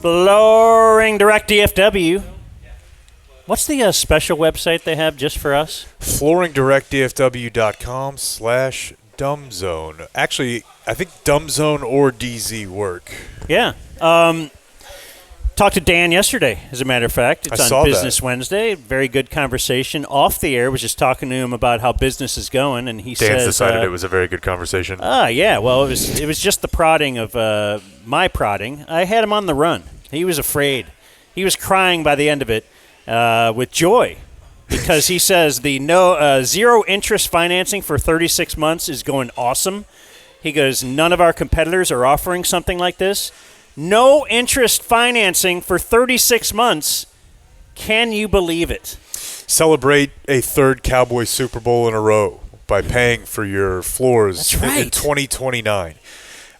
Flooring Direct DFW. What's the special website they have just for us? FlooringDirectDFW.com/dumbzone. Actually, I think dumbzone or DZ work. Yeah. Talked to Dan yesterday, as a matter of fact. It's on Business Wednesday. Very good conversation. Off the air, was just talking to him about how business is going, and he Dan decided it was a very good conversation. Yeah. Well, it was just the prodding of my prodding. I had him on the run. He was afraid. He was crying by the end of it with joy because he says the zero interest financing for 36 months is going awesome. He goes, none of our competitors are offering something like this. No interest financing for 36 months. Can you believe it? Celebrate a third Cowboy Super Bowl in a row by paying for your floors in 2029.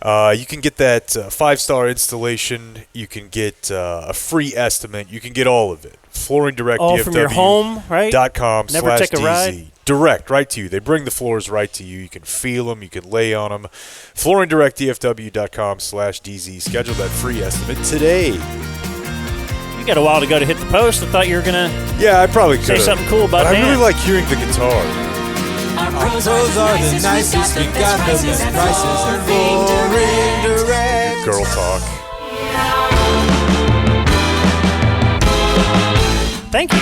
You can get that 5-star installation. You can get a free estimate. You can get all of it. FlooringDirectDFW.com from your home, right? Never take a ride? Direct, right to you. They bring the floors right to you. You can feel them. You can lay on them. FlooringDirectDFW.com/DZ. Schedule that free estimate today. You got a while to go to hit the post. I thought you were going to I probably could say something cool about Dan. Dan. I really like hearing the guitar. Our pros are the nicest. We got the best prices. Flooring Direct. Girl talk. Thank you.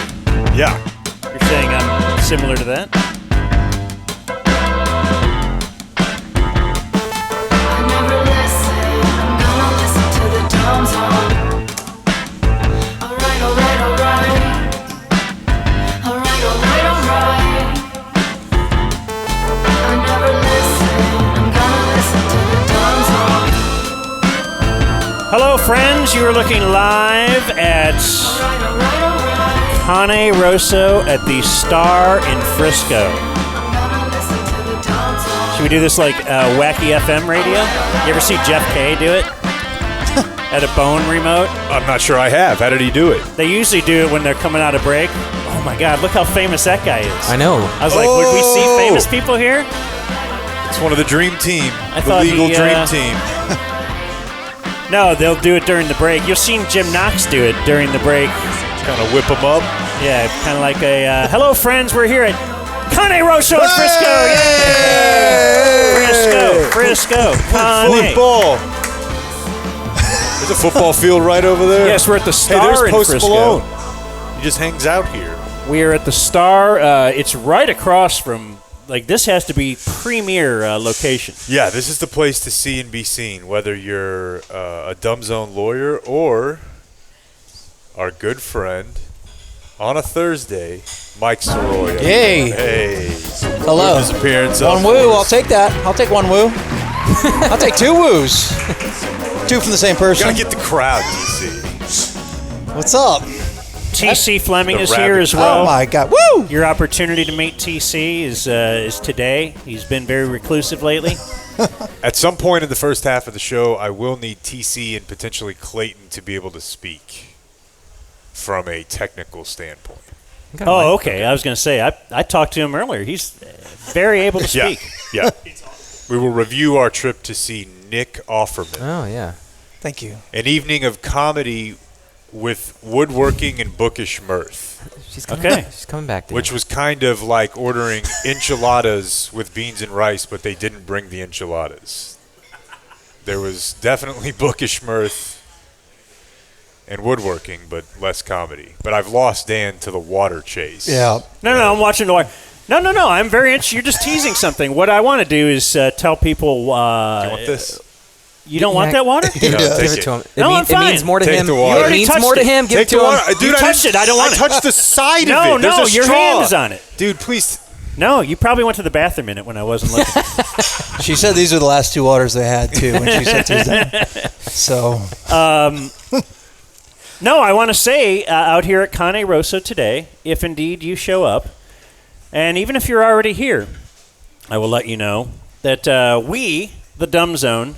Yeah. You're saying I'm similar to that? I never listen. I'm gonna listen to the dumbzone. Alright. I never listen. I'm gonna listen to the dumbzone. Hello, friends. You are looking live at Cane Rosso at the Star in Frisco. Should we do this like wacky FM radio? You ever see Jeff Kay do it? At a Bone remote? I'm not sure I have. How did he do it? They usually do it when they're coming out of break. Oh my God, look how famous that guy is. I know. I was like, would we see famous people here? It's one of the dream team. I the thought legal dream team. No, they'll do it during the break. You'll see Jim Knox do it during the break. Kind of whip them up. Yeah, kind of like a, hello friends, we're here at Cane Rosso in Frisco. Yay! Frisco, Cane. Football. There's a football field right over there. Yes, we're at the Star there's in Post Frisco. Malone. He just hangs out here. We are at the Star. It's right across from, this has to be premier location. Yeah, this is the place to see and be seen, whether you're a dumbzone lawyer or our good friend on a Thursday, Mike Sirois. Yay. Hey. Hello. His appearance. One woo. I'll take that. I'll take one woo. I'll take two woos. Two from the same person. Gotta get the crowd, DC. What's up? TC Fleming The is rabbit here as well. Oh, my God. Woo! Your opportunity to meet TC is today. He's been very reclusive lately. At some point in the first half of the show, I will need TC and potentially Clayton to be able to speak from a technical standpoint. Oh, okay. I was going to say, I talked to him earlier. He's very able to speak. Yeah. We will review our trip to see Nick Offerman. Oh, yeah. Thank you. An evening of comedy with woodworking and bookish mirth. She's coming Okay. back. She's coming back. Which was kind of like ordering enchiladas with beans and rice, but they didn't bring the enchiladas. There was definitely bookish mirth and woodworking, but less comedy. But I've lost Dan to the water chase. Yeah. No, I'm watching the wire. No. I'm very interested. You're just teasing something. What I want to do is tell people. Do you want this? You don't want that water? Give No, it take to him. No, I'm It fine. means more to Take him. the water. It You means already more to touched him. Give it Take the to water. him. Dude, You touched it. I don't want it. I touched the side of No, it. There's a your straw. hand is on it. Dude, please. No, you probably went to the bathroom in it when I wasn't looking. She said these are the last two waters they had, too, when she said Tuesday. So. No, I want to say out here at Cane Rosso today, if indeed you show up, and even if you're already here, I will let you know that we, the Dumb Zone,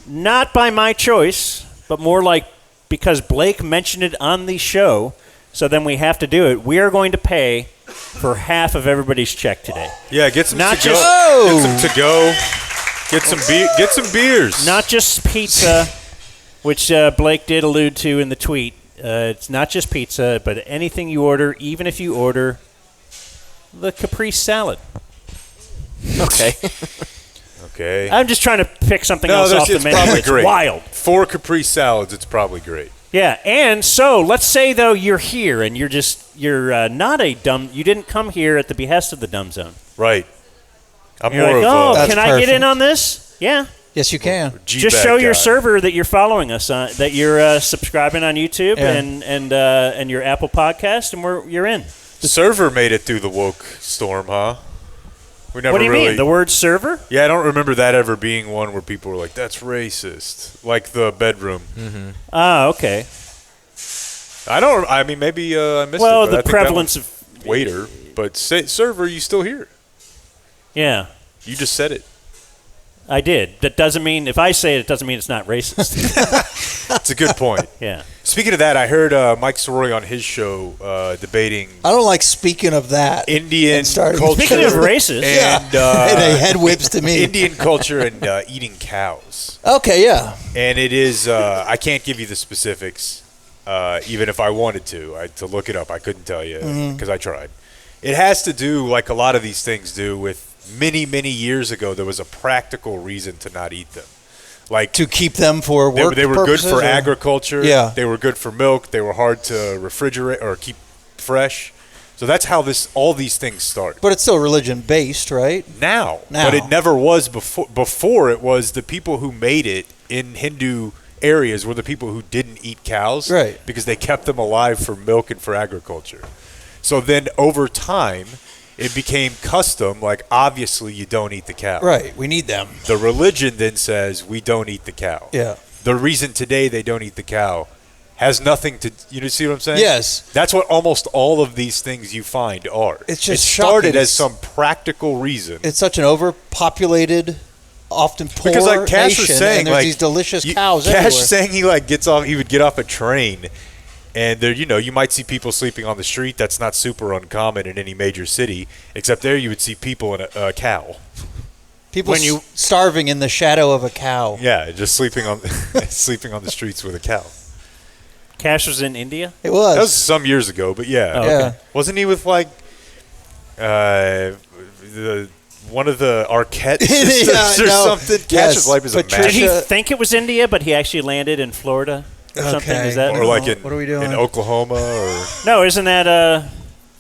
not by my choice, but more like because Blake mentioned it on the show, so then we have to do it. We are going to pay for half of everybody's check today. Yeah, get some Not to go. just- Get some to go. Get some beers. Not just pizza, which Blake did allude to in the tweet. It's not just pizza, but anything you order, even if you order the caprese salad. Okay. Okay. I'm just trying to pick something else off the it's menu. probably It's great. wild. 4 caprese salads, it's probably great. Yeah, and so let's say though you're here and you're not a dumb. You didn't come here at the behest of the Dumb Zone. Right. I'm You're more like, of oh, a That's can I get in perfect. on this? Yeah. Yes, you can. G-bag Just show your guy. server that you're following us on, that you're subscribing on YouTube Yeah. and your Apple Podcast, and you're in. The server made it through the woke storm, huh? We never What do you really, mean? The word server? Yeah, I don't remember that ever being one where people were like, "That's racist," like the bedroom. Ah, okay. I mean, maybe I missed it. Well, but I the think that prevalence was of waiter, but server, you still hear? Yeah, You just said it. I did. That doesn't mean if I say it, it doesn't mean it's not racist. That's a good point. Yeah. Speaking of that, I heard Mike Sirois on his show debating I don't like speaking of that. Indian And starting- culture. Speaking of racist, and They head whips to me. Indian culture and eating cows. Okay, yeah. And it is, I can't give you the specifics, even if I wanted to look it up. I couldn't tell you because I tried. It has to do, like a lot of these things do, with many, many years ago, there was a practical reason to not eat them. Like To keep them for work they were good purposes, for or- agriculture. Yeah. They were good for milk. They were hard to refrigerate or keep fresh. So that's how all these things start. But it's still religion-based, right? Now. Now. But it never was before. Before it was the people who made it in Hindu areas were the people who didn't eat cows. Right. Because they kept them alive for milk and for agriculture. So then over time, it became custom, like obviously you don't eat the cow. Right. We need them. The religion then says we don't eat the cow. Yeah. The reason today they don't eat the cow has nothing to, you see what I'm saying? Yes. That's what almost all of these things you find are. It's just it started shocking. as some practical reason. It's such an overpopulated, often poor Because like Cash nation, was saying, and there's like these delicious you- cows Cash everywhere. saying he would get off a train, and there, you might see people sleeping on the street. That's not super uncommon in any major city, except there you would see people in a cow. People when you- starving in the shadow of a cow. Yeah, just sleeping on sleeping on the streets with a cow. Cash was in India. It was. That was some years ago, but yeah, Oh, yeah. wasn't he with like one of the Arquette sisters Yeah, or no. something? Yes, Cash's life is a Patricia- Did he mess. think it was India, but he actually landed in Florida or something? Okay. Is that Or like in What are we doing? in Oklahoma or no? Isn't that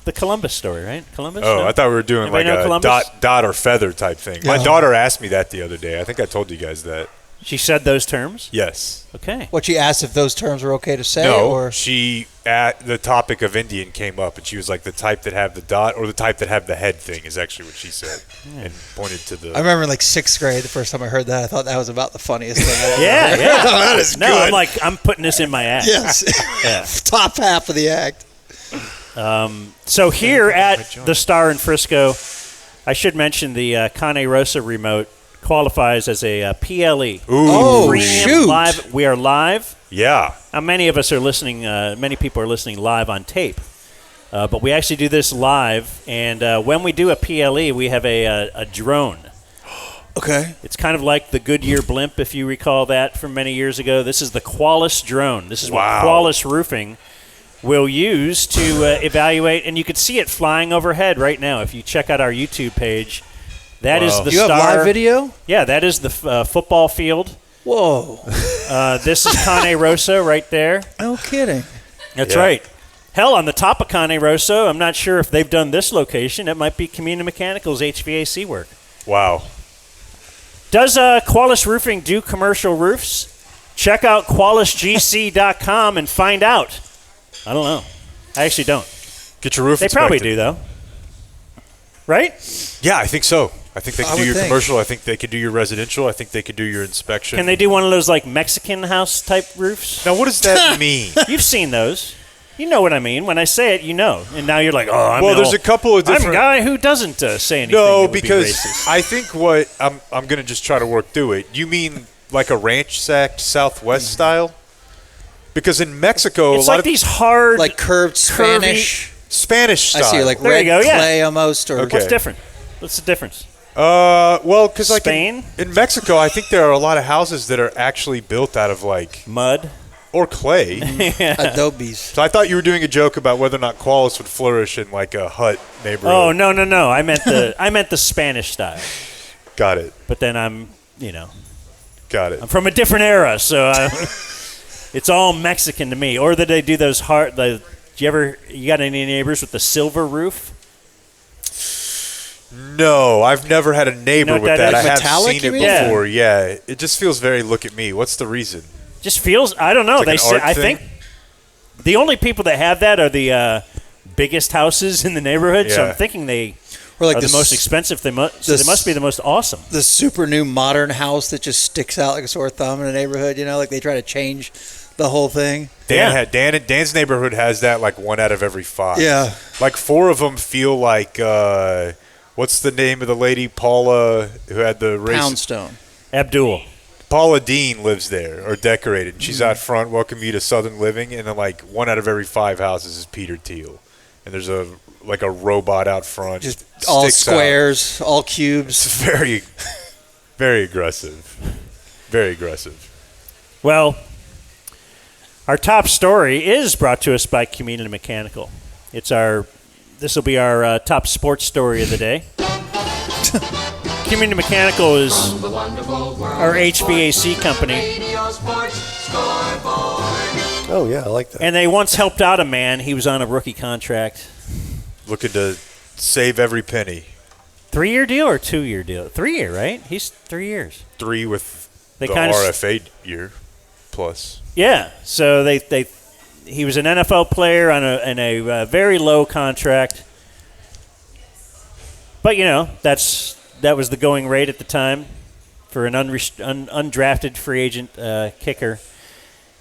the Columbus story? Right, Columbus. oh, No? I thought we were doing Anybody like know a Columbus? dot or feather type thing. My Yeah. daughter asked me that the other day. I think I told you guys that. She said those terms. Yes. Okay. What she asked if those terms were okay to say, No. or She at the topic of Indian came up, and she was like, the type that have the dot or the type that have the head thing is actually what she said, and pointed to the. I remember in like 6th grade, the first time I heard that, I thought that was about the funniest thing. I ever Yeah, heard. yeah. that is No, good. I'm putting this in my act. Yes. Yeah. Top half of the act. So here at the Star in Frisco, I should mention the Cane Rosso remote qualifies as a PLE. Ooh. Oh, Premium shoot. Live. We are live. Yeah. How many of us are listening? Many people are listening live on tape. But we actually do this live, and when we do a PLE, we have a drone. Okay. It's kind of like the Goodyear blimp, if you recall that from many years ago. This is the Qualis drone. This is Wow. what Qualis Roofing will use to evaluate, and you can see it flying overhead right now. If you check out our YouTube page, that is Wow. the You have Star. live video? Yeah, that is the football field. Whoa. This is Cane Rosso right there. No kidding. That's Yeah. right. Hell, on the top of Cane Rosso, I'm not sure if they've done this location. It might be Community Mechanical's HVAC work. Wow. Does Qualis Roofing do commercial roofs? Check out QualisGC.com and find out. I don't know. I actually don't. Get your roof They probably inspected. do, though. Right? Yeah, I think so. I think they I could do would your think. commercial. I think they could do your residential. I think they could do your inspection. Can they do one of those, like, Mexican house type roofs? Now, what does that mean? You've seen those. You know what I mean. When I say it, you know. And now you're like, oh, I'm Well, an there's old- a couple of I'm a different- guy who doesn't say anything that No, would because be racist. I think what I'm going to just try to work through it. You mean like a ranch sacked Southwest style? Because in Mexico, It's a lot like of these hard. Like curved Spanish. Spanish I style. see, like There red you go, yeah. clay almost. Or Okay. What's different? What's the difference? Well, because like Spain? in Mexico, I think there are a lot of houses that are actually built out of like Mud. or clay. Adobes. So I thought you were doing a joke about whether or not koalas would flourish in like a hut neighborhood. Oh no! I meant the Spanish style. Got it. But then I'm Got it. I'm from a different era, so it's all Mexican to me. Or that they do those you got any neighbors with the silver roof? No, I've never had a neighbor what with that that. is? I have Metallic, seen you it mean? before. Yeah, it just feels very look at me. What's the reason? Just feels. I don't know. It's like They an say. art I thing? think the only people that have that are the biggest houses in the neighborhood. So Yeah. I'm thinking they Or like are the most expensive. They must be the most awesome. The super new modern house that just sticks out like a sore thumb in a neighborhood. Like they try to change the whole thing. Dan's neighborhood has that like 1 out of every 5. Yeah. Like 4 of them feel like what's the name of the lady Paula who had the race? Poundstone. Abdul. Paula Dean lives there or decorated. She's out front, welcome you to Southern Living, and then like 1 out of every 5 houses is Peter Thiel, and there's a robot out front, Just all sticks out. squares, all cubes. It's very, very aggressive, very aggressive. Well, our top story is brought to us by Community Mechanical. This will be our top sports story of the day. Community Mechanical is our HVAC company, Oh, yeah, I like that. and they once helped out a man. He was on a rookie contract. Looking to save every penny. 3-year deal or 2-year deal? 3-year, right? He's 3 years. 3 with They the kinda RFA year plus. Yeah, so he was an NFL player on a very low contract, but that was the going rate at the time for an undrafted free agent kicker.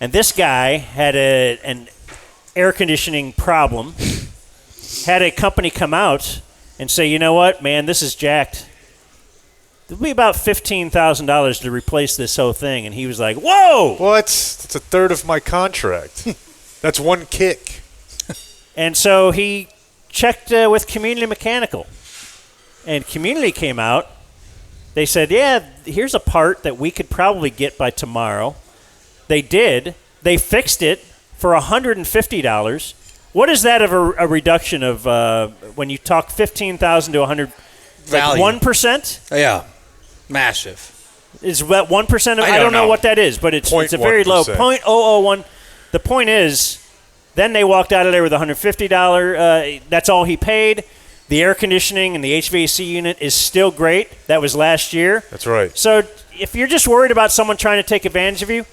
And this guy had an air conditioning problem. Had a company come out and say, you know what, man, this is jacked. It'll be about $15,000 to replace this whole thing. And he was like, whoa! What? That's a third of my contract. That's 1 kick. And so he checked with Community Mechanical. And Community came out. They said, yeah, here's a part that we could probably get by tomorrow. They did. They fixed it for $150. What is that of a reduction of when you talk $15,000 to $100? Value. Like 1%? Yeah. Massive. Is that 1% of? I I don't don't know know. what that is, but it's a very low 0.1%. 0.001. The point is, then they walked out of there with $150. That's all he paid. The air conditioning and the HVAC unit is still great. That was last year. That's right. So if you're just worried about someone trying to take advantage of you,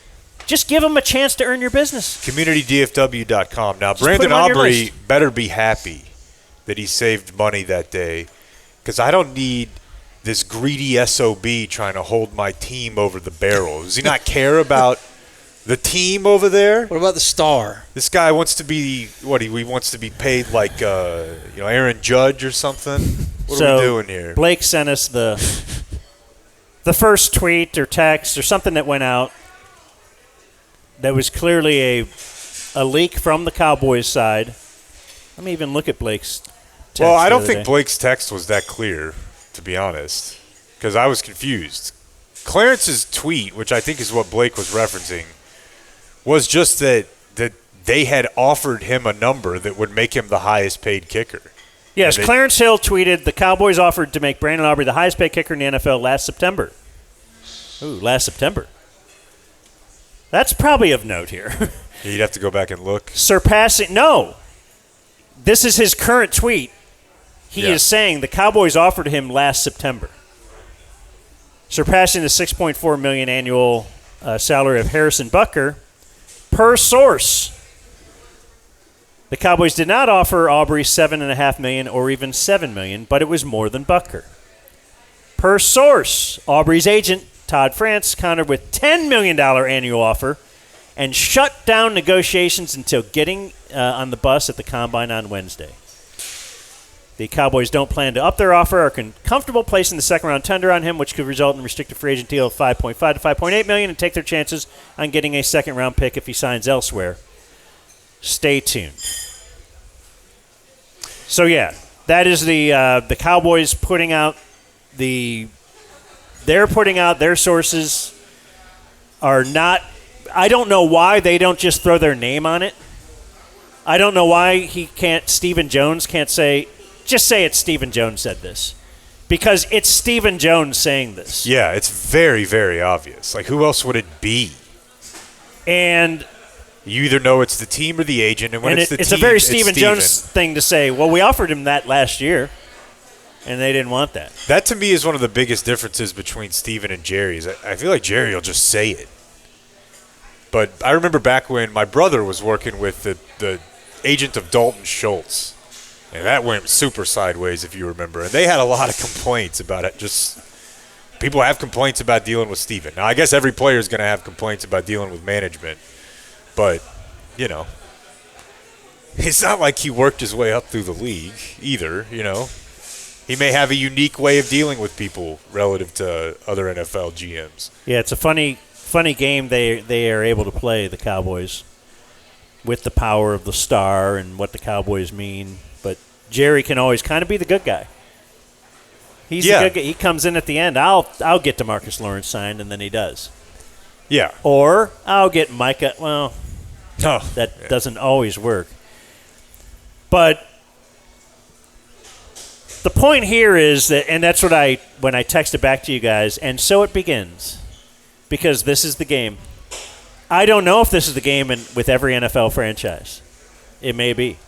just give them a chance to earn your business. CommunityDFW.com. Now, put Brandon him on your Aubrey list. better be happy that he saved money that day, because I don't need this greedy SOB trying to hold my team over the barrel. Does he not care about the team over there? What about the star? This guy wants to be he wants to be paid like Aaron Judge or something. What are we doing here? Blake sent us the first tweet or text or something that went out that was clearly a leak from the Cowboys side. Let me even look at Blake's text. Well, I the don't other think day. Blake's text was that clear, to be honest, because I was confused. Clarence's tweet, which I think is what Blake was referencing, was just that they had offered him a number that would make him the highest paid kicker. Yes, And they- Clarence Hill tweeted, the Cowboys offered to make Brandon Aubrey the highest paid kicker in the NFL last September. Ooh, last September. That's probably of note here. You'd have to go back and look. Surpassing, no. This is his current tweet. He Yeah. is saying the Cowboys offered him last September, surpassing the $6.4 million annual salary of Harrison Butker. Per source, the Cowboys did not offer Aubrey $7.5 million or even $7 million, but it was more than Butker. Per source, Aubrey's agent, Todd France, countered with $10 million annual offer and shut down negotiations until getting on the bus at the Combine on Wednesday. The Cowboys don't plan to up their offer, are comfortable placing the second-round tender on him, which could result in a restricted free agent deal of $5.5 to $5.8 million, and take their chances on getting a second-round pick if he signs elsewhere. Stay tuned. So, yeah, that is the Cowboys putting out they're putting out their sources are not. I don't know why they don't just throw their name on it. I don't know why Stephen Jones can't say, just say it's Stephen Jones said this. Because it's Stephen Jones saying this. Yeah, it's very, very obvious. Like, who else would it be? And you either know it's the team or the agent, and when it's the team, it's a very Stephen Jones thing to say, well, we offered him that last year, and they didn't want that. That, to me, is one of the biggest differences between Stephen and Jerry. I feel like Jerry will just say it. But I remember back when my brother was working with the agent of Dalton Schultz, and that went super sideways, if you remember. And they had a lot of complaints about it. Just people have complaints about dealing with Stephen. Now, I guess every player is going to have complaints about dealing with management. But, you know, it's not like he worked his way up through the league either, you know. He may have a unique way of dealing with people relative to other NFL GMs. Yeah, it's a funny game they are able to play, the Cowboys, with the power of the star and what the Cowboys mean. But Jerry can always kind of be the good guy. He's the good guy. He comes in at the end. I'll get DeMarcus Lawrence signed, and then he does. Yeah. Or I'll get Micah. Well, that doesn't always work. But the point here is that, and that's what when I texted back to you guys, and so it begins. Because this is the game. I don't know if this is the game with every NFL franchise. It may be.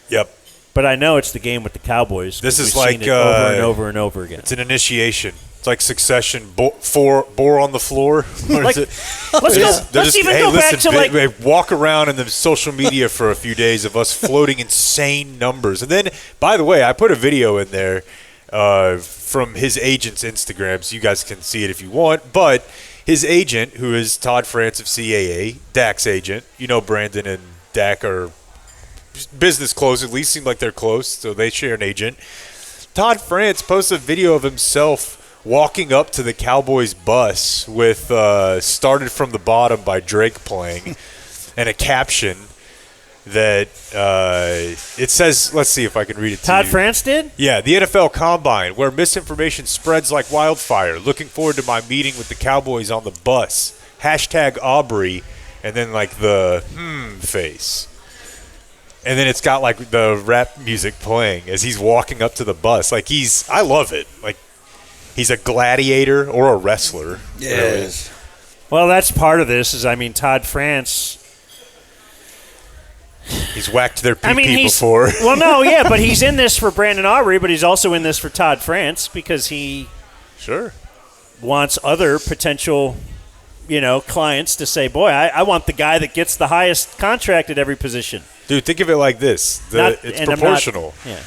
Yep. But I know it's the game with the Cowboys. This is we've like seen it over and over and over again. It's an initiation. It's like Succession. Bore on the floor. Let's go back to walk around in the social media for a few days of us floating insane numbers. And then, by the way, I put a video in there from his agent's Instagram, so you guys can see it if you want. But his agent, who is Todd France of CAA, Dak's agent, you know, Brandon and Dak are business close, at least seem like they're close, so they share an agent. Todd France posted a video of himself walking up to the Cowboys bus with Started from the Bottom by Drake playing and a caption that it says, let's see if I can read it to you. Todd France did? Yeah, the NFL Combine, where misinformation spreads like wildfire. Looking forward to my meeting with the Cowboys on the bus. # Aubrey, and then like the face. And then it's got like the rap music playing as he's walking up to the bus. Like I love it. Like he's a gladiator or a wrestler. Yes. Really. Well, that's part of this. Todd France. He's whacked their pee before. Well, no, yeah, but he's in this for Brandon Aubrey, but he's also in this for Todd France because he wants other potential, clients to say, boy, I want the guy that gets the highest contract at every position. Dude, think of it like this. It's proportional. Yeah.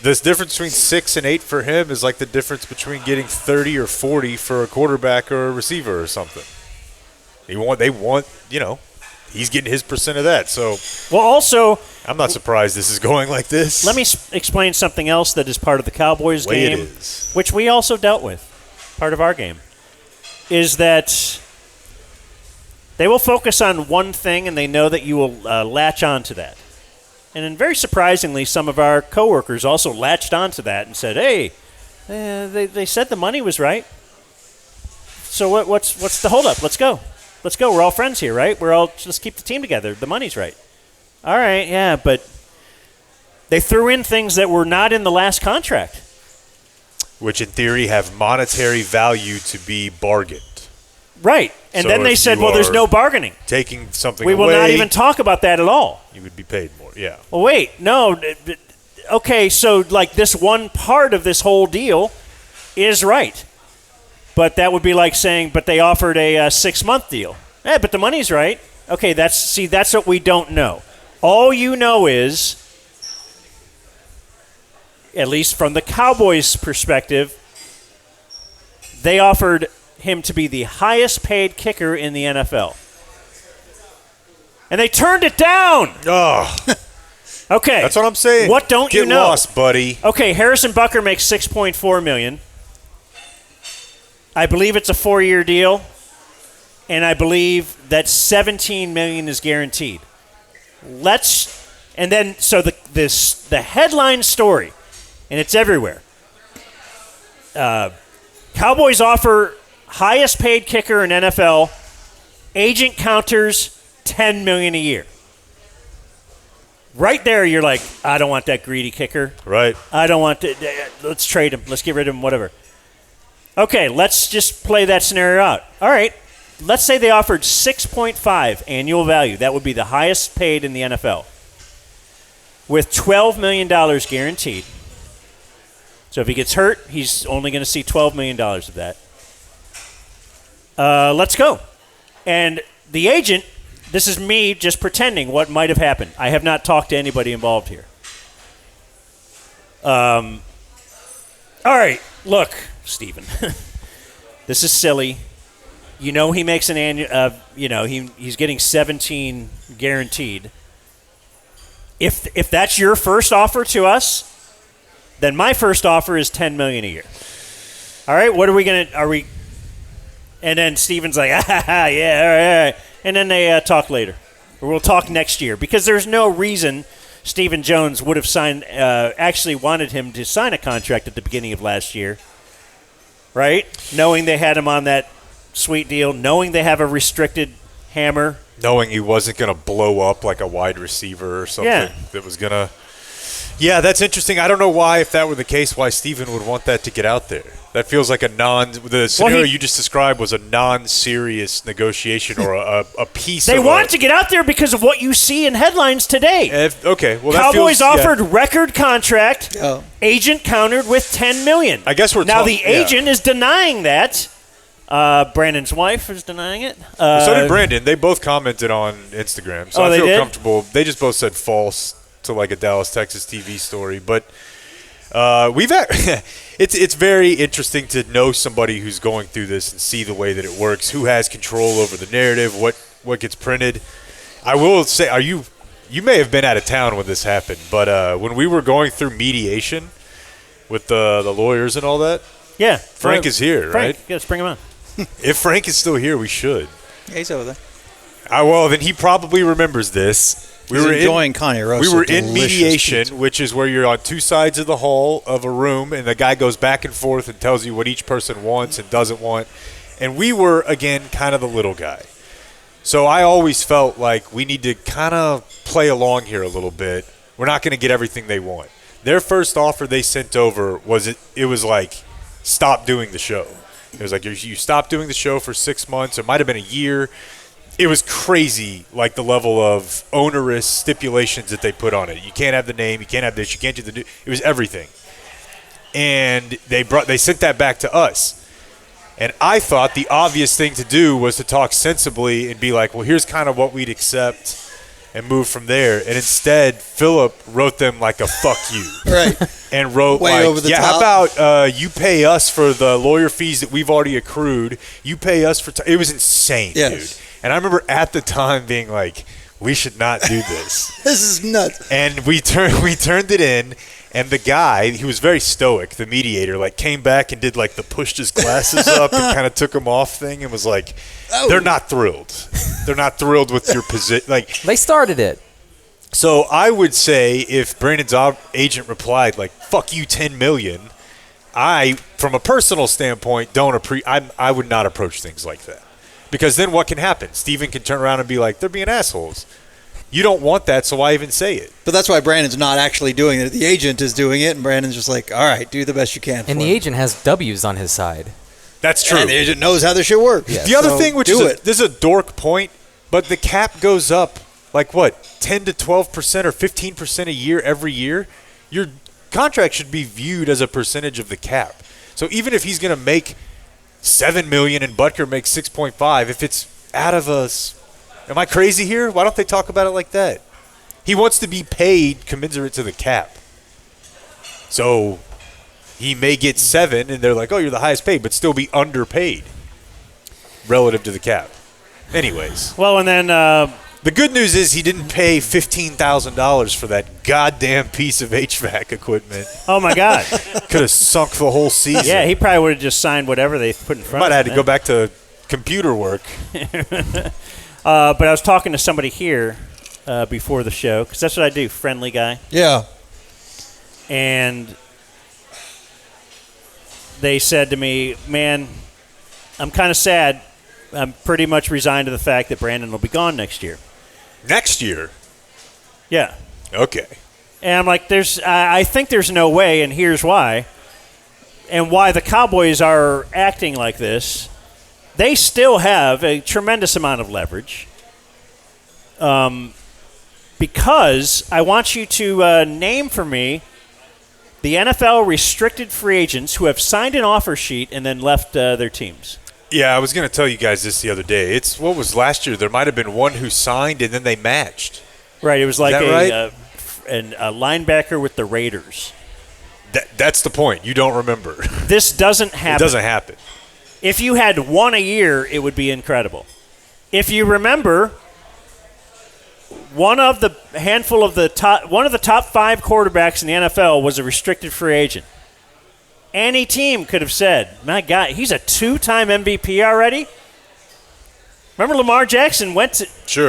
This difference between 6 and 8 for him is like the difference between getting 30 or 40 for a quarterback or a receiver or something. They want, he's getting his percent of that. So, well, also, I'm not surprised this is going like this. Let me explain something else that is part of the Cowboys game, which we also dealt with. Part of our game is that they will focus on one thing, and they know that you will latch on to that. And then very surprisingly, some of our coworkers also latched on to that and said, hey, they said the money was right. So what's the holdup? Let's go. Let's go. We're all friends here, right? Let's keep the team together. The money's right. All right, yeah, but they threw in things that were not in the last contract. Which, in theory, have monetary value to be bargained. Right. And so then they said, well, there's no bargaining. Taking something away. We will not even talk about that at all. You would be paid more, yeah. Well, wait. No. Okay, so like this one part of this whole deal is right. But that would be like saying, but they offered a 6-month deal. Yeah, but the money's right. Okay, that's what we don't know. All you know is, at least from the Cowboys' perspective, they offered him to be the highest paid kicker in the NFL. And they turned it down. Oh. Okay. That's what I'm saying. What don't you know? Get lost, buddy. Okay, Harrison Butker makes $6.4 million. I believe it's a 4-year deal, and I believe that $17 million is guaranteed. And then the headline story, and it's everywhere. Cowboys offer highest paid kicker in NFL. Agent counters $10 million a year. Right there, you're like, I don't want that greedy kicker. Right. I don't want to. Let's trade him. Let's get rid of him, whatever. Okay, let's just play that scenario out. All right, let's say they offered 6.5 annual value. That would be the highest paid in the NFL. With $12 million guaranteed. So if he gets hurt, he's only going to see $12 million of that. Let's go. And the agent... This is me just pretending what might have happened. I have not talked to anybody involved here. All right, look, Stephen. This is silly. You know he makes an annual. He's getting 17 guaranteed. If that's your first offer to us, then my first offer is $10 million a year. All right, what are we gonna? Are we? And then Stephen's like, yeah, all right. And then they talk later. Or we'll talk next year. Because there's no reason Stephen Jones would have actually wanted him to sign a contract at the beginning of last year. Right? Knowing they had him on that sweet deal. Knowing they have a restricted hammer. Knowing he wasn't going to blow up like a wide receiver or something that was going to... Yeah, that's interesting. I don't know why, if that were the case, why Stephen would want that to get out there. That feels like the scenario you just described was a non-serious negotiation or a piece They of want to get out there because of what you see in headlines today. Okay, well, Cowboys offered record contract. Oh. Agent countered with $10 million. I guess we're now the agent is denying that. Brandon's wife is denying it. So did Brandon. They both commented on Instagram, so I feel comfortable. They just both said false to like a Dallas, Texas TV story, but we've had, it's very interesting to know somebody who's going through this and see the way that it works, who has control over the narrative, what gets printed. I will say, you may have been out of town when this happened, but when we were going through mediation with the lawyers and all that, Frank is here, Frank, right? Yeah, let's bring him on. If Frank is still here, we should. Yeah, he's over there. Well, then he probably remembers this. He's enjoying Cane Rosso. We were in delicious mediation, pizza. which is where you're on two sides of the hall of a room, and the guy goes back and forth and tells you what each person wants and doesn't want. And we were, again, kind of the little guy. So I always felt like we need to kind of play along here a little bit. We're not going to get everything they want. Their first offer they sent over was it was like, stop doing the show. It was like, you stop doing the show for 6 months. It might have been a year. It was crazy, like the level of onerous stipulations that they put on it. You can't have the name, you can't have this, you can't do the. It was everything, and they sent that back to us. And I thought the obvious thing to do was to talk sensibly and be like, well, here's kind of what we'd accept, and move from there. And instead, Philip wrote them like a "fuck you," Right, and wrote way like, over the "Yeah, top. how about you pay us for the lawyer fees that we've already accrued? You pay us for." It was insane, dude. And I remember at the time being like, we should not do this. This is nuts. And we turned it in, and the guy, he was very stoic, the mediator, like came back and did like the pushed his glasses up and kind of took them off thing and was like, they're not thrilled. They're not thrilled with your position. Like, they started it. So I would say if Brandon's agent replied like, fuck you, $10 million, I, from a personal standpoint, I would not approach things like that. Because then what can happen? Steven can turn around and be like, they're being assholes. You don't want that, so why even say it? But that's why Brandon's not actually doing it. The agent is doing it, and Brandon's just like, all right, do the best you can. And the agent has W's on his side. That's true. And the agent knows how this shit works. Yes. The other thing, which this is a dork point, but the cap goes up like what, 10 to 12% or 15% a year every year? Your contract should be viewed as a percentage of the cap. So even if he's going to make $7 million and Butker makes 6.5, if it's out of us, am I crazy here? Why don't they talk about it like that? He wants to be paid commensurate to the cap. So he may get 7, and they're like, oh, you're the highest paid, but still be underpaid relative to the cap. Anyways. Well, and then the good news is he didn't pay $15,000 for that goddamn piece of HVAC equipment. Oh, my God. Could have sunk the whole season. Yeah, he probably would have just signed whatever they put in front Might of him. have had to go back to computer work. But I was talking to somebody here before the show, because that's what I do, friendly guy. Yeah. And they said to me, man, I'm kind of sad. I'm pretty much resigned to the fact that Brandon will be gone next year. Next year? Yeah. Okay. And I'm like, I think there's no way, and here's why. And why the Cowboys are acting like this. They still have a tremendous amount of leverage. Because I want you to name for me the NFL restricted free agents who have signed an offer sheet and then left their teams. Yeah, I was going to tell you guys this the other day. What was last year? There might have been one who signed and then they matched. Right. It was like a linebacker with the Raiders. That's the point. You don't remember. This doesn't happen. It doesn't happen. If you had one a year, it would be incredible. If you remember, one of the top 5 quarterbacks in the NFL was a restricted free agent. Any team could have said, my God, he's a 2-time MVP already? Remember Lamar Jackson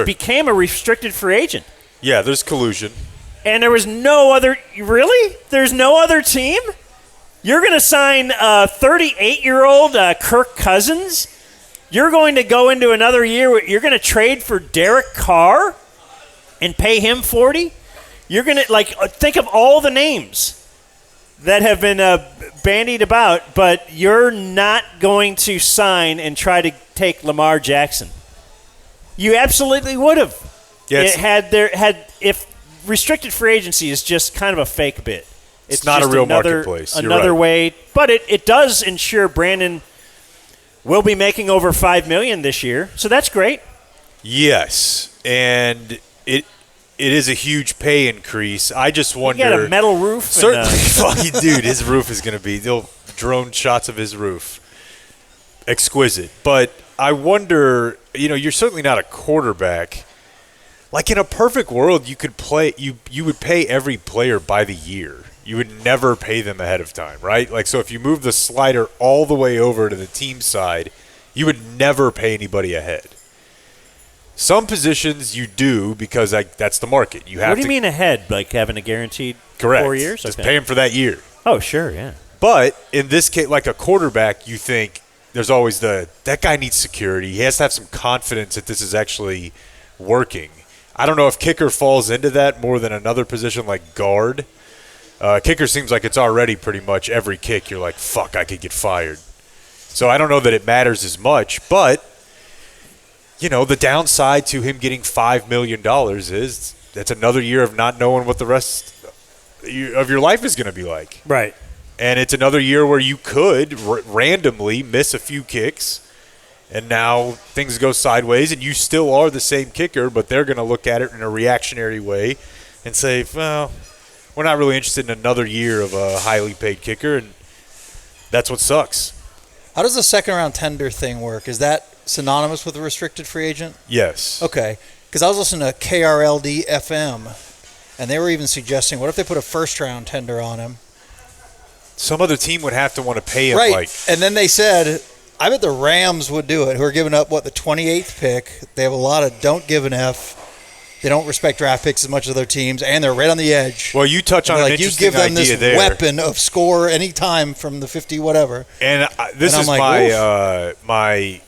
became a restricted free agent. Yeah, there's collusion. And there was no other – really? There's no other team? You're going to sign 38-year-old Kirk Cousins? You're going to go into another year – you're going to trade for Derek Carr and pay him $40? You're going to – think of all the names that have been bandied about, but you're not going to sign and try to take Lamar Jackson. You absolutely would have. Yes. If restricted free agency is just kind of a fake bit. It's not a real marketplace. You're Another right. way, but it does ensure Brandon will be making over $5 million this year, so that's great. Yes, and it is a huge pay increase. I just wonder. He got a metal roof. Certainly, dude, his roof is going to be. They'll drone shots of his roof. Exquisite, but I wonder. You're certainly not a quarterback. Like in a perfect world, you could play. You would pay every player by the year. You would never pay them ahead of time, right? Like, so if you move the slider all the way over to the team side, you would never pay anybody ahead. Some positions you do because that's the market. What do you mean ahead? Like having a guaranteed 4 years? Just pay him for that year. Oh, sure, yeah. But in this case, like a quarterback, you think there's always that guy needs security. He has to have some confidence that this is actually working. I don't know if kicker falls into that more than another position like guard. Kicker seems like it's already pretty much every kick you're like, fuck, I could get fired. So I don't know that it matters as much, but the downside to him getting $5 million is that's another year of not knowing what the rest of your life is going to be like. Right. And it's another year where you could randomly miss a few kicks, and now things go sideways, and you still are the same kicker, but they're going to look at it in a reactionary way and say, well, we're not really interested in another year of a highly paid kicker, and that's what sucks. How does the second-round tender thing work? Is that synonymous with a restricted free agent? Yes. Okay. Because I was listening to KRLD FM, and they were even suggesting, what if they put a first-round tender on him? Some other team would have to want to pay him. Right. And then they said, I bet the Rams would do it, who are giving up, the 28th pick. They have a lot of don't give an F. They don't respect draft picks as much as other teams, and they're right on the edge. Well, you touch on an interesting idea there. You give them this there. weapon of score any time from the 50 whatever. And this is like, my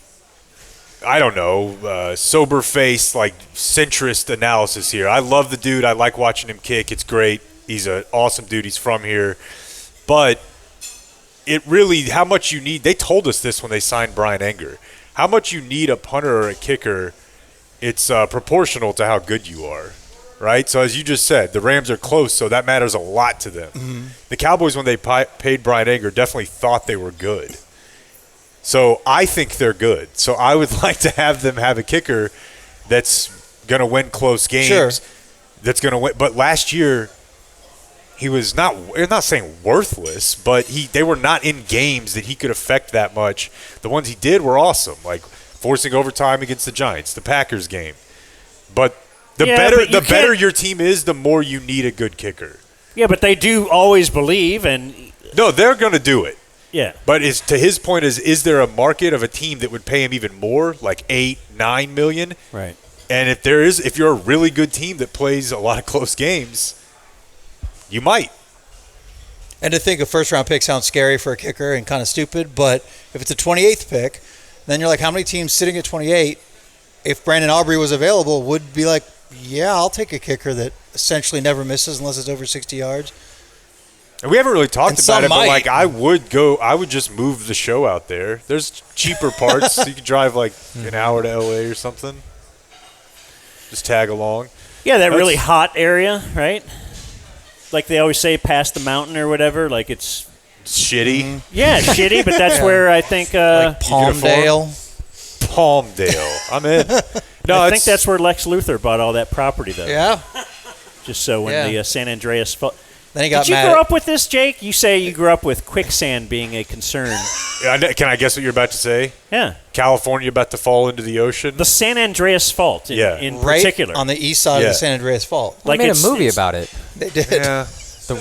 I don't know, sober-faced, centrist analysis here. I love the dude. I like watching him kick. It's great. He's an awesome dude. He's from here. But it really, how much you need, they told us this when they signed Brian Enger. How much you need a punter or a kicker, it's proportional to how good you are, right? So as you just said, the Rams are close, so that matters a lot to them. Mm-hmm. The Cowboys, when they paid Brian Enger, definitely thought they were good. So I think they're good. So I would like to have them have a kicker that's going to win close games. Sure. That's going to win. But last year, he was not – I'm not saying worthless, but they were not in games that he could affect that much. The ones he did were awesome, like forcing overtime against the Giants, the Packers game. But the better your team is, the more you need a good kicker. Yeah, but they do always believe and – No, they're going to do it. Yeah. But to his point is there a market of a team that would pay him even more, like $8-9 million? Right. And if you're a really good team that plays a lot of close games, you might. And to think a first-round pick sounds scary for a kicker and kind of stupid, but if it's a 28th pick, then you're like, how many teams sitting at 28, if Brandon Aubrey was available, would be like, yeah, I'll take a kicker that essentially never misses unless it's over 60 yards. And we haven't really talked And about some it, but might. like I would just move the show out there. There's cheaper parts. You can drive like an hour to LA or something. Just tag along. Yeah, that That's- really hot area, right? Like they always say, past the mountain or whatever. Like it's Shitty. yeah, shitty, but that's where I think Palmdale. Palmdale. I'm in. No, I think that's where Lex Luthor bought all that property, though. Yeah. Just so when Yeah. the San Andreas Then he got Did you mad. grow up with this, Jake? You say you grew up with quicksand being a concern. Can I guess what you're about to say? Yeah. California about to fall into the ocean? The San Andreas Fault in right particular. on the east side of the San Andreas Fault. They made a movie about it. They did. Yeah.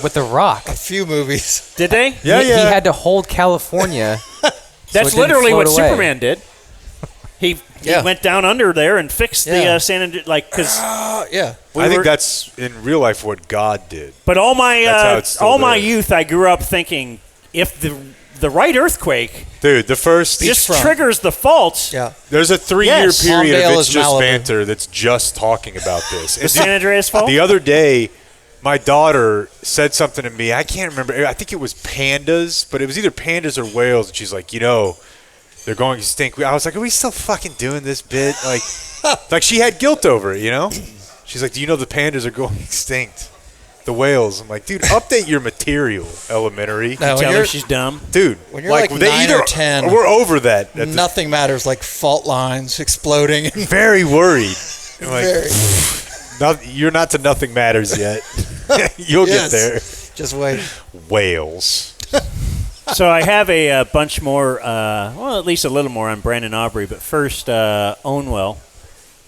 With The Rock. A few movies. Did they? Yeah, He had to hold California. That's didn't literally what float away. Superman did. He went down under there and fixed the San Andreas, because Yeah. I think that's in real life what God did. But all That's how it's my still there. youth, I grew up thinking if the right earthquake Dude, the first just triggers the fault, Yeah. there's a 3-year Yes. period Palmdale of is It's Just Malibu. Banter that's just talking about this. the San Andreas Fault. The other day, my daughter said something to me. I can't remember. I think it was pandas, but it was either pandas or whales. And she's like, they're going extinct. I was like, are we still fucking doing this bit? Like she had guilt over it, She's like, do you know the pandas are going extinct? The whales. I'm like, dude, update your material, elementary. No, when Tell her you're, she's dumb. Dude, when you're like 9 or 10, we're over that. nothing matters like fault lines exploding. Very worried. I'm like, Very. you're not to nothing matters yet. You'll Yes. get there. Just wait. Whales. So I have a bunch more, at least a little more on Brandon Aubrey. But first, Ownwell.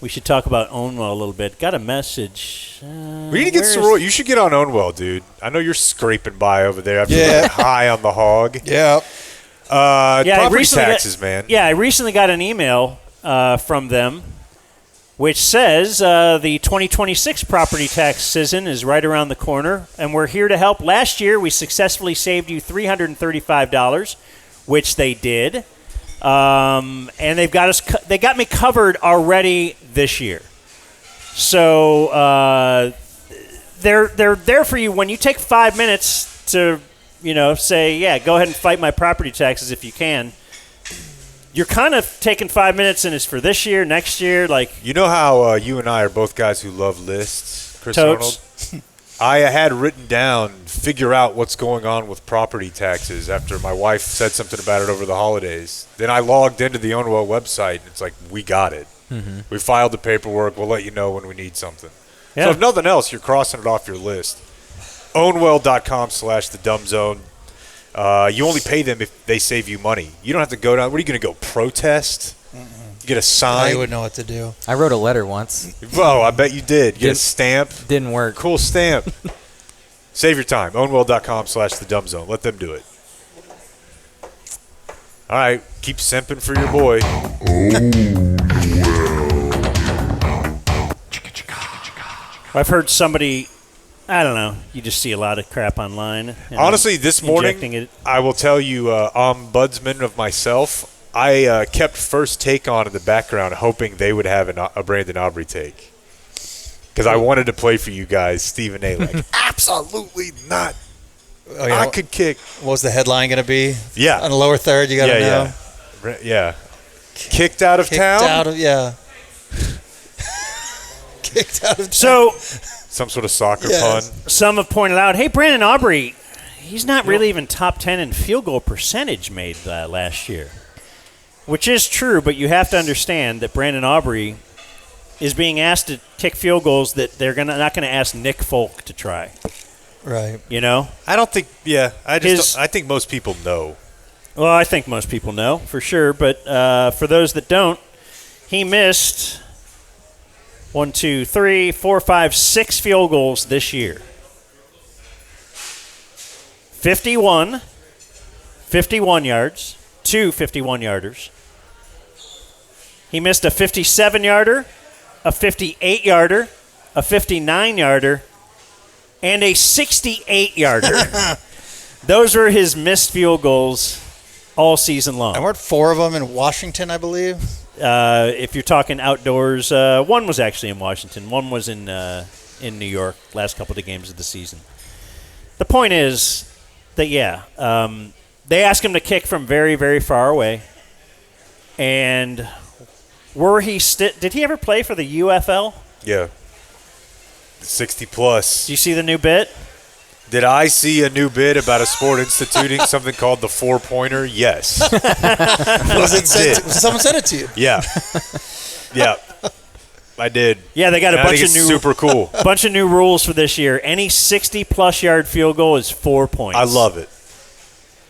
We should talk about Ownwell a little bit. Got a message. We need to get Sirois. You should get on Ownwell, dude. I know you're scraping by over there after Yeah. being high on the hog. Yeah. Property taxes, man. Yeah, I recently got an email from them which says the 2026 property tax season is right around the corner, and we're here to help. Last year, we successfully saved you $335, which they did, and they got me covered already this year. So they're there for you when you take 5 minutes to say, yeah, go ahead and fight my property taxes if you can. You're kind of taking 5 minutes, and it's for this year, next year. You know how you and I are both guys who love lists, Chris Totes. Arnold? I had written down, figure out what's going on with property taxes after my wife said something about it over the holidays. Then I logged into the Ownwell website, and it's like, we got it. Mm-hmm. We filed the paperwork. We'll let you know when we need something. Yeah. So if nothing else, you're crossing it off your list. Ownwell.com/thedumbzone. You only pay them if they save you money. You don't have to go down. What are you going to go protest? You get a sign? I would know what to do. I wrote a letter once. Whoa, I bet you did. You get a stamp? Didn't work. Cool stamp. Save your time. Ownwell.com/thedumbzone. Let them do it. All right. Keep simping for your boy. I've heard somebody, I don't know, you just see a lot of crap online. Honestly, this morning, it. I will tell you, ombudsman of myself, I kept First Take on in the background, hoping they would have a Brandon Aubrey take. Because I wanted to play for you guys, Stephen A. Like, absolutely not. Oh, yeah. I could kick. What was the headline going to be? Yeah. On the lower third, you got to know. Yeah. Kicked out of town? Kicked out of town. So, some sort of soccer Yes. pun. some have pointed out, hey, Brandon Aubrey, he's not really even top 10 in field goal percentage made last year. Which is true, but you have to understand that Brandon Aubrey is being asked to kick field goals that they're not going to ask Nick Folk to try. Right. I don't think, I think most people know. Well, I think most people know, for sure. But for those that don't, he missed 1, 2, 3, 4, 5, 6 field goals this year. 51 yards, 2 51-yarders. He missed a 57-yarder, a 58-yarder, a 59-yarder, and a 68-yarder. Those were his missed field goals all season long. And weren't 4 of them in Washington, I believe? If you're talking outdoors, one was actually in Washington. One was in New York, last couple of games of the season. The point is that, they asked him to kick from very, very far away. And did he ever play for the UFL? Yeah. 60-plus. Do you see the new bit? Did I see a new bit about a sport instituting something called the 4-pointer? Yes. Someone sent it to you. Yeah. Yeah. I did. Yeah, they got a bunch of new super cool. bunch of new rules for this year. Any 60-plus yard field goal is 4 points. I love it.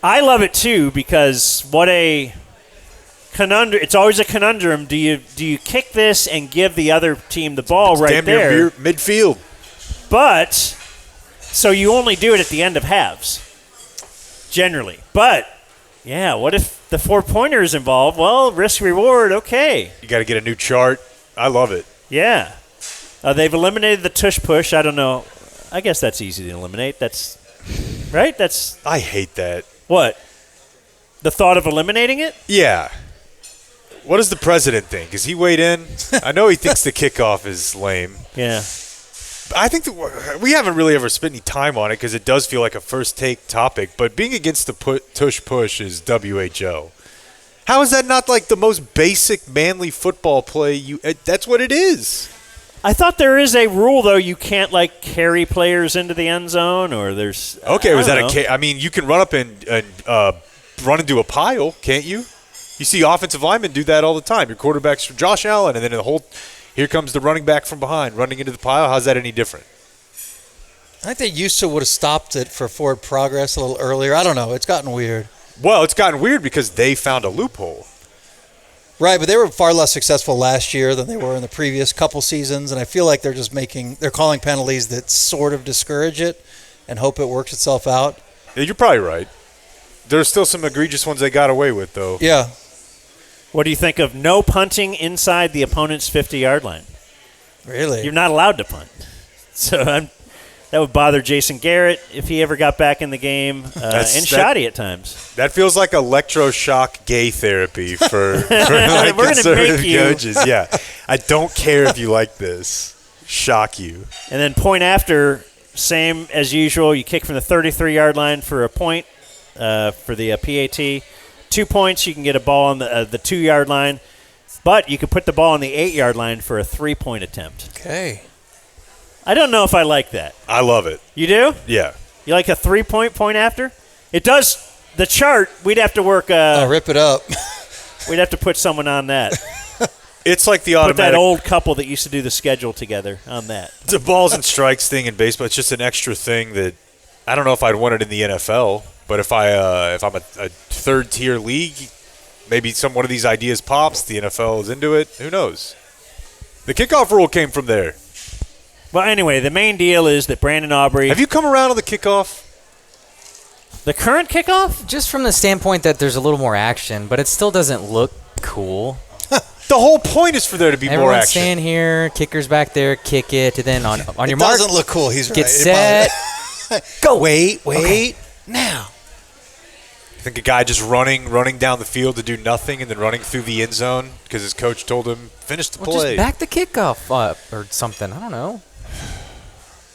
I love it too because what a conundrum! It's always a conundrum. Do you kick this and give the other team the ball right damn there? near midfield. But so you only do it at the end of halves, generally. But yeah, what if the 4-pointer is involved? Well, risk reward. Okay. You got to get a new chart. I love it. Yeah. They've eliminated the tush push. I don't know. I guess that's easy to eliminate. That's right. I hate that. What? The thought of eliminating it? Yeah. What does the president think? Is he weighed in? I know he thinks the kickoff is lame. Yeah. I think that we haven't really ever spent any time on it because it does feel like a first take topic. But being against the tush push is WHO. How is that not like the most basic manly football play? That's what it is. I thought there is a rule though. You can't like carry players into the end zone, or there's. Okay, was that I mean, you can run up and run into a pile, can't you? You see offensive linemen do that all the time. Your quarterback's Josh Allen, and then here comes the running back from behind, running into the pile. How's that any different? I think they used to would have stopped it for forward progress a little earlier. I don't know. It's gotten weird. Well, it's gotten weird because they found a loophole. Right, but they were far less successful last year than they were in the previous couple seasons, and I feel like they're calling penalties that sort of discourage it and hope it works itself out. Yeah, you're probably right. There's still some egregious ones they got away with, though. Yeah. What do you think of no punting inside the opponent's 50-yard line? Really? You're not allowed to punt. So that would bother Jason Garrett if he ever got back in the game, and Shoddy at times. That feels like electroshock gay therapy for like conservative coaches. Yeah, I don't care if you like this. Shock you. And then point after, same as usual. You kick from the 33-yard line for a point for the PAT. 2 points, you can get a ball on the 2-yard line. But you can put the ball on the 8-yard line for a 3-point attempt. Okay. I don't know if I like that. I love it. You do? Yeah. You like a 3-point point after? It does. The chart, we'd have to work. Rip it up. We'd have to put someone on that. It's like the Put automatic. that old couple that used to do the schedule together on that. The balls and strikes thing in baseball, it's just an extra thing that I don't know if I'd want it in the NFL, but if I'm a third-tier league, maybe one of these ideas pops, the NFL is into it, who knows? The kickoff rule came from there. Well, anyway, the main deal is that Brandon Aubrey. Have you come around on the kickoff? The current kickoff? Just from the standpoint that there's a little more action, but it still doesn't look cool. The whole point is for there to be more Everyone's action. standing here, kicker's back there, kick it, and then on your It mark, doesn't look cool. He's right. get set, go. Wait, now. I think a guy just running down the field to do nothing and then running through the end zone because his coach told him, finish the Well, play. just back the kickoff up or something. I don't know.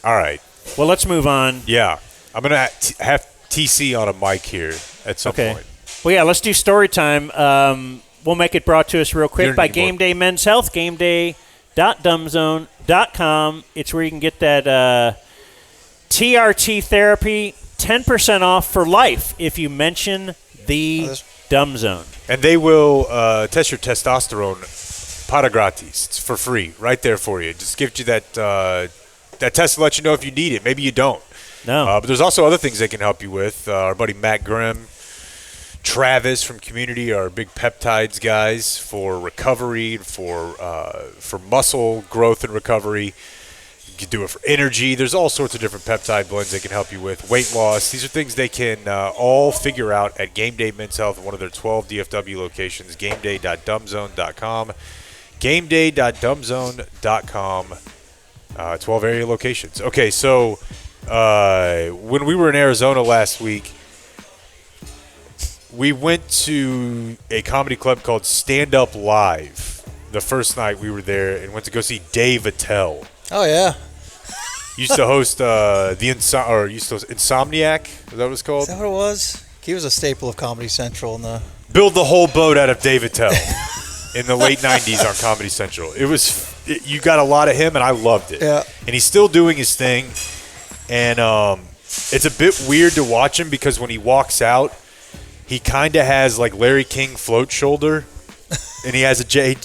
All right. Well, let's move on. Yeah. I'm going to have TC on a mic here at some point. Well, yeah, let's do story time. We'll make it brought to us real quick by Game Day Men's Health, gameday.dumbzone.com. It's where you can get that TRT therapy, 10% off for life if you mention the Dumb Zone. And they will test your testosterone para gratis. It's for free right there for you. Just gives you that test to let you know if you need it. Maybe you don't. No. But there's also other things they can help you with. Our buddy Matt Grimm, Travis from Community are big peptides guys for recovery, for muscle growth and recovery. You can do it for energy. There's all sorts of different peptide blends they can help you with. Weight loss. These are things they can all figure out at Game Day Men's Health at one of their 12 DFW locations, gameday.dumbzone.com. Gameday.dumbzone.com. 12 area locations. Okay, so when we were in Arizona last week, we went to a comedy club called Stand Up Live the first night we were there and went to go see Dave Attell. Oh, yeah. Used to host Insomniac. Is that what it's called? Is that what it was? He was a staple of Comedy Central in the... Build the whole boat out of Dave Attell in the late 90s on Comedy Central. You got a lot of him, and I loved it. Yeah. And he's still doing his thing. And it's a bit weird to watch him because when he walks out, he kind of has like Larry King float shoulder. And he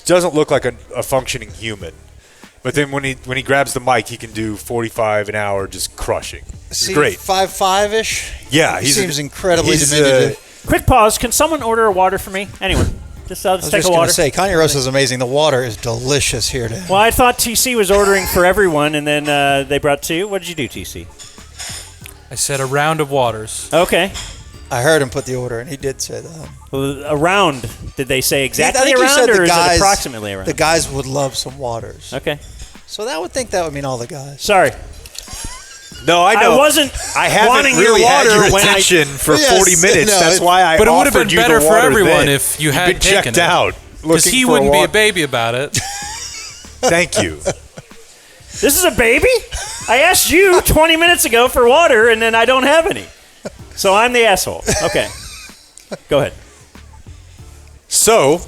doesn't look like a functioning human. But then when he grabs the mic, he can do 45 an hour just crushing. It's great. 5'5"-ish? Yeah. He seems incredibly diminutive. Quick pause. Can someone order a water for me? Anyone? Just I was take just a going water. to say, Cane Rosso is amazing. The water is delicious here. Well, I thought TC was ordering for everyone, and then they brought two. What did you do, TC? I said a round of waters. Okay. I heard him put the order in. He did say that. Well, a round, did they say I exactly think a you round, said or the is guys, it approximately a round? The guys would love some waters. Okay. So I would think that would mean all the guys. Sorry. No, I know. I wasn't I haven't wanting really your had water your when attention for Yes, 40 minutes. no, That's why I But it would have offered been you better the for water everyone then. if you You've had been taken checked it. out. Because looking he for wouldn't be water. a baby about it. Thank you. This is a baby? I asked you 20 minutes ago for water, and then I don't have any. So I'm the asshole. Okay. Go ahead. So,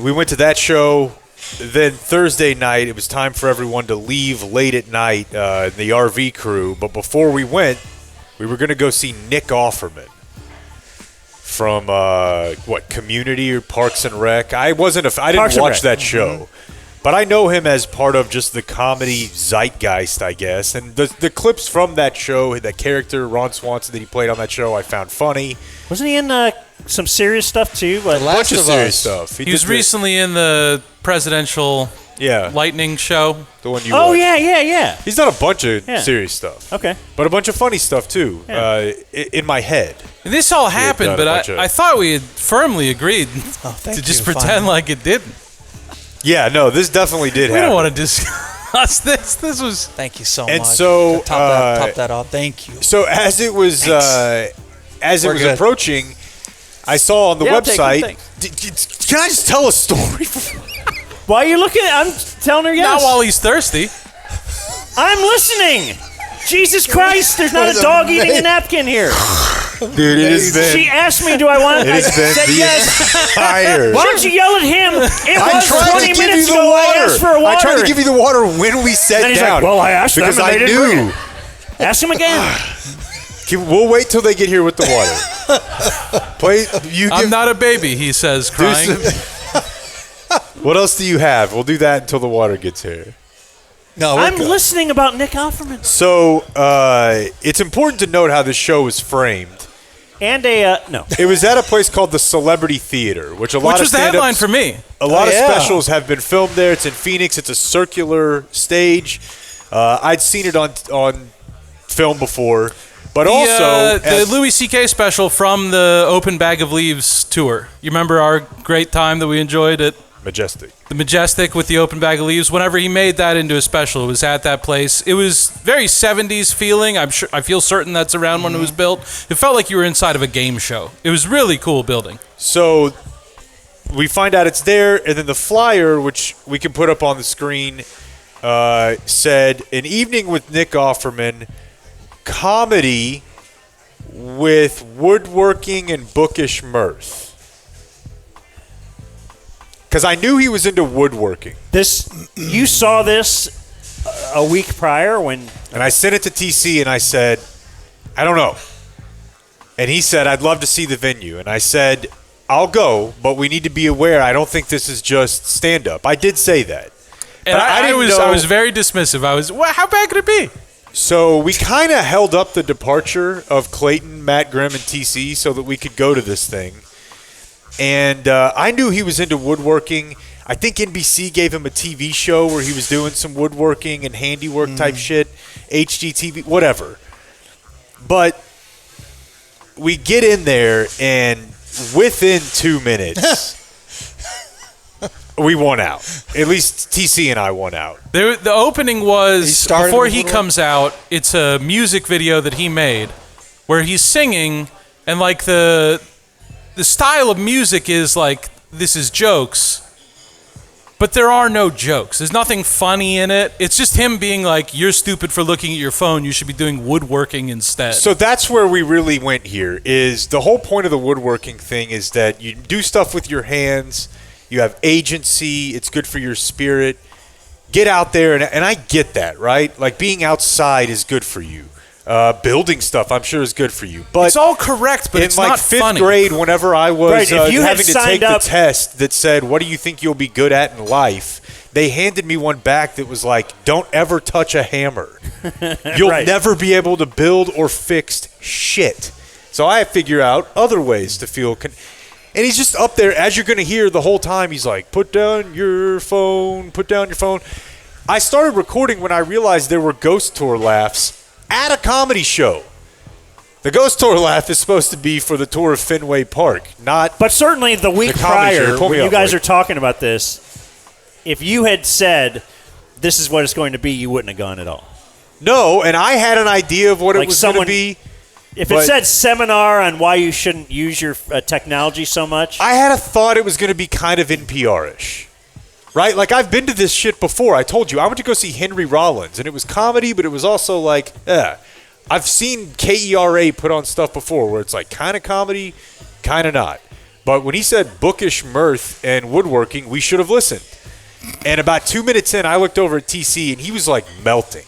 we went to that show. Then Thursday night, it was time for everyone to leave late at night, the RV crew. But before we went, we were going to go see Nick Offerman from, Community or Parks and Rec. I didn't watch that show. But I know him as part of just the comedy zeitgeist, I guess. And the clips from that show, that character, Ron Swanson, that he played on that show, I found funny. Wasn't he in some serious stuff, too? The A bunch of of serious Us. stuff. He was recently in the presidential Yeah, lightning show. the one you Oh, watched. yeah. He's done a bunch of Yeah. serious stuff. Okay. But a bunch of funny stuff, too, Yeah. in my head. And this all done happened, a but bunch of- I thought we had firmly agreed Oh, thank to just you, pretend finally. like it didn't. Yeah, no, this definitely did We happen. don't want to discuss this. This was... Thank you so And much. so, top that off. Thank you. So as it was We're good. approaching, I saw on the Yeah, take it, website. thanks. Can I just tell a story? Why are you looking at I'm telling her yes. Not while he's thirsty. I'm listening. Jesus Christ, there's not a dog eating a napkin here. Dude, it has been. She asked me, do I want it? It I has been said the yes. entire. Why don't you yell at him? It I'm was trying 20 to give minutes you the ago I water. asked for a water. I tried to give you the water when we sat And he's down. like, well, I asked them because and I they didn't bring knew. it. Ask him again. We'll wait till they get here with the water. Play. You I'm give. not a baby, he says, do crying. what else do you have? We'll do that until the water gets here. No, we're I'm good. listening about Nick Offerman. So it's important to note how this show was framed. And no. It was at a place called the Celebrity Theater, which Which lot of was the headline for me. A lot of yeah. specials have been filmed there. It's in Phoenix. It's a circular stage. I'd seen it on film before, but also The Louis C.K. special from the Open Bag of Leaves tour. You remember our great time that we enjoyed at Majestic. the Majestic with the Open Bag of Leaves? Whenever he made that into a special, it was at that place. It was very 70s feeling. I feel certain that's around when it was built. It felt like you were inside of a game show. It was really cool building. So we find out it's there, and then the flyer, which we can put up on the screen, said, "An evening with Nick Offerman, comedy with woodworking and bookish mirth." Because I knew he was into woodworking. You saw this a week prior when And I sent it to TC, and I said, I don't know. And he said, I'd love to see the venue. And I said, I'll go, but we need to be aware. I don't think this is just stand-up. I did say that. And But I didn't know- was very dismissive. How bad could it be? So we kind of held up the departure of Clayton, Matt Grimm, and TC so that we could go to this thing. And I knew he was into woodworking. I think NBC gave him a TV show where he was doing some woodworking and handiwork type shit, HGTV, whatever. But we get in there, and within 2 minutes, we won out. At least TC and I won out. The opening was, started before with he woodwork? comes out, it's a music video that he made where he's singing, and like the the style of music is like, this is jokes, but there are no jokes. There's nothing funny in it. It's just him being like, you're stupid for looking at your phone. You should be doing woodworking instead. So that's where we really went here, is the whole point of the woodworking thing is that you do stuff with your hands. You have agency. It's good for your spirit. Get out there, and I get that, right? Like, being outside is good for you. Building stuff, I'm sure, is good for you. But it's all correct, but it's in like not fifth funny. grade, whenever I was Right, if you had having to signed take up- the test that said, what do you think you'll be good at in life, they handed me one back that was like, don't ever touch a hammer. You'll Right. never be able to build or fix shit. So I figure out other ways to feel and he's just up there, as you're going to hear the whole time, he's like, put down your phone, put down your phone. I started recording when I realized there were ghost tour laughs at a comedy show. The ghost tour laugh is supposed to be for the tour of Fenway Park, not. But certainly the week The comedy show. prior, Pull me when you up, guys Blake. are talking about this, if you had said this is what it's going to be, you wouldn't have gone at all. No, and I had an idea of what Like it was going to someone- be. If But- it said seminar on why you shouldn't use your technology so much, I had a thought it was going to be kind of NPR-ish. Right? Like, I've been to this shit before. I told you. I went to go see Henry Rollins, and it was comedy, but it was also like, I've seen KERA put on stuff before where it's like kind of comedy, kind of not. But when he said bookish mirth and woodworking, we should have listened. And about 2 minutes in, I looked over at TC, and he was like melting.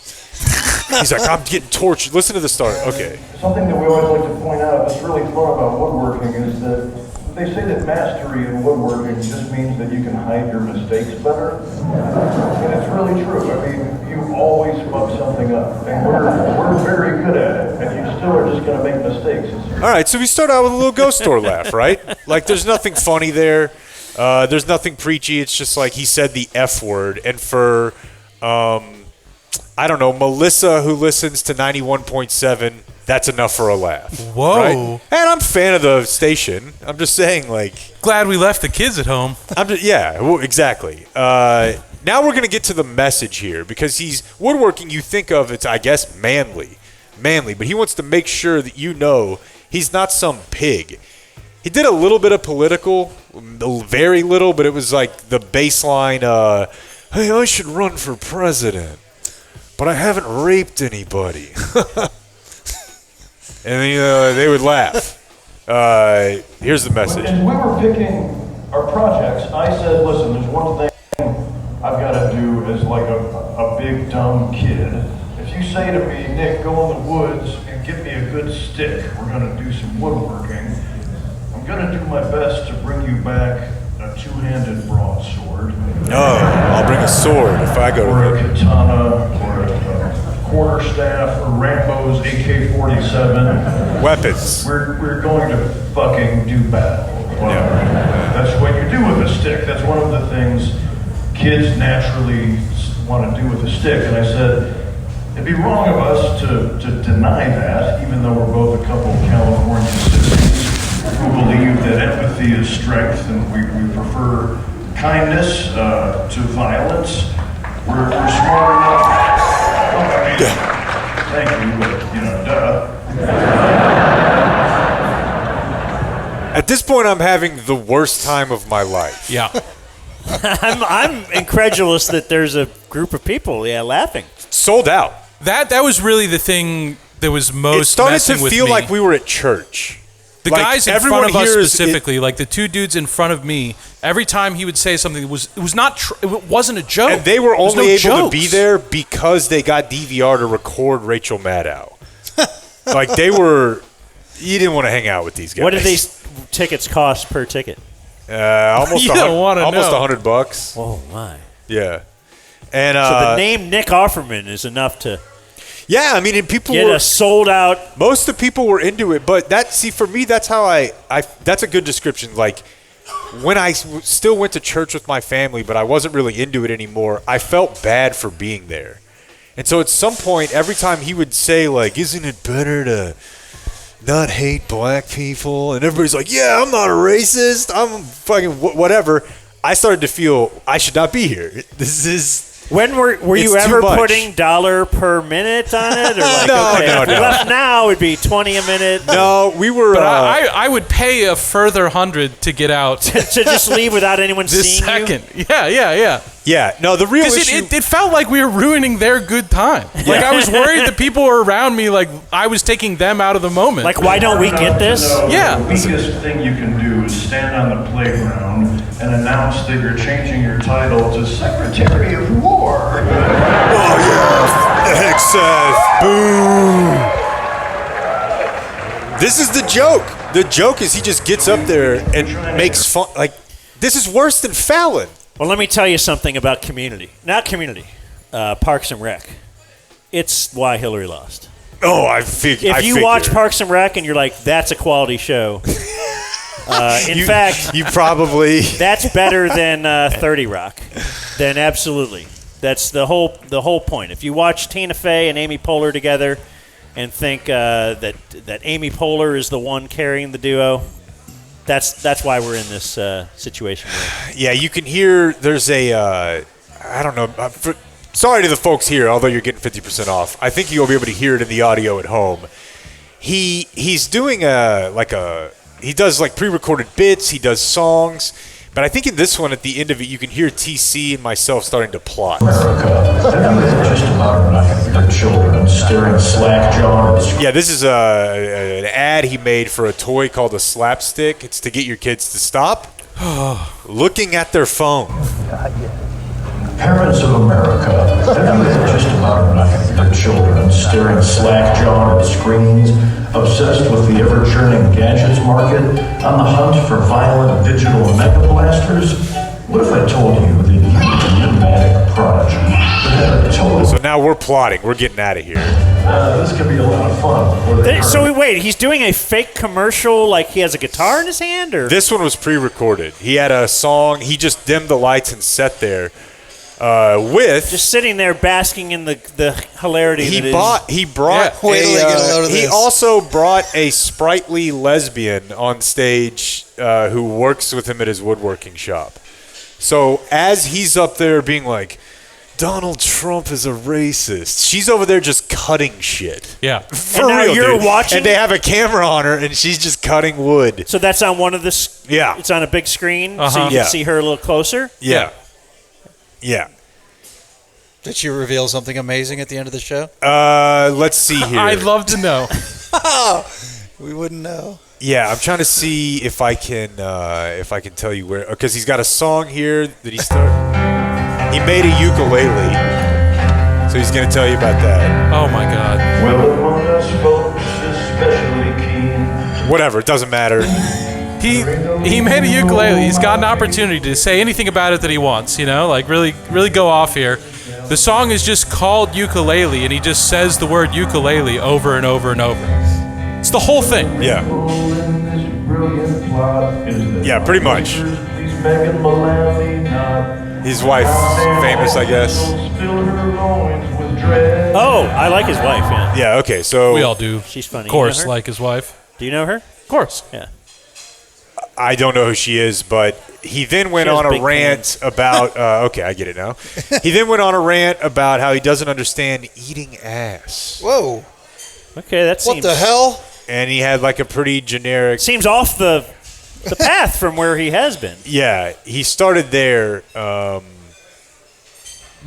He's like, I'm getting tortured. Listen to the start. Okay. Something that we always like to point out that's really fun about woodworking is that they say that mastery in woodworking just means that you can hide your mistakes better. And it's really true. I mean, you always fuck something up. And we're very good at it. And you still are just going to make mistakes. All right, so we start out with a little ghost store laugh, right? Like, there's nothing funny there. There's nothing preachy. It's just like he said the F word. And for, I don't know, Melissa, who listens to 91.7, that's enough for a laugh. Whoa. Right? And I'm a fan of the station. I'm just saying, like, Glad we left the kids at home. exactly. Now we're going to get to the message here, because he's woodworking. You think of it's, I guess, manly, but he wants to make sure that you know he's not some pig. He did a little bit of political, very little, but it was like the baseline, hey, I should run for president, but I haven't raped anybody. And they would laugh. Here's the message. As we were picking our projects, I said, listen, there's one thing I've got to do as like a big dumb kid. If you say to me, Nick, go in the woods and get me a good stick, we're going to do some woodworking, I'm going to do my best to bring you back a two-handed broadsword. I'll bring a sword if I go Or to a katana, or a quarterstaff, or Rambo's AK-47. weapons. We're going to fucking do battle. That's what you do with a stick. That's one of the things kids naturally want to do with a stick. And I said, it'd be wrong of us to deny that, even though we're both a couple of California citizens who believe that empathy is strength and we prefer kindness to violence. We're smart enough. I mean, thank you, but, duh. At this point, I'm having the worst time of my life. Yeah. I'm incredulous that there's a group of people, laughing. Sold out. That was really the thing that was most It started messing to with feel me. like we were at church. The Like, guys in everyone front of us here is- specifically, like the two dudes in front of me, every time he would say something, it was not it wasn't a joke. And they were There was only no able to be jokes. there because they got DVR to record Rachel Maddow. Like, they were... You didn't want to hang out with these guys. What did these tickets cost per ticket? Almost You don't wanna almost know. $100. Oh, my. Yeah. And So the name Nick Offerman is enough to yeah, I mean, and people get were a sold out. most of the people were into it, but for me, that's how I that's a good description. Like, when I still went to church with my family, but I wasn't really into it anymore, I felt bad for being there. And so at some point, every time he would say, like, isn't it better to not hate black people? And everybody's like, yeah, I'm not a racist. I'm fucking whatever. I started to feel I should not be here. This is... When were It's you too ever much. putting dollar per minute on it? Or like, No, okay, no, if we no. left now, it'd be 20 a minute. No, we were. But I would pay a further 100 to get out To just leave without anyone this seeing second. you? Yeah. yeah, no, the real Because issue. it felt like we were ruining their good time. Like I was worried the people were around me, like I was taking them out of the moment. Like, why don't we get this? Yeah. The weakest thing you can do is stand on the playground and announce that you're changing your title to Secretary of War. Excess. Boom. This is the joke. The joke is he just gets up there and makes fun. Like, this is worse than Fallon. Well, let me tell you something about Community. Not Community. Parks and Rec. It's why Hillary lost. Oh, I figured. If you watch Parks and Rec and you're like, that's a quality show. In fact, you probably. that's better than 30 Rock. Then absolutely. That's the whole point. If you watch Tina Fey and Amy Poehler together and think that Amy Poehler is the one carrying the duo, that's why we're in this situation. Yeah, you can hear there's a. I don't know. Sorry to the folks here, although you're getting 50% off. I think you'll be able to hear it in the audio at home. He's doing he does like pre-recorded bits. He does songs. But I think in this one, at the end of it, you can hear TC and myself starting to plot. America, just about right. Their children staring slack-jawed at the screen. Yeah, this is an ad he made for a toy called a slapstick. It's to get your kids to stop looking at their phone. Parents of America, just about right. Their children staring slack-jawed at the screens, obsessed with the ever-churning gadgets market, on the hunt for violent digital mega blasters. What if I told you that you were a pneumatic prodigy that had a total... So now we're plotting. We're getting out of here. This could be a lot of fun. So wait, he's doing a fake commercial like he has a guitar in his hand? Or This one was pre-recorded. He had a song. He just dimmed the lights and sat there with... just sitting there basking in the hilarity He that is. He brought Wait till they get a load of he this. also brought a sprightly lesbian on stage who works with him at his woodworking shop. So as he's up there being like, Donald Trump is a racist, she's over there just cutting shit. Yeah. For And now real, you're dude. watching- And they have a camera on her, and she's just cutting wood. So that's on one of the... Yeah. It's on a big screen, so you can Yeah. see her a little closer? Yeah. Yeah. Did she reveal something amazing at the end of the show? Let's see here. I'd love to know. We wouldn't know. Yeah, I'm trying to see if I can tell you where, because he's got a song here that he started. He made a ukulele, so he's going to tell you about that. Oh my God. Well, among us folks, especially keen. Whatever, it doesn't matter. He made a ukulele. He's got an opportunity to say anything about it that he wants. You know, like really go off here. The song is just called Ukulele, and he just says the word ukulele over and over and over. It's the whole thing. Yeah. Yeah, pretty much. His wife, famous, I guess. Oh, I like his wife, yeah. Yeah, okay, so... We all do. She's funny. Of course, You know her? like his wife. Do you know her? Of course. Yeah. I don't know who she is, but he then went She has on a big rant about... okay, I get it now. He then went on a rant about how he doesn't understand eating ass. Whoa. Okay, that seems... What the hell? And he had like a pretty generic... Seems off the path from where he has been. Yeah, he started there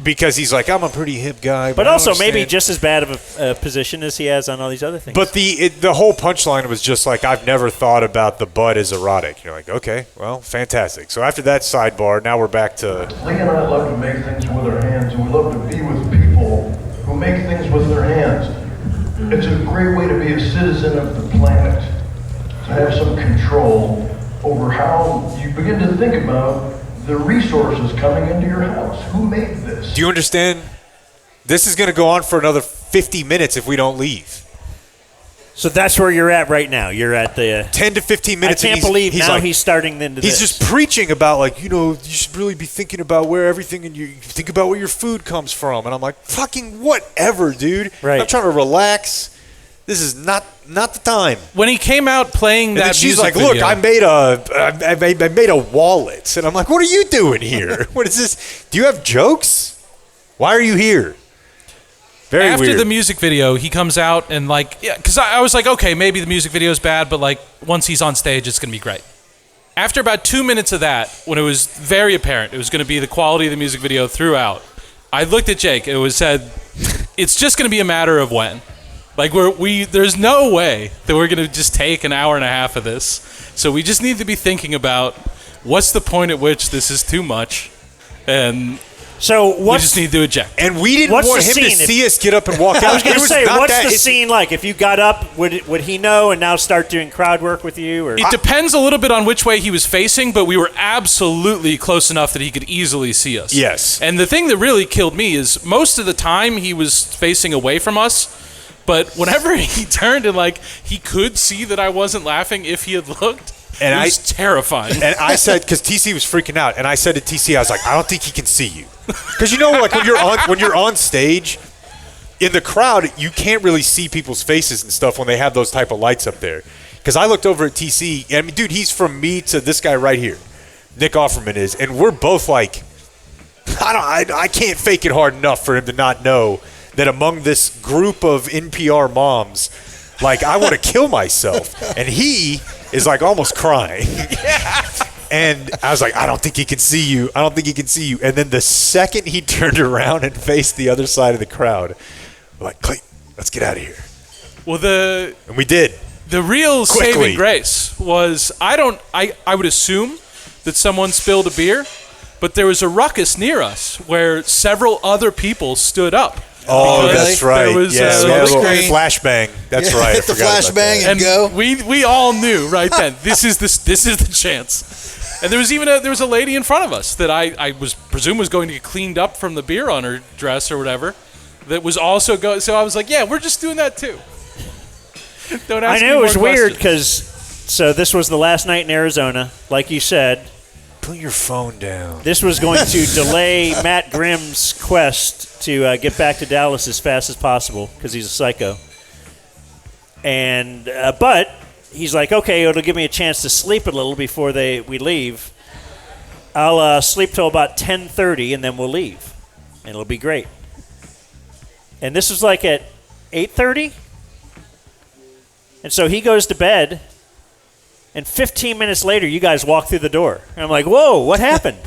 because he's like, I'm a pretty hip guy. But I also don't maybe understand. just as bad of a position as he has on all these other things. But the whole punchline was just like, I've never thought about the butt as erotic. You're like, okay, well, fantastic. So after that sidebar, now we're back to... Lee and I love to make things with our hands, and we love to be with people who make things with their hands. It's a great way to be a citizen of the planet, to have some control over how you begin to think about the resources coming into your house. Who made this? Do you understand? This is going to go on for another 50 minutes if we don't leave. So that's where you're at right now. You're at the... 10 to 15 minutes. I can't and believe now like, he's starting into He's this. just preaching about, like, you should really be thinking about where everything and you think about where your food comes from. And I'm like, fucking whatever, dude. Right. I'm trying to relax. This is not the time. When he came out playing And that then she's music like, look, video, I made a wallet. And I'm like, what are you doing here? What is this? Do you have jokes? Why are you here? Very After weird. the music video, he comes out and because I was like, okay, maybe the music video is bad, but once he's on stage, it's going to be great. After about 2 minutes of that, when it was very apparent it was going to be the quality of the music video throughout, I looked at Jake. It was said, it's just going to be a matter of when. There's no way that we're going to just take an hour and a half of this. So we just need to be thinking about what's the point at which this is too much, and so we just need to eject. And we didn't want him to see us get up and walk out. I was going to say, what's the it's- scene like? If you got up, would he know and now start doing crowd work with you? Or It depends a little bit on which way he was facing, but we were absolutely close enough that he could easily see us. Yes. And the thing that really killed me is most of the time he was facing away from us, but whenever he turned and he could see that I wasn't laughing if he had looked, And it was terrifying. And I said, because TC was freaking out, and I said to TC, I was like, I don't think he can see you, because when you're on stage, in the crowd, you can't really see people's faces and stuff when they have those type of lights up there. Because I looked over at TC, and I mean, dude, he's from me to this guy right here, Nick Offerman is, and we're both like, I can't fake it hard enough for him to not know that among this group of NPR moms, I want to kill myself, and he is almost crying. And I was like, I don't think he can see you. I don't think he can see you. And then the second he turned around and faced the other side of the crowd, we're like, Clayton, let's get out of here. Well, and we did. The real Quickly. saving grace was I would assume that someone spilled a beer, but there was a ruckus near us where several other people stood up. Oh, Because that's right. there was, yeah, uh, we had a little screen. flashbang. That's right. Hit the I forgot about flashbang that. and go. We all knew right then this is the chance. And there was a lady in front of us that I presume was going to get cleaned up from the beer on her dress or whatever. That was also going. So I was like, yeah, we're just doing that too. Don't ask I me knew it more was weird questions. because this was the last night in Arizona, like you said. Put your phone down. This was going to delay Matt Grimm's quest to get back to Dallas as fast as possible because he's a psycho. And but he's like, okay, it'll give me a chance to sleep a little before we leave. I'll sleep till about 10:30 and then we'll leave, and it'll be great. And this was at 8:30, and so he goes to bed. And 15 minutes later, you guys walk through the door. And I'm like, whoa, what happened?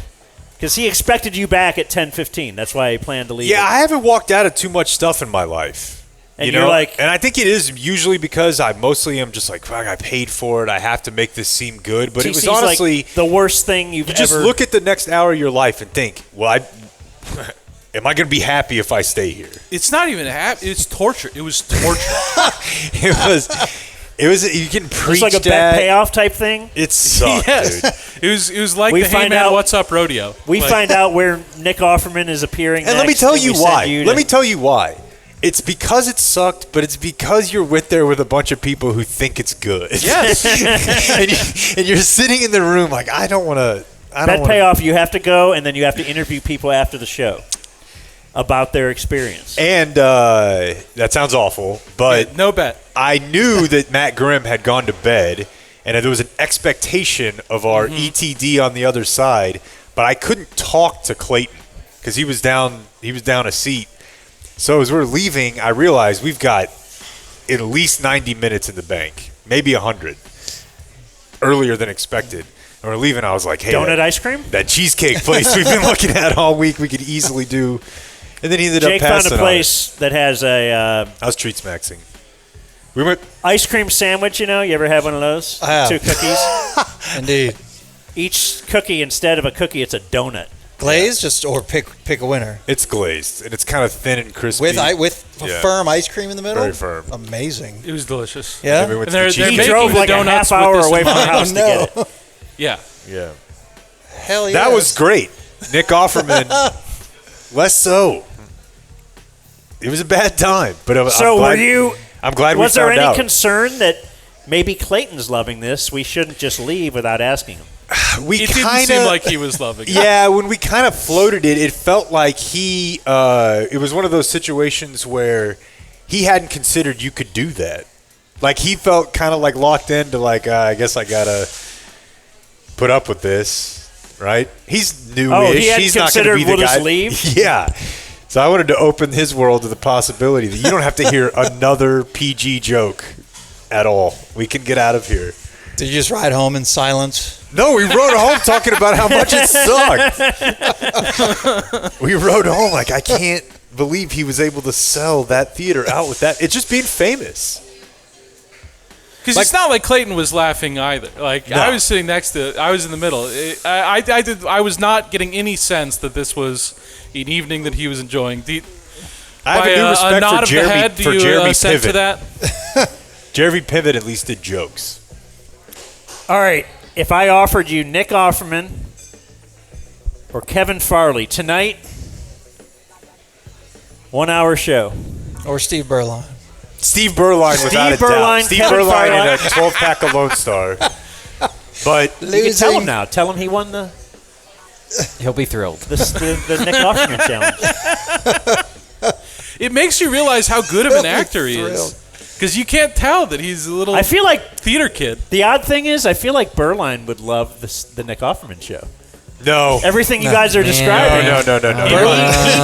Because he expected you back at 10:15. That's why he planned to leave. Yeah, I haven't walked out of too much stuff in my life. And you're like... And I think it is usually because I mostly am just like, fuck, I paid for it. I have to make this seem good. But it was TC's honestly... the worst thing you've you ever... just look at the next hour of your life and think, well, am I going to be happy if I stay here? It's not even it's torture. It was torture. It was you can preach It's like a bet payoff type thing. It sucked, yes. dude. It was like We the Hey find Man, out- What's Up rodeo. We find out where Nick Offerman is appearing And let me next, tell and you we send why. you Let to- me tell you why. It's because it sucked, but it's because you're there with a bunch of people who think it's good. Yes. and you're sitting in the room like, I don't want to. Bet payoff, you have to go, and then you have to interview people after the show about their experience. And that sounds awful, but No bet. I knew that Matt Grimm had gone to bed, and there was an expectation of our ETD on the other side, but I couldn't talk to Clayton because he was down a seat. So as we're leaving, I realized we've got at least 90 minutes in the bank, maybe 100, earlier than expected. And we're leaving, I was like, hey, Donut ice cream? that cheesecake place we've been looking at all week, we could easily do. And then he ended Jake up found passing a on place that has a it. I was treat maxing. We went. ice cream sandwich, You ever have one of those? I have. 2 cookies. Indeed. Each cookie, instead of a cookie, it's a donut. Glazed, or pick a winner. It's glazed, and it's kind of thin and crispy. With Yeah. firm ice cream in the middle. Very firm. Amazing. It was delicious. Yeah. Then we went And to the they're cheesecake He making drove the like a donuts half with hour this away in from the mind. house to get it. Yeah. Yeah. Hell yeah. That was great. Nick Offerman, less so. It was a bad time, but So I'm glad we was there found any out. concern that maybe Clayton's loving this? We shouldn't just leave without asking him. We It didn't kind seem of like he was loving it. Yeah, when we kind of floated it, it felt like he. It was one of those situations where he hadn't considered you could do that. Like he felt kind of like locked into I guess I gotta put up with this, right? He's newish. Oh, he hadn't He's not going to considered be the we'll guy. just leave? Yeah, So I wanted to open his world to the possibility that you don't have to hear another PG joke at all. We can get out of here. Did you just ride home in silence? No, we rode home talking about how much it sucked. We rode home like, I can't believe he was able to sell that theater out with that. It's just being famous. Because it's not like Clayton was laughing either. Like, No. I was sitting next to I was in the middle. I was not getting any sense that this was an evening that he was enjoying. I have a new respect nod for of the Jeremy, head, do for you Jeremy assent to Piven. that? Jeremy Piven at least did jokes. All right. If I offered you Nick Offerman or Kevin Farley tonight, 1 hour show. Or Steve Berline? Steve Berline, without a doubt. Steve Kevin Berline Farley. in a 12-pack of Lone Star. But You can tell him now. Tell him he won the He'll be thrilled. Nick Offerman challenge. It makes you realize how good of an actor he is. Because you can't tell that he's a little I feel like theater kid. the odd thing is, I feel like Berline would love the Nick Offerman show. no. Everything you guys are describing. No. He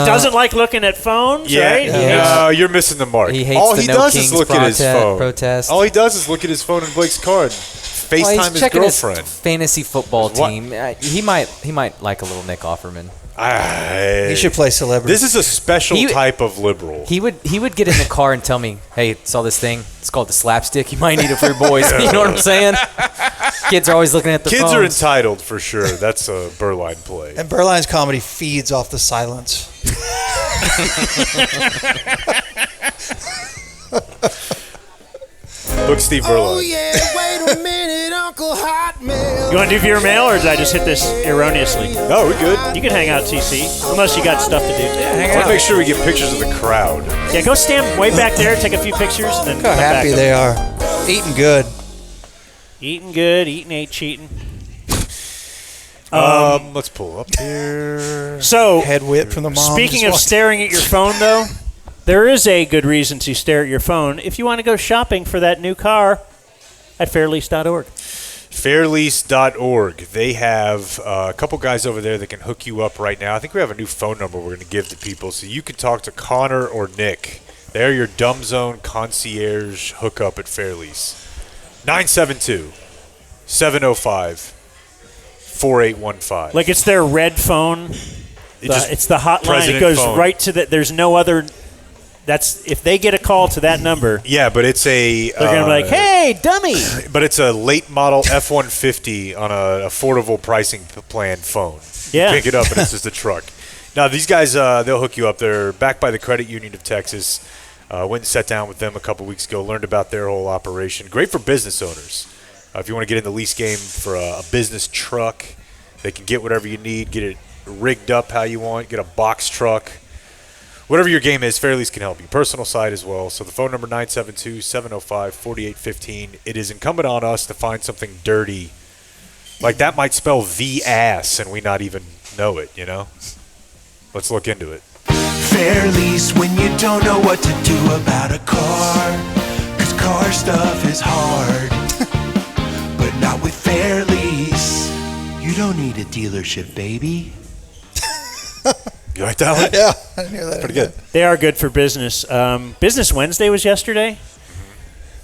doesn't like looking at phones, right? No, you're missing the mark. He hates All the he No does Kings is look at his phone. protest. All he does is look at his phone in Blake's car and Well, FaceTime he's his checking girlfriend. his fantasy football What? team. He might like a little Nick Offerman. He should play celebrity. This is a special He- type of liberal. He would get in the car and tell me, "Hey, saw this thing. It's called the slapstick. You might need it for your boys." You know what I'm saying? Kids are always looking at the Kids phones. are entitled for sure. That's a Berline play. And Berline's comedy feeds off the silence. Look, Steve Berline. yeah, wait a minute, Uncle Hotmail. You want to do viewer mail, or did I just hit this erroneously? No, we're good. You can hang out, TC, unless you got stuff to do. I want to make sure we get pictures of the crowd. Yeah, go stand way back there, take a few pictures, and then Look how come back happy up. they are. Eating good. Eating good, eating ain't cheating. Let's pull up here. So, Head whip from the mom. speaking Just of walk- staring at your phone, though, there is a good reason to stare at your phone if you want to go shopping for that new car at fairlease.org. Fairlease.org. They have a couple guys over there that can hook you up right now. I think we have a new phone number we're going to give to people so you can talk to Connor or Nick. They're your Dumb Zone concierge hookup at Fairlease. 972-705-4815. Like it's their red phone. It's the hotline. It President goes phone. right to the. There's no other. That's if they get a call to that number, Yeah, but it's a. they're gonna be like, "Hey, dummy!" But it's a late model F-150 on an affordable pricing plan phone. Yeah. You pick it up and it's just a truck. Now, these guys, they'll hook you up. They're backed by the Credit Union of Texas. Went and sat down with them a couple weeks ago, learned about their whole operation. Great for business owners. If you want to get in the lease game for a business truck, they can get whatever you need, get it rigged up how you want, get a box truck. Whatever your game is, Fairlease can help you. Personal side as well. So the phone number, 972-705-4815. It is incumbent on us to find something dirty. Like that might spell the-ass and we not even know it, you know? Let's look into it. Fairlease when you don't know what to do about a car. Cause car stuff is hard. But not with Fairlease. You don't need a dealership, baby. You like that one? Yeah, I didn't hear that. Pretty good. They are good for business. Business Wednesday was yesterday.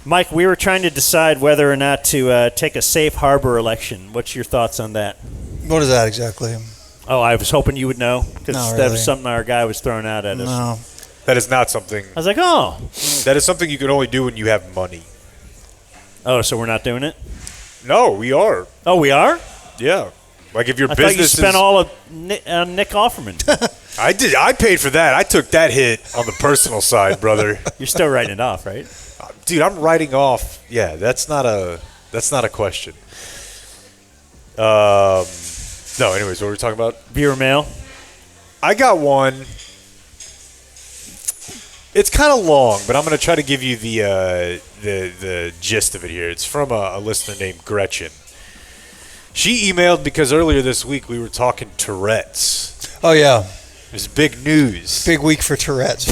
Mike, we were trying to decide whether or not to take a safe harbor election. What's your thoughts on that? What is that exactly? Oh, I was hoping you would know because No, that really. was something our guy was throwing out at us. No. That is not something. I was like, oh, That is something you can only do when you have money. so we're not doing it. No, we are. Oh, we are. Yeah. Like if your I thought you business spent is, all of Nick Offerman. I did. I paid for that. I took that hit on the personal side, brother. You're still writing it off, right? Dude, I'm writing off. Yeah, that's not a question. No, anyways, what were we talking about? Viewer mail. I got one. It's kind of long, but I'm going to try to give you the gist of it here. It's from a listener named Gretchen. She emailed because earlier this week we were talking Tourette's. Oh, yeah. It was big news. Big week for Tourette's.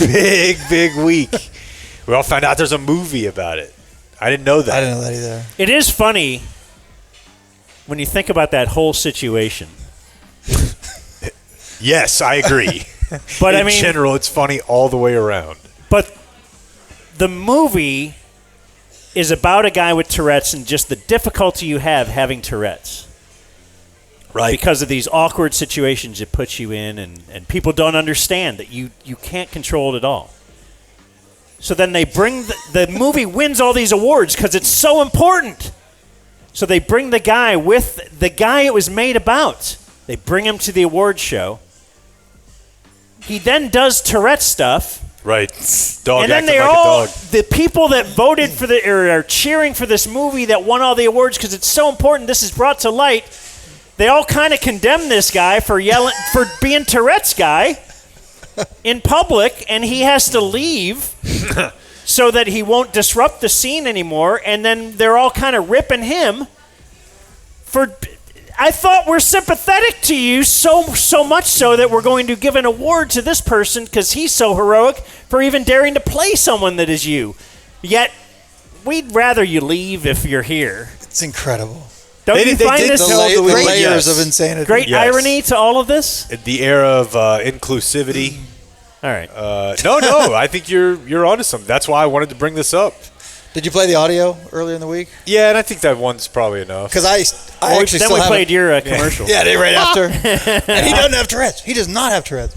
Big week. We all found out there's a movie about it. I didn't know that. I didn't know that either. It is funny when you think about that whole situation. Yes, I agree. But in I mean, general, it's funny all the way around. but the movie is about a guy with Tourette's and just the difficulty you have having Tourette's. Right. Because of these awkward situations it puts you in, and people don't understand that you can't control it at all. So then they bring the movie wins all these awards because it's so important. So they bring the guy with the guy it was made about. They bring him to the award show. He then does Tourette stuff. Right. Dog And then acting they like all, a dog. the people that voted for or are cheering for this movie that won all the awards because it's so important, this is brought to light. They all kind of condemn this guy for yelling, for being Tourette's guy in public, and he has to leave so that he won't disrupt the scene anymore. And then they're all kind of ripping him for. I thought we're sympathetic to you so much so that we're going to give an award to this person because he's so heroic for even daring to play someone that is you. Yet we'd rather you leave if you're here. It's incredible. Don't you find The this layers yes. of insanity. great Yes. irony to all of this? The era of inclusivity. All right. No, I think you're onto something. That's why I wanted to bring this up. Did you play the audio earlier in the week? Yeah, and I think that one's probably enough. Because I Well, actually then still we have played your commercial. Yeah, right after. And he doesn't have Tourette's. He does not have Tourette's.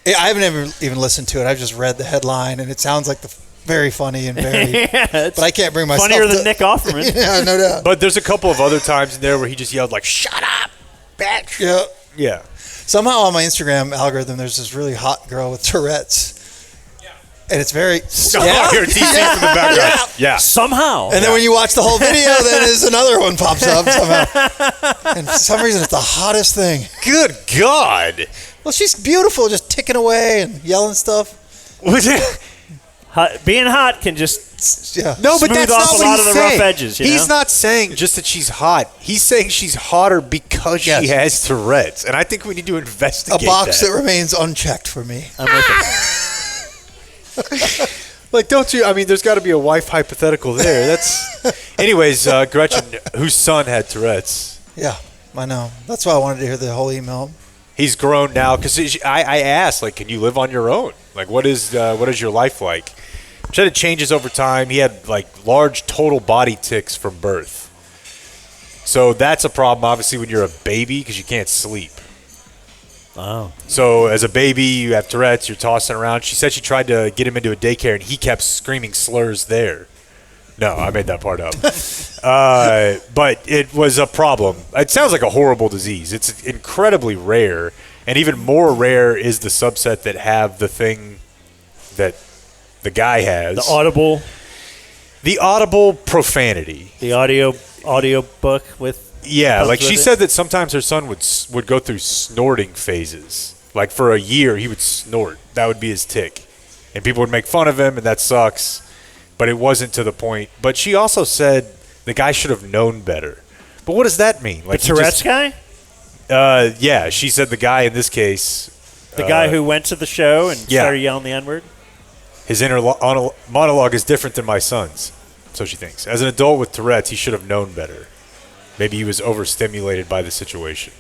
I haven't even listened to it. I've just read the headline, and it sounds like very funny and very. Yeah, it's but I can't bring myself. funnier than to, Nick Offerman. Yeah, no doubt. But there's a couple of other times in there where he just yelled like, "Shut up, bitch!" Yeah. Yeah. Somehow on my Instagram algorithm, there's this really hot girl with Tourette's. And it's very. Oh, here, DC from the background. Yeah. Somehow. And then when you watch the whole video, then there's another one pops up somehow. And for some reason, it's the hottest thing. Good God. Well, she's beautiful, just ticking away and yelling stuff. Being hot can just Yeah. No, but smooth that's off not a what lot he's of the saying. rough edges. You He's know? not saying just that she's hot. He's saying she's hotter because she Yes. has Tourette's, and I think we need to A investigate box that that. remains unchecked for me. I'm with it. Like, don't you? I mean, there's got to be a wife hypothetical there. That's. Anyways, Gretchen, whose son had Tourette's. Yeah, I know. That's why I wanted to hear the whole email. He's grown now because I asked, like, can you live on your own? Like, what is your life like? She said it changes over time. He had like large total body tics from birth. So that's a problem, obviously, when you're a baby because you can't sleep. Oh. So as a baby, you have Tourette's, you're tossing around. She said she tried to get him into a daycare, and he kept screaming slurs there. No, I made that part up. But it was a problem. It sounds like a horrible disease. It's incredibly rare, and even more rare is the subset that have the thing that the guy has. The audible profanity. The audio book with. Yeah, like she with it. said that sometimes her son would go through snorting phases. Like for a year, he would snort. That would be his tick. And people would make fun of him, and that sucks. But it wasn't to the point. But she also said the guy should have known better. But what does that mean? Like The Tourette's guy? Yeah, she said the guy in this case. The guy who went to the show and yeah. started yelling the N-word? His inner monologue is different than my son's, so she thinks. As an adult with Tourette's, he should have known better. Maybe he was overstimulated by the situation.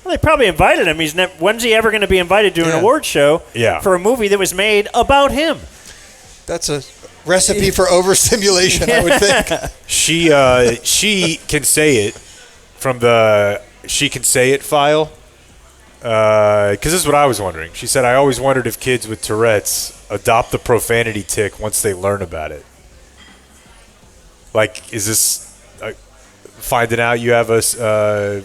Well, they probably invited him. When's he ever going to be invited to an award show for a movie that was made about him? That's a recipe for overstimulation, I would think. She can say it from the She Can Say It file. Because this is what I was wondering. She said, I always wondered if kids with Tourette's adopt the profanity tick once they learn about it. Like, is this finding out you have a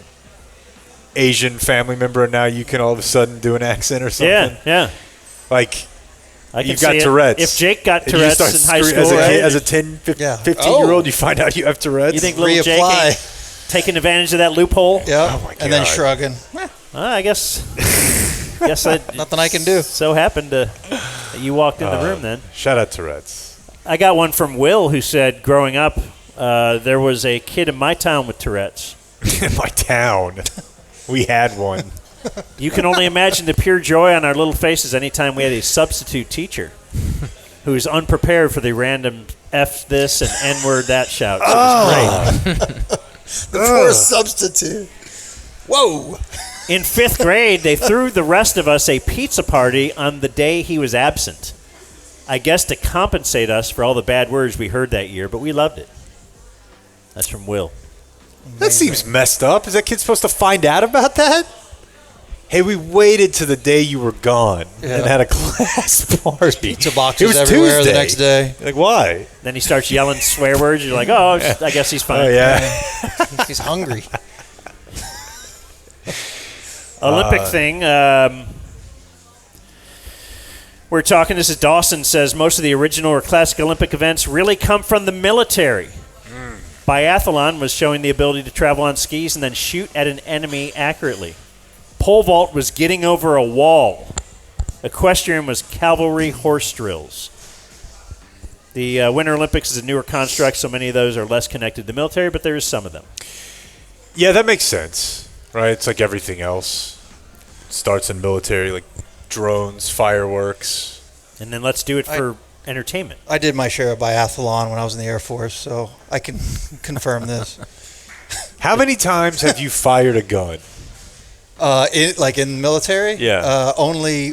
Asian family member and now you can all of a sudden do an accent or something? Yeah. Like, I can you've got see it. Tourette's. If Jake got and you Tourette's start in high screaming- school, as a 10, 15-year-old, you find out you have Tourette's. You think little Jake ain't taking advantage of that loophole? Yeah. Oh my And then God. shrugging. I guess Nothing I can do. so happened that you walked in the room then. Shout out Tourette's. I got one from Will who said, growing up, there was a kid in my town with Tourette's. In my town, we had one. You can only imagine the pure joy on our little faces anytime we had a substitute teacher who was unprepared for the random F this and N-word that shout. So it was great. The poor substitute. Whoa. In 5th grade, they threw the rest of us a pizza party on the day he was absent. I guess to compensate us for all the bad words we heard that year, but we loved it. That's from Will. That seems messed up. Is that kid supposed to find out about that? Hey, we waited to the day you were gone and had a class party. Pizza boxes everywhere Tuesday. the next day. Like, why? Then he starts yelling swear words. You're like, oh, I guess he's fine. Oh, yeah. He's hungry. Olympic thing. We're talking, this is Dawson says, most of the original or classic Olympic events really come from the military. Biathlon was showing the ability to travel on skis and then shoot at an enemy accurately. Pole vault was getting over a wall. Equestrian was cavalry horse drills. The Winter Olympics is a newer construct, so many of those are less connected to the military, but there is some of them. Yeah, that makes sense, right? It's like everything else. It starts in military, like drones, fireworks. And then let's do it for entertainment. I did my share of biathlon when I was in the Air Force, so I can confirm this. How many times have you fired a gun? Like in the military? Yeah. Only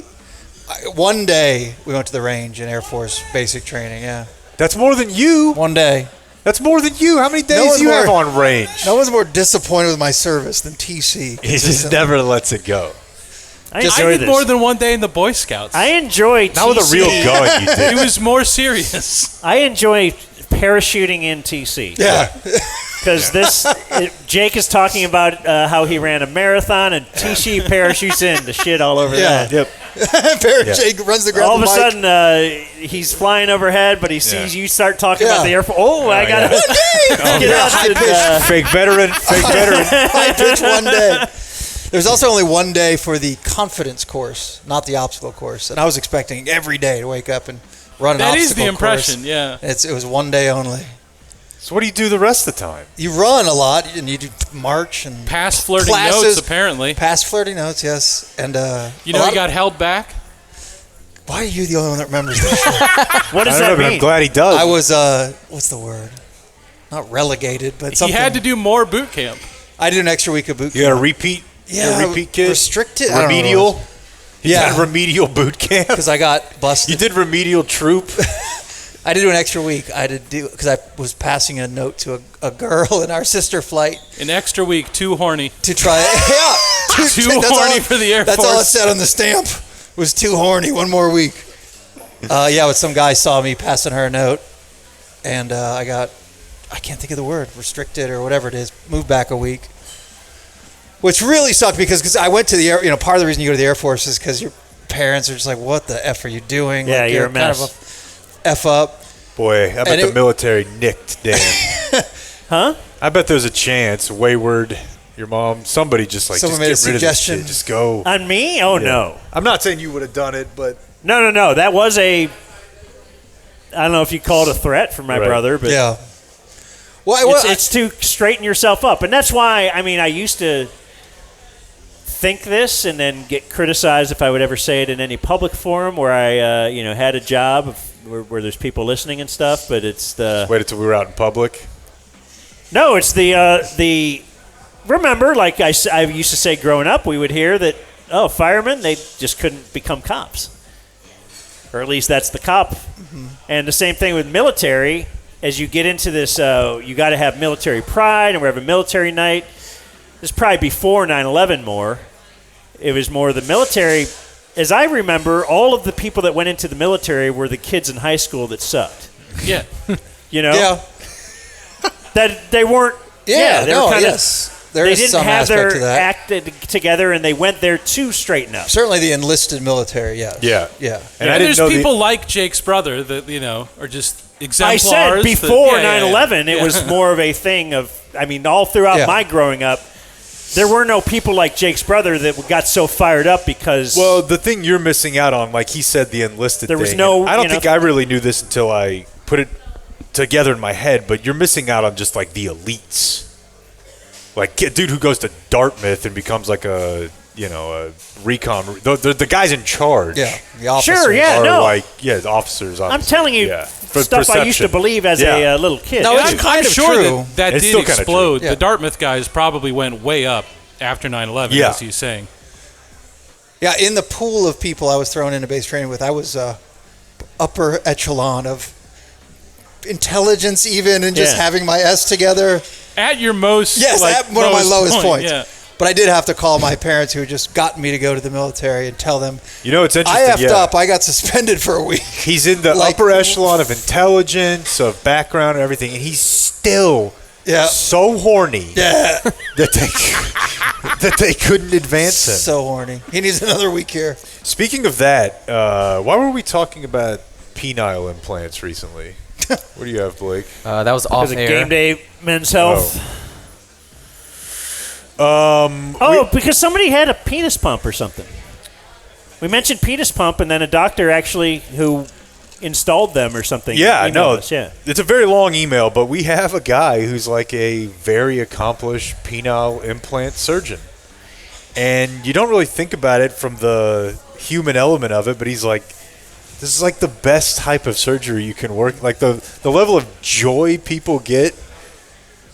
one day we went to the range in Air Force basic training, yeah. That's more than you. One day. That's more than you. How many days do you have on range? No one's more disappointed with my service than TC. He just never lets it go. I did more than one day in the Boy Scouts. I enjoy TC. Not with a real gun, you did. It was more serious. I enjoy parachuting in TC. Yeah. Because Jake is talking about how he ran a marathon, and TC parachutes in the shit all over that. Yep. Jake runs the ground. All of a sudden, he's flying overhead, but he sees you start talking about the Air Force. Oh, I got to get out. Fake veteran. High pitch one day. There's also only one day for the confidence course, not the obstacle course. And I was expecting every day to wake up and run an obstacle course. That is the impression, yeah. It was one day only. So what do you do the rest of the time? You run a lot, and you do march and pass flirting classes, notes, apparently. Pass flirting notes, yes. And you know he got held back? Why are you the only one that remembers that? What does that mean? I'm glad he does. I was, what's the word? Not relegated, but something. He had to do more boot camp. I did an extra week of boot camp. You got a repeat? Yeah, a repeat kid? Restricted? Remedial? Yeah. You did remedial boot camp? Because I got busted. You did remedial troop? I did do an extra week. I did do because I was passing a note to a girl in our sister flight. An extra week, too horny. To try, too horny for the Air Force. That's all it said on the stamp. Was too horny. One more week. But some guy saw me passing her a note, and I can't think of the word, restricted or whatever it is. Moved back a week, which really sucked because I went to the air. Part of the reason you go to the Air Force is because your parents are just like, "What the f are you doing?" Yeah, like, you're a mess. Kind of a f up. Boy, I bet the military nicked Dan. Huh? I bet there's a chance. Wayward, your mom, somebody just like someone just made get a rid of this suggestion. shit. Just go. On me? Oh, no. I'm not saying you would have done it, but No. That was I don't know if you call it a threat from my brother, but yeah. Well, it's to straighten yourself up. And that's why, I used to think this and then get criticized if I would ever say it in any public forum where I, had a job where there's people listening and stuff. But it's the waited till we were out in public. No, it's the remember, like I used to say growing up, we would hear that firemen they just couldn't become cops, or at least that's the cop. Mm-hmm. And the same thing with military. As you get into this, you got to have military pride, and we're having military night. This is probably before 9/11 more. It was more the military. As I remember, all of the people that went into the military were the kids in high school that sucked. Yeah. Yeah. That they weren't. Yeah, they were yes. There they is didn't some have aspect their to that. act together, and they went there to straighten up. Certainly the enlisted military, yes. Yeah. And And there's people like Jake's brother that, are just exemplars. I said before 9/11, it was more of a thing of, all throughout my growing up, there were no people like Jake's brother that got so fired up because... Well, the thing you're missing out on, like he said, the enlisted there was thing. no... I don't think I really knew this until I put it together in my head, but you're missing out on just like the elites. Like a dude who goes to Dartmouth and becomes like a recon. The guys in charge. Yeah, the officers. Sure, yeah, the officers. I'm telling you stuff I used to believe as a little kid. No, I'm kind of sure true. that It's did still kinda explode. true. Yeah. The Dartmouth guys probably went way up. after 9/11, Yeah. as he's saying. Yeah, in the pool of people I was thrown into base training with, I was upper echelon of intelligence, even, and just having my S together. At your most, Yes, at one of my lowest points. Yeah. But I did have to call my parents, who had just gotten me to go to the military, and tell them, You know, it's I interesting. effed up. I got suspended for a week. He's in the Like- upper echelon of intelligence, of background, and everything, and he's still so horny Yeah. that they couldn't advance him. So horny. He needs another week here. Speaking of that, why were we talking about penile implants recently? What do you have, Blake? That was off Because of air. Game Day Men's Health. Oh. Because somebody had a penis pump or something. We mentioned penis pump, and then a doctor actually who installed them or something. Yeah, I know. emailed us, yeah. It's a very long email, but we have a guy who's like a very accomplished penile implant surgeon. And you don't really think about it from the human element of it, but he's like, this is like the best type of surgery you can work. Like the level of joy people get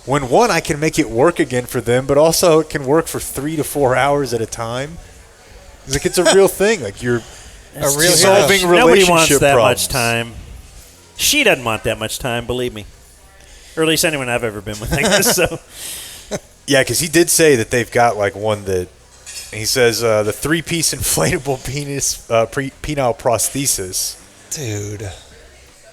when, one, I can make it work again for them, but also it can work for 3 to 4 hours at a time. It's like, it's a real thing. Like you're solving relationship Nobody wants that problems. much time. She doesn't want that much time, believe me. Or at least anyone I've ever been with, I guess. So. Yeah, because he did say that they've got like one that he says the 3-piece inflatable penis penile prosthesis. Dude.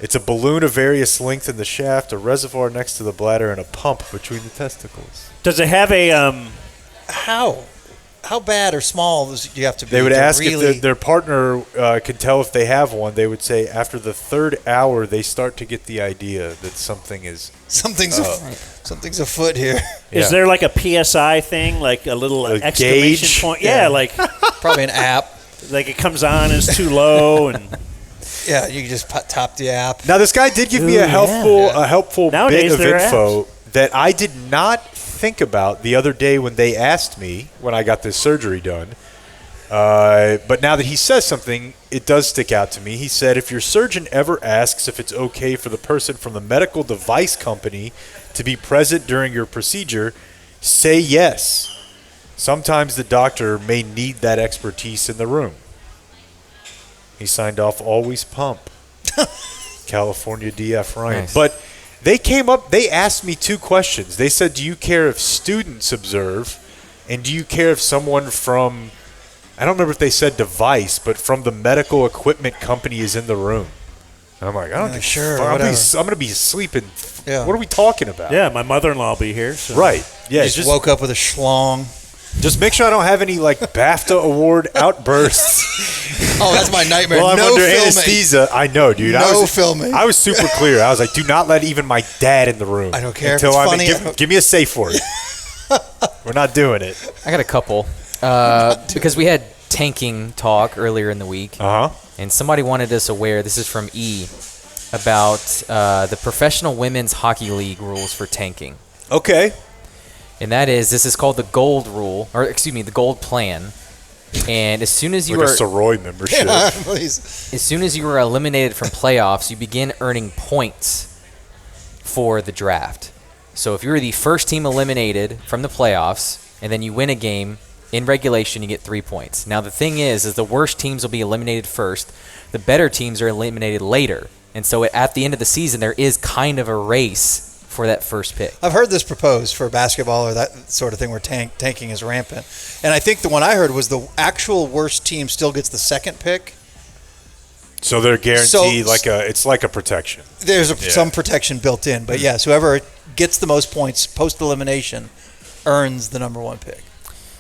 It's a balloon of various length in the shaft, a reservoir next to the bladder, and a pump between the testicles. Does it have a How bad or small do you have to be? They would to ask really... if their partner could tell if they have one. They would say after the 3rd hour, they start to get the idea that something is... Something's afoot here. Is there like a PSI thing, like a little exclamation gauge? point? Yeah, like Probably an app. like it comes on, it's too low, and Yeah, you can just top the app. Now, this guy did give me Ooh, a helpful Nowadays, bit of there are info that I did not think about the other day when they asked me when I got this surgery done. But now that he says something, it does stick out to me. He said, if your surgeon ever asks if it's okay for the person from the medical device company to be present during your procedure, say yes. Sometimes the doctor may need that expertise in the room. He signed off, always pump. California DF Ryan. Nice. But they asked me 2 questions. They said, do you care if students observe? And do you care if someone from, I don't remember if they said device, but from the medical equipment company is in the room? And I'm like, I don't think sure, I'm whatever. going to be sleeping. Yeah. What are we talking about? yeah, my mother-in-law will be here. So. Right. Yeah. Just woke up with a schlong. Just make sure I don't have any like BAFTA award outbursts. Oh, that's my nightmare. Well, I'm no under filming. anesthesia. I know, dude. No filming. I was super clear. I was like, do not let even my dad in the room. I don't care if Until it's I'm funny. give me a safe word. We're not doing it. I got a couple because we had tanking talk earlier in the week, and somebody wanted us aware. This is from E about the Professional Women's Hockey League rules for tanking. Okay. And that is, this is called the gold rule, or excuse me, the gold plan. And as soon as you Like are a Sirois membership. Please. as soon as you are eliminated from playoffs, you begin earning points for the draft. So if you were the first team eliminated from the playoffs, and then you win a game in regulation, you get 3 points. Now the thing is the worst teams will be eliminated first. The better teams are eliminated later. And so at the end of the season, there is kind of a race for that first pick. I've heard this proposed for basketball or that sort of thing where tanking is rampant. And I think the one I heard was the actual worst team still gets the second pick. So they're guaranteed it's like a protection. There's some protection built in. But yes, whoever gets the most points post-elimination earns the number 1 pick.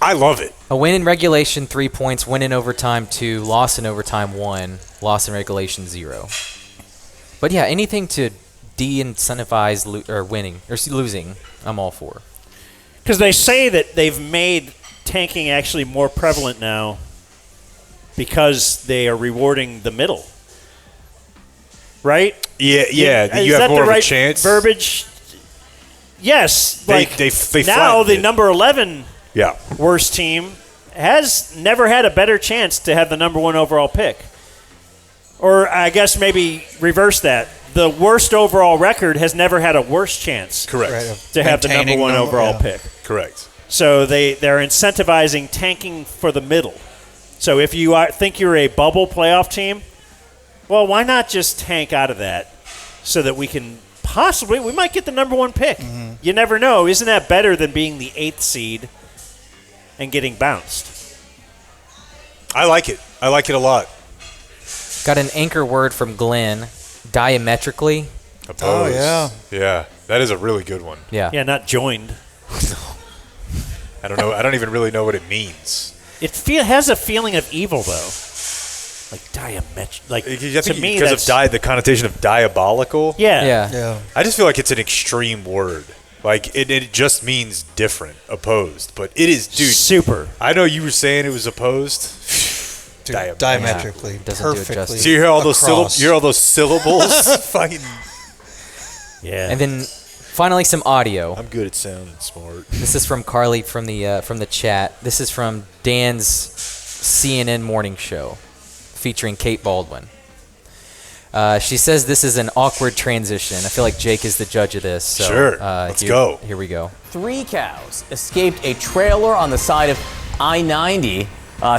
I love it. A win in regulation, 3 points. Win in overtime, 2. Loss in overtime, 1. Loss in regulation, 0. But yeah, anything to de-incentivize winning or losing, I'm all for. Because they say that they've made tanking actually more prevalent now because they are rewarding the middle. Right? Yeah. Is You have that more the of right a chance. verbiage? Yes. They now flattened the it. number 11 Yeah. worst team has never had a better chance to have the number 1 overall pick. Or I guess maybe reverse that. The worst overall record has never had a worse chance Correct. Right, to have the number maintaining 1 overall yeah. pick. Correct. So they're incentivizing tanking for the middle. So if you think you're a bubble playoff team, well, why not just tank out of that so that we can we might get the number 1 pick. Mm-hmm. You never know. Isn't that better than being the 8th seed and getting bounced? I like it. I like it a lot. Got an anchor word from Glenn, diametrically. Oppose. Oh, yeah. Yeah, that is a really good one. Yeah. Yeah, not joined. I don't know. I don't even really know what it means. It has a feeling of evil, though. Like like to me, because of the connotation of diabolical. Yeah. I just feel like it's an extreme word. Like it just means different, opposed. But it is, dude. Super. I know you were saying it was opposed. Dude, diametrically, Doesn't do it perfectly. justice. So you hear all those syllables? You hear all those syllables? Fucking. Yeah. And then finally some audio. I'm good at sounding smart. This is from Carly from the chat. This is from Dan's CNN morning show, featuring Kate Baldwin. She says this is an awkward transition. I feel like Jake is the judge of this. So, Sure. Let's go. Here we go. 3 cows escaped a trailer on the side of I-90.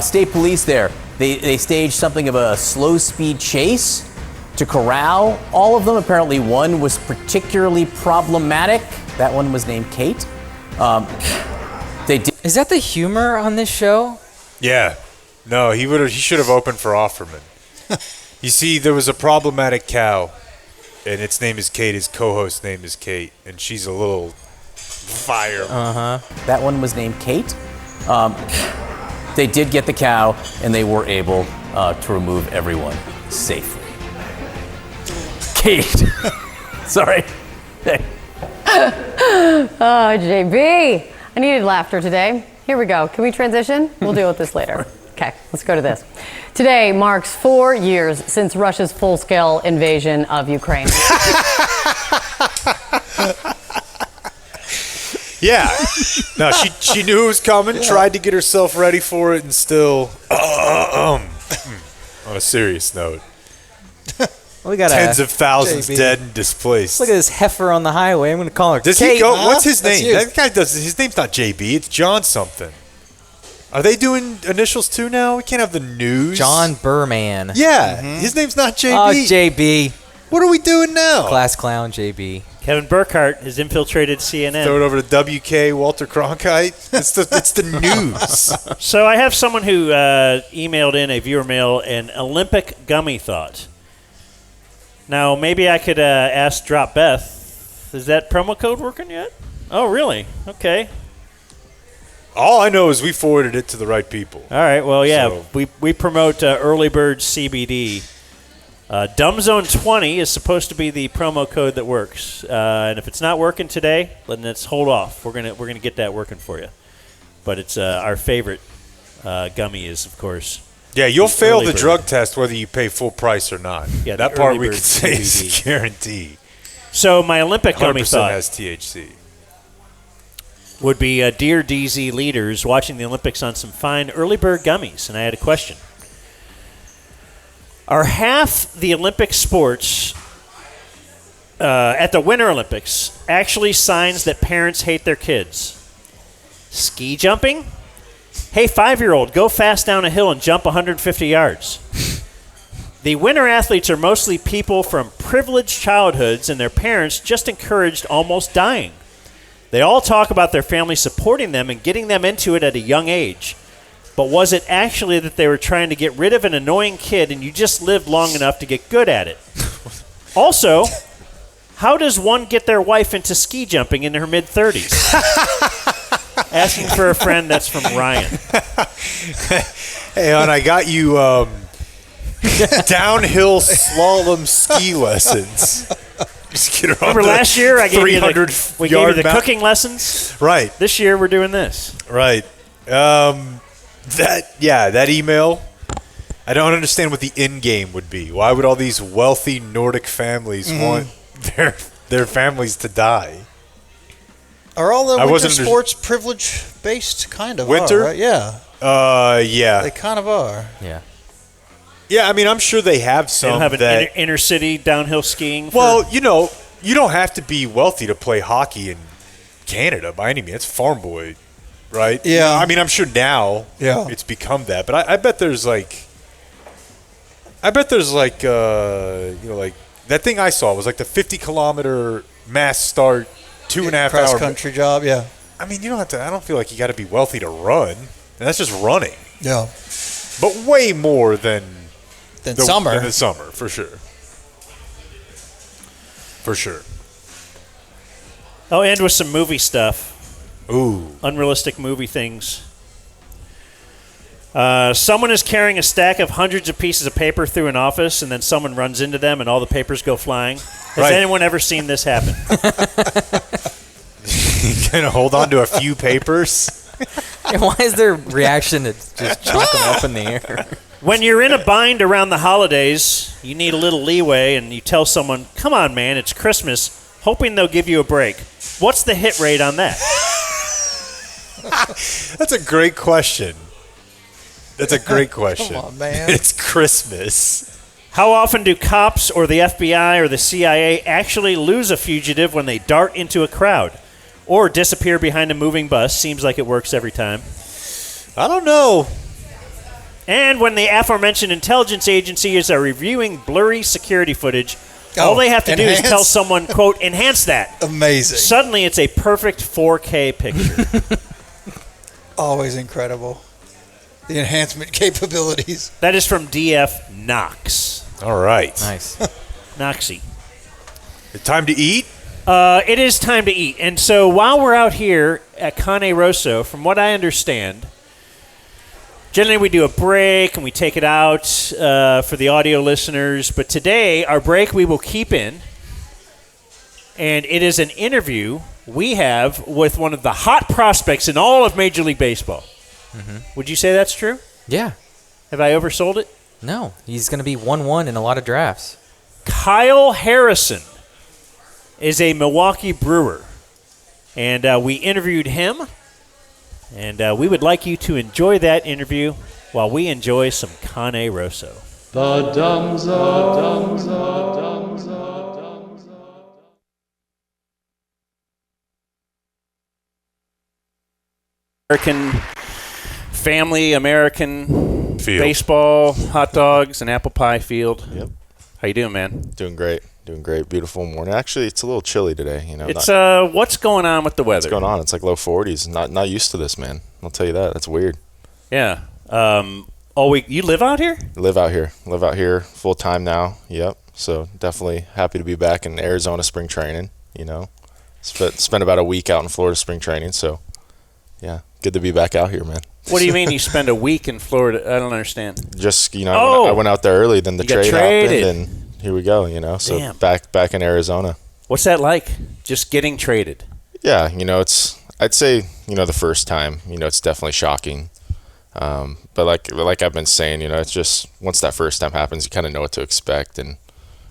State police there, they staged something of a slow-speed chase to corral all of them. Apparently one was particularly problematic. That one was named Kate. Is that the humor on this show? Yeah. No, he should have opened for Offerman. You see, there was a problematic cow, and its name is Kate. His co-host's name is Kate, and she's a little fire. That one was named Kate. They did get the cow, and they were able to remove everyone safely. Kate. Sorry. Oh, JB. I needed laughter today. Here we go. Can we transition? We'll deal with this later. Okay, let's go to this. Today marks 4 years since Russia's full-scale invasion of Ukraine. Yeah. No, she knew it was coming, tried to get herself ready for it, and still, on a serious note, We got tens of thousands JB. dead and displaced. Look at this heifer on the highway. I'm going to call her Does Kate. he go? What's his That's name? you. That guy does. His name's not JB. It's John something. Are they doing initials too now? We can't have the news. John Burman. Yeah, his name's not JB. Oh, JB. What are we doing now? Class clown JB. Kevin Burkhardt has infiltrated CNN. Throw it over to WK Walter Cronkite. It's the news. So I have someone who emailed in a viewer mail an Olympic gummy thought. Now, maybe I could ask Drop Beth, is that promo code working yet? Oh, really? Okay. All I know is we forwarded it to the right people. All right, well, yeah, So- we promote Early Bird CBD. DumbZone 20 is supposed to be the promo code that works. And if it's not working today, then let's hold off. We're gonna get that working for you. But it's our favorite gummy is, of course. Yeah, you'll the fail Early the Bird. drug test whether you pay full price or not. Yeah, that the part Early we Bird can say is CBD. a guarantee. So my Olympic 100% gummy thought has THC. would be dear DZ leaders watching the Olympics on some fine Early Bird gummies. And I had a question. Are half the Olympic sports at the Winter Olympics actually signs that parents hate their kids? Ski jumping? Hey, 5-year-old, go fast down a hill and jump 150 yards. The winter athletes are mostly people from privileged childhoods, and their parents just encouraged almost dying. They all talk about their family supporting them and getting them into it at a young age. But was it actually that they were trying to get rid of an annoying kid and you just lived long enough to get good at it? Also, how does one get their wife into ski jumping in her mid-30s? Asking for a friend. That's from Ryan. Hey, hon, I got you downhill slalom ski lessons. Just get her on Remember the last year I gave you the 300-yard cooking mountain. lessons? Right, This year we're doing this. right. That email, I don't understand what the end game would be. Why would all these wealthy Nordic families want their families to die? Are all the I winter wasn't under- sports privilege-based? Kind of Winter? are, right? Yeah, Yeah. they kind of are. Yeah. Yeah, I mean, I'm sure they have They some don't have an that... inner city downhill skiing. Well, you don't have to be wealthy to play hockey in Canada by any means. It's farm boy right? Yeah. I mean, I'm sure now it's become that, but I bet there's like that thing I saw was like the 50-kilometer mass start, 2.5 hour cross country job. Yeah. I mean, you don't have to. I don't feel like you got to be wealthy to run, and that's just running. Yeah. But way more than summer. Than the summer, for sure. For sure. I'll end with some movie stuff. Ooh. Unrealistic movie things. Someone is carrying a stack of hundreds of pieces of paper through an office, and then someone runs into them, and all the papers go flying. Has anyone ever seen this happen? You gonna hold on to a few papers? Why is their reaction to just chuck them up in the air? When you're in a bind around the holidays, you need a little leeway, and you tell someone, "Come on, man, it's Christmas," hoping they'll give you a break. What's the hit rate on that? That's a great question. That's a great question. Come on, man. It's Christmas. How often do cops or the FBI or the CIA actually lose a fugitive when they dart into a crowd or disappear behind a moving bus? Seems like it works every time. I don't know. And when the aforementioned intelligence agencies are reviewing blurry security footage, all they have to do is tell someone, quote, enhance that. Amazing. Suddenly it's a perfect 4K picture. Always incredible. The enhancement capabilities. That is from DF Knox. All right. Nice. Noxy. Time to eat? It is time to eat. And so while we're out here at Cane Rosso, from what I understand, generally we do a break and we take it out for the audio listeners. But today, our break we will keep in. And it is an interview we have with one of the hot prospects in all of Major League Baseball. Mm-hmm. Would you say that's true? Yeah. Have I oversold it? No. He's going to be 1-1 in a lot of drafts. Kyle Harrison is a Milwaukee Brewer. And we interviewed him. And we would like you to enjoy that interview while we enjoy some Cane Rosso. The Dumb Zone. American family, American field. Baseball, hot dogs, and apple pie field. Yep. How you doing, man? Doing great. Beautiful morning. Actually, it's a little chilly today. You know, It's what's going on with the weather? What's going on? It's like low 40s. Not used to this, man. I'll tell you that. That's weird. Yeah. All week. You live out here? Live out here full time now. Yep. So definitely happy to be back in Arizona spring training. You know, spent about a week out in Florida spring training. So yeah, good to be back out here, man. What do you mean you spend a week in Florida? I don't understand. Just, you know, I went out there early, then the trade happened, and here we go, you know. So Damn. back in Arizona. What's that like, just getting traded? Yeah, you know, I'd say, you know, the first time, you know, it's definitely shocking. But like I've been saying, you know, it's just once that first time happens, you kind of know what to expect. And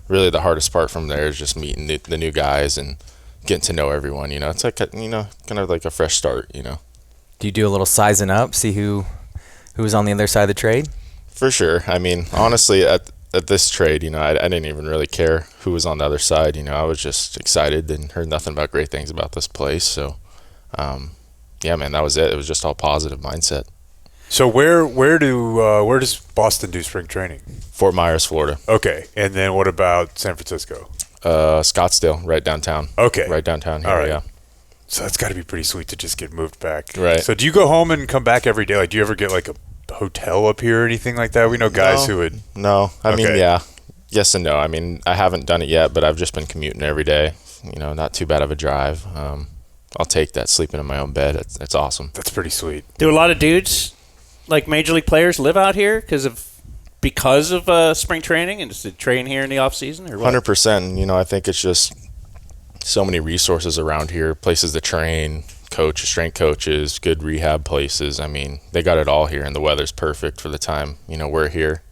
really the hardest part from there is just meeting the new guys and getting to know everyone, you know. It's like, you know, kind of like a fresh start, you know. Do you do a little sizing up, see who was on the other side of the trade? For sure. I mean, honestly, at this trade, you know, I didn't even really care who was on the other side. You know, I was just excited and heard nothing but great things about this place. So, yeah, man, that was it. It was just all positive mindset. So where does Boston do spring training? Fort Myers, Florida. Okay, and then what about San Francisco? Scottsdale, right downtown. Okay, right downtown here. All right. Yeah. So that's got to be pretty sweet to just get moved back. Right. So do you go home and come back every day? Like, do you ever get like a hotel up here or anything like that? We know guys who would. No, I mean, yeah, yes and no. I mean, I haven't done it yet, but I've just been commuting every day. You know, not too bad of a drive. I'll take that, sleeping in my own bed. It's awesome. That's pretty sweet. Do a lot of dudes, like major league players, live out here because of spring training and just to train here in the off season, or what? 100%. You know, I think it's just so many resources around here, places to train, strength coaches, good rehab places. I mean, they got it all here, and the weather's perfect for the time, you know, we're here.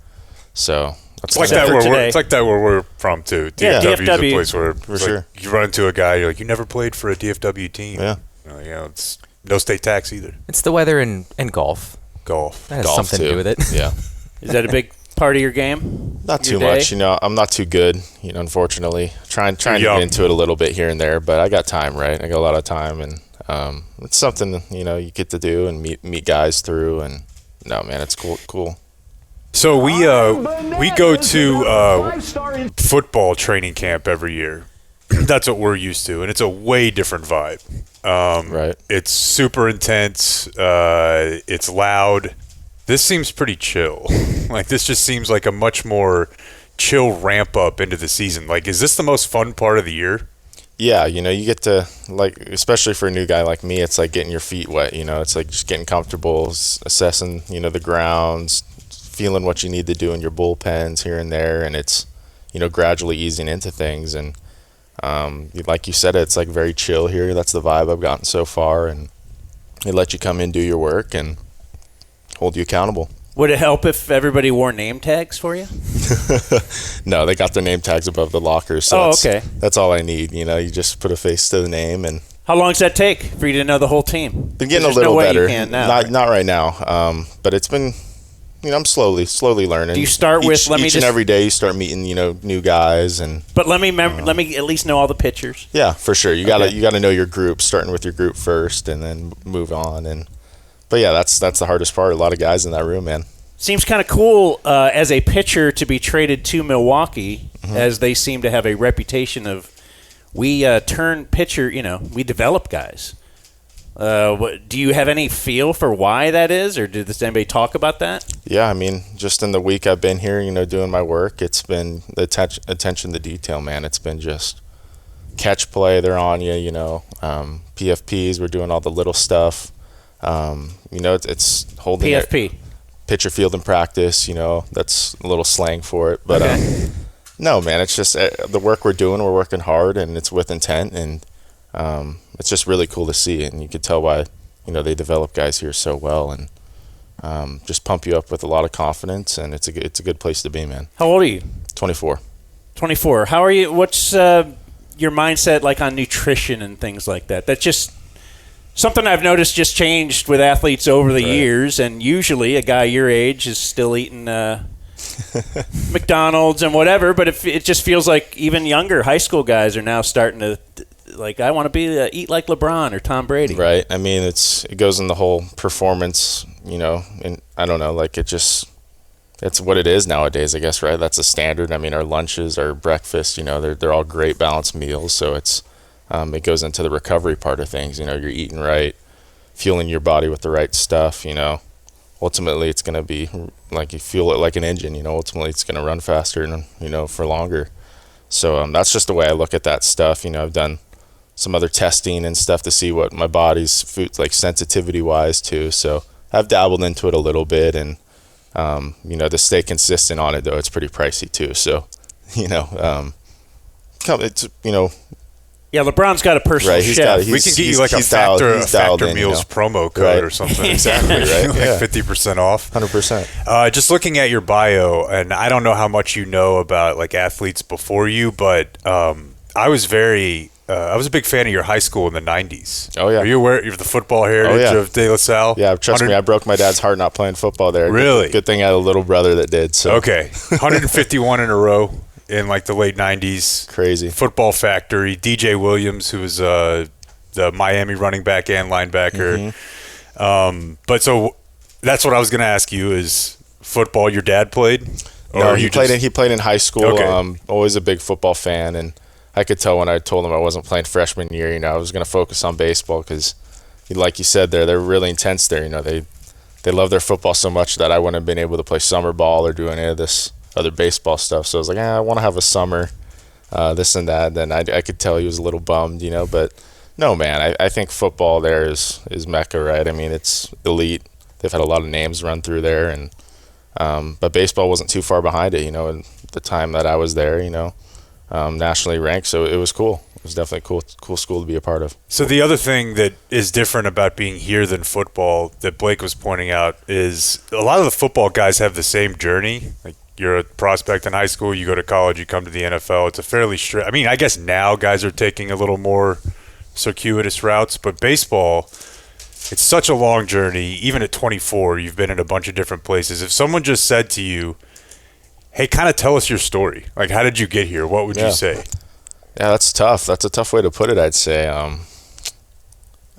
So it's like that where we're from too. Yeah, DFW is a DFW. place where For sure. Like you run into a guy, you're like, you never played for a DFW team. Yeah. You know, it's no state tax either. It's the weather and golf. Golf. That has Golf something to too. do with it. Yeah. Is that a big part of your game? Not Your too day? much, you know. I'm not too good, you know. Unfortunately, trying to get into it a little bit here and there, but I got time, right? I got a lot of time, and it's something, you get to do and meet guys through, and no, man, it's cool. So we go to football training camp every year. That's what we're used to, and it's a way different vibe. Right. It's super intense. It's loud. This seems pretty chill. Like, this just seems like a much more chill ramp up into the season. Like, is this the most fun part of the year? Yeah, you get to, like, especially for a new guy like me, it's like getting your feet wet. It's like just getting comfortable, assessing, the grounds, feeling what you need to do in your bullpens here and there, and it's, gradually easing into things. And like you said, it's like very chill here. That's the vibe I've gotten so far, and they let you come in, do your work, and hold you accountable. Would it help if everybody wore name tags for you? No, they got their name tags above the lockers. So okay. That's all I need. You just put a face to the name. And how long does that take for you to know the whole team? Been getting a little better. You can now, not right now. But it's been, I'm slowly learning. Do you start with each and every day? You start meeting, new guys, and. But let me at least know all the pitchers. Yeah, for sure. You gotta know your group, starting with your group first, and then move on. But yeah, that's the hardest part. A lot of guys in that room, man. Seems kind of cool as a pitcher to be traded to Milwaukee, as they seem to have a reputation of we turn pitcher. We develop guys. Do you have any feel for why that is, or does anybody talk about that? Yeah, I mean, just in the week I've been here, doing my work, it's been the attention to detail, man. It's been just catch play. They're on you, PFPs. We're doing all the little stuff. It's holding PFP. Pitcher field in practice, that's a little slang for it. But no, man, it's just the work we're doing. We're working hard, and it's with intent, and it's just really cool to see. And you could tell why, they develop guys here so well, and just pump you up with a lot of confidence. And it's a good place to be, man. How old are you? 24. 24. How are you? What's your mindset like on nutrition and things like that? That's just something I've noticed just changed with athletes over the years, and usually a guy your age is still eating McDonald's and whatever, but it just feels like even younger high school guys are now starting to, like, I want to be eat like LeBron or Tom Brady. Right. I mean, it goes in the whole performance, and I don't know, like it's what it is nowadays, I guess, right? That's a standard. I mean, our lunches, our breakfast, they're all great balanced meals, so it's it goes into the recovery part of things. You're eating right, fueling your body with the right stuff. Ultimately, it's going to be like you fuel it like an engine. Ultimately, it's going to run faster and for longer. So that's just the way I look at that stuff. I've done some other testing and stuff to see what my body's food like sensitivity wise too. So I've dabbled into it a little bit, and to stay consistent on it though, it's pretty pricey too. So it's Yeah, LeBron's got a personal chef. We can get you like a Factor Meals promo code or something. Exactly, right? Like 50% off. 100%. Just looking at your bio, and I don't know how much you know about like athletes before you, but I was a big fan of your high school in the 90s. Oh, yeah. Are you aware of the football heritage of De La Salle? Yeah, trust me, I broke my dad's heart not playing football there. Really? Good thing I had a little brother that did. So. Okay. 151 in a row. In like the late 90s. Crazy. Football Factory. DJ Williams, who was the Miami running back and linebacker. But so that's what I was going to ask you is football your dad played? No, he played in high school. Okay. Always a big football fan, and I could tell when I told him I wasn't playing freshman year, I was going to focus on baseball because, like you said, they're really intense there. They love their football so much that I wouldn't have been able to play summer ball or do any of this other baseball stuff. So I was like, I want to have a summer, this and that. Then I could tell he was a little bummed, but no, man, I think football there is Mecca, right? I mean, it's elite. They've had a lot of names run through there, and but baseball wasn't too far behind it, in the time that I was there, nationally ranked. So it was cool. It was definitely a cool school to be a part of. So the other thing that is different about being here than football that Blake was pointing out is a lot of the football guys have the same journey. Like, you're a prospect in high school, you go to college, you come to the NFL. It's a fairly straight. I mean, I guess now guys are taking a little more circuitous routes, but baseball, it's such a long journey. Even at 24, you've been in a bunch of different places. If someone just said to you, hey, kind of tell us your story. Like, how did you get here? What would you say? Yeah, that's tough. That's a tough way to put it, I'd say.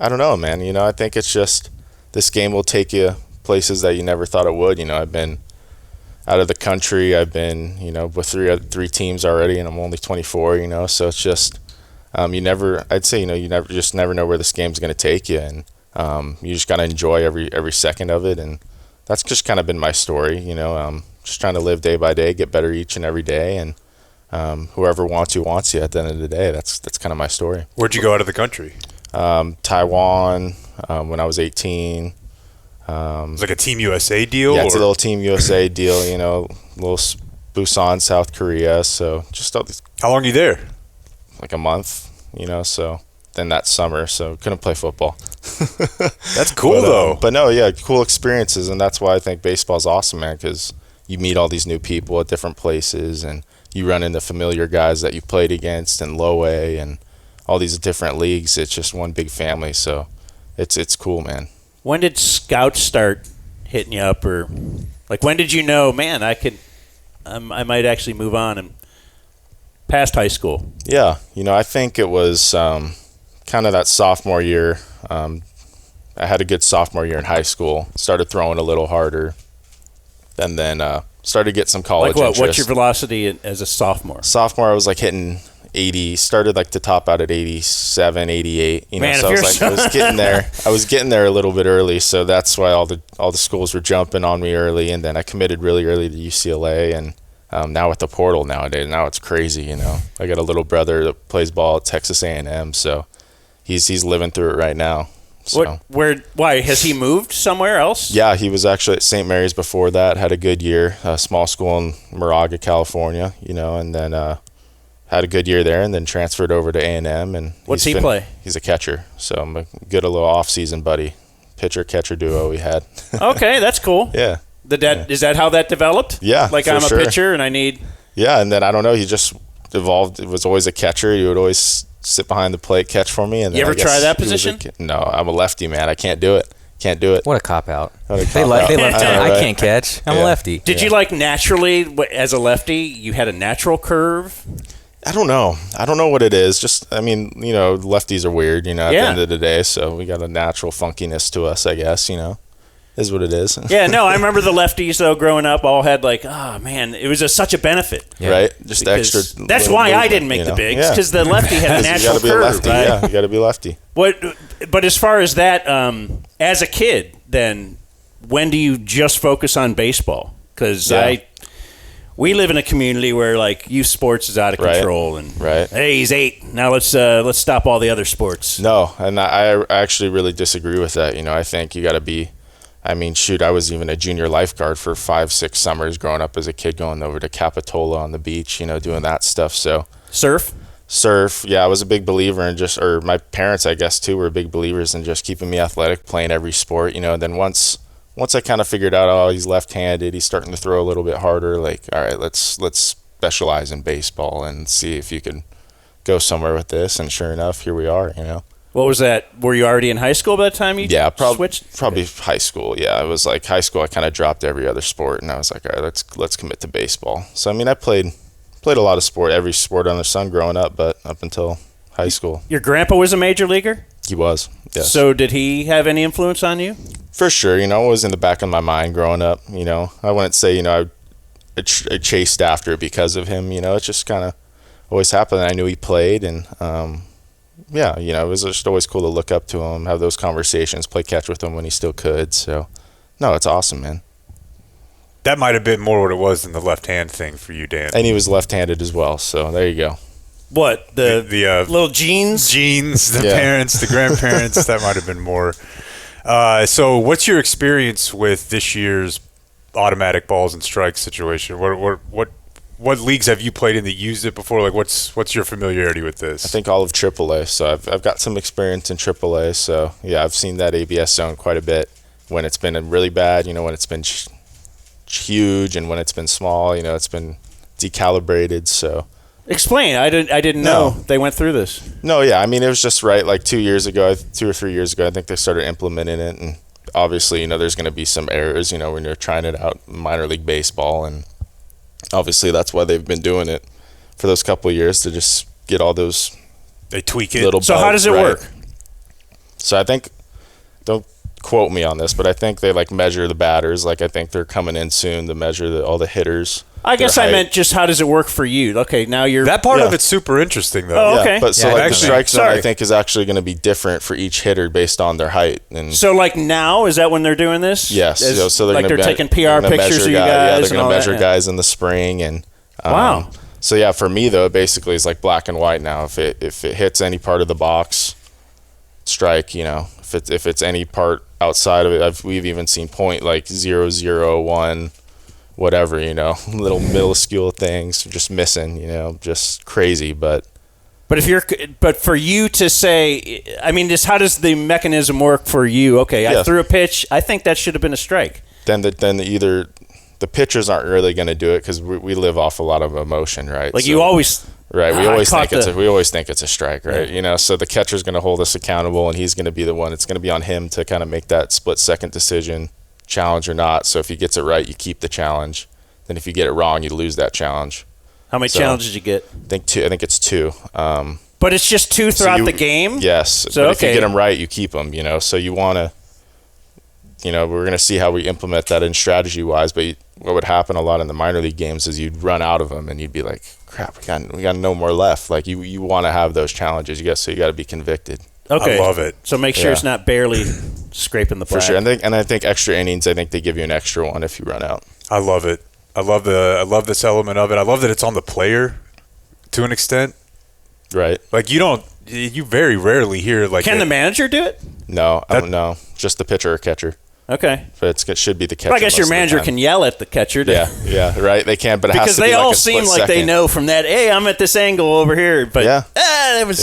I don't know, man. You know, I think it's just this game will take you places that you never thought it would. You know, I've been out of the country. I've been, you know, with three teams already, and I'm only 24. You know, so it's just I'd say, you know, you never know where this game's going to take you, and you just got to enjoy every second of it, and that's just kind of been my story. You know, just trying to live day by day, get better each and every day, and whoever wants you at the end of the day. That's kind of my story. Where'd you go out of the country? Taiwan when I was 18. It was like a Team USA deal? Yeah, it's a little Team USA deal, you know, little Busan, South Korea. So just how long are you there? Like a month, you know, so then that summer, so couldn't play football. That's cool, though. But no, yeah, cool experiences, and that's why I think baseball's awesome, man, because you meet all these new people at different places, and you run into familiar guys that you've played against in low A and all these different leagues. It's just one big family, so it's cool, man. When did scouts start hitting you up, or like when did you know, man, I might actually move on and past high school? Yeah, you know, I think it was kind of that sophomore year. I had a good sophomore year in high school. Started throwing a little harder, and then started to get some college like what? interest. What's your velocity as a sophomore? Sophomore, I was like hitting 80. Started like to top out at 87, 88. You know, Man, so I was getting there. I was getting there a little bit early, so that's why all the schools were jumping on me early. And then I committed really early to UCLA, and now with the portal nowadays, now it's crazy. You know, I got a little brother that plays ball at Texas A&M, so he's living through it right now. So. Why has he moved somewhere else? Yeah, he was actually at St. Mary's before that. Had a good year, a small school in Moraga, California. You know, and then had a good year there, and then transferred over to A&M. And what's he play? He's a catcher, so I'm a good little off-season buddy, pitcher-catcher duo we had. Okay, that's cool. Yeah. Is that how that developed? Yeah, like I'm a pitcher and I need. Yeah, and then I don't know. He just evolved. It was always a catcher. He would always sit behind the plate, catch for me. And then you ever try that position? No, I'm a lefty, man. I can't do it. Can't do it. What a cop out. They left. I can't catch. I'm a lefty. Did you like naturally as a lefty? You had a natural curve. I don't know. I don't know what it is. Just, I mean, you know, lefties are weird, you know, at the end of the day. So we got a natural funkiness to us, I guess, you know, is what it is. Yeah, no, I remember the lefties, though, growing up, all had like, oh, man, it was such a benefit. Yeah. Right? Just because extra. That's why I didn't make the bigs, because the lefty had a natural curve. You got to be a lefty, right? Yeah, you got to be lefty. But as far as that, as a kid, then, when do you just focus on baseball? Because we live in a community where like youth sports is out of control, and hey, he's 8. Now let's stop all the other sports. No, and I actually really disagree with that. You know, I think you got to be. I mean, shoot, I was even a junior lifeguard for 5-6 summers growing up as a kid, going over to Capitola on the beach, you know, doing that stuff. So surf, yeah, I was a big believer in or my parents, I guess, too, were big believers in just keeping me athletic, playing every sport, you know. And then once I kind of figured out, oh, he's left-handed, he's starting to throw a little bit harder, like, all right, let's specialize in baseball and see if you can go somewhere with this. And sure enough, here we are, you know. What was that? Were you already in high school by the time you switched? Probably high school, yeah. It was like high school, I kind of dropped every other sport, and I was like, all right, let's commit to baseball. So, I mean, I played a lot of sport, every sport under the sun growing up, but up until high school. Your grandpa was a major leaguer? He was, yes. So did he have any influence on you? For sure, you know, it was in the back of my mind growing up, you know. I wouldn't say, you know, I chased after it because of him, you know. It just kind of always happened. I knew he played, and yeah, you know, it was just always cool to look up to him, have those conversations, play catch with him when he still could. So, no, it's awesome, man. That might have been more what it was than the left-hand thing for you, Dan. And he was left-handed as well, so there you go. What, the little genes? Genes, the parents, the grandparents, that might have been more. So what's your experience with this year's automatic balls and strikes situation? What leagues have you played in that used it before? Like, what's your familiarity with this? I think all of AAA. So I've got some experience in AAA. So yeah, I've seen that ABS zone quite a bit when it's been really bad. You know, when it's been huge, and when it's been small. You know, it's been decalibrated. So explain. I didn't know they went through this. No, yeah. I mean, it was just right. Like 2 or 3 years ago, I think they started implementing it, and obviously, you know, there's going to be some errors. You know, when you're trying it out in minor league baseball, and obviously, that's why they've been doing it for those couple of years, to just get all those. They tweak it. Little so how does it work? So I think, don't quote me on this, but I think they like measure the batters. Like I think they're coming in soon to measure all the hitters. I guess I meant just how does it work for you? Okay, now you're that part of it's super interesting though. Oh, okay. Yeah, but so like the strike zone, I think is actually going to be different for each hitter based on their height. And so like now, is that when they're doing this? Yes. So they're like they're taking PR pictures of you guys. Yeah, they're going to measure guys in the spring and. Wow. So yeah, for me though, basically it's like black and white now. If it hits any part of the box, strike. You know, if it's any part outside of it, we've even seen point like 001, whatever. You know, little minuscule things just missing. You know, just crazy. But for you to say, I mean, how does the mechanism work for you? Okay, I threw a pitch. I think that should have been a strike. Then either. The pitchers aren't really going to do it because we live off a lot of emotion, right? Like so, you always, right? We always think it's a strike, right? Yeah. You know, so the catcher's going to hold us accountable, and he's going to be the one. It's going to be on him to kind of make that split-second decision, challenge or not. So if he gets it right, you keep the challenge. Then if you get it wrong, you lose that challenge. How many challenges did you get? I think it's 2. But it's just 2 throughout the game. Yes. So if you get them right, you keep them. You know, so you want to. You know, we're going to see how we implement that in strategy-wise, but what would happen a lot in the minor league games is you'd run out of them and you'd be like, crap, we got no more left. Like, you want to have those challenges, so you got to be convicted. Okay. I love it. So make sure it's not barely scraping the black. For sure. And I think extra innings, I think they give you an extra one if you run out. I love it. I love this element of it. I love that it's on the player to an extent. Right. Like, you very rarely hear, like... Can the manager do it? No, I don't know. Just the pitcher or catcher. Okay. But it should be the catcher. But I guess your manager can yell at the catcher. Yeah, right. They can, but it has to be because they like all a seem split like they second. know from that, hey, I'm at this angle over here. But it was...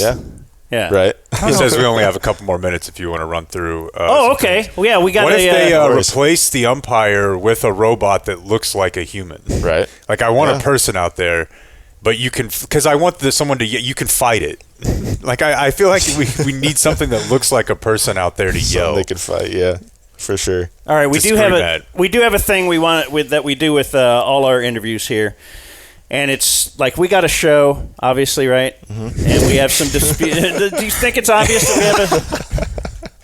Yeah. Right. He says we only have a couple more minutes if you want to run through. Okay. Well, yeah, we got. What if they replace the umpire with a robot that looks like a human? Right. Like I want a person out there, but you can because I want someone to you can fight it. Like I feel like we need something that looks like a person out there to yell. They could fight. Yeah. For sure. All right, we do have a thing that we do with all our interviews here, and it's like we got a show, obviously, right? Mm-hmm. And we have some dispute. Do you think it's obvious that we have a?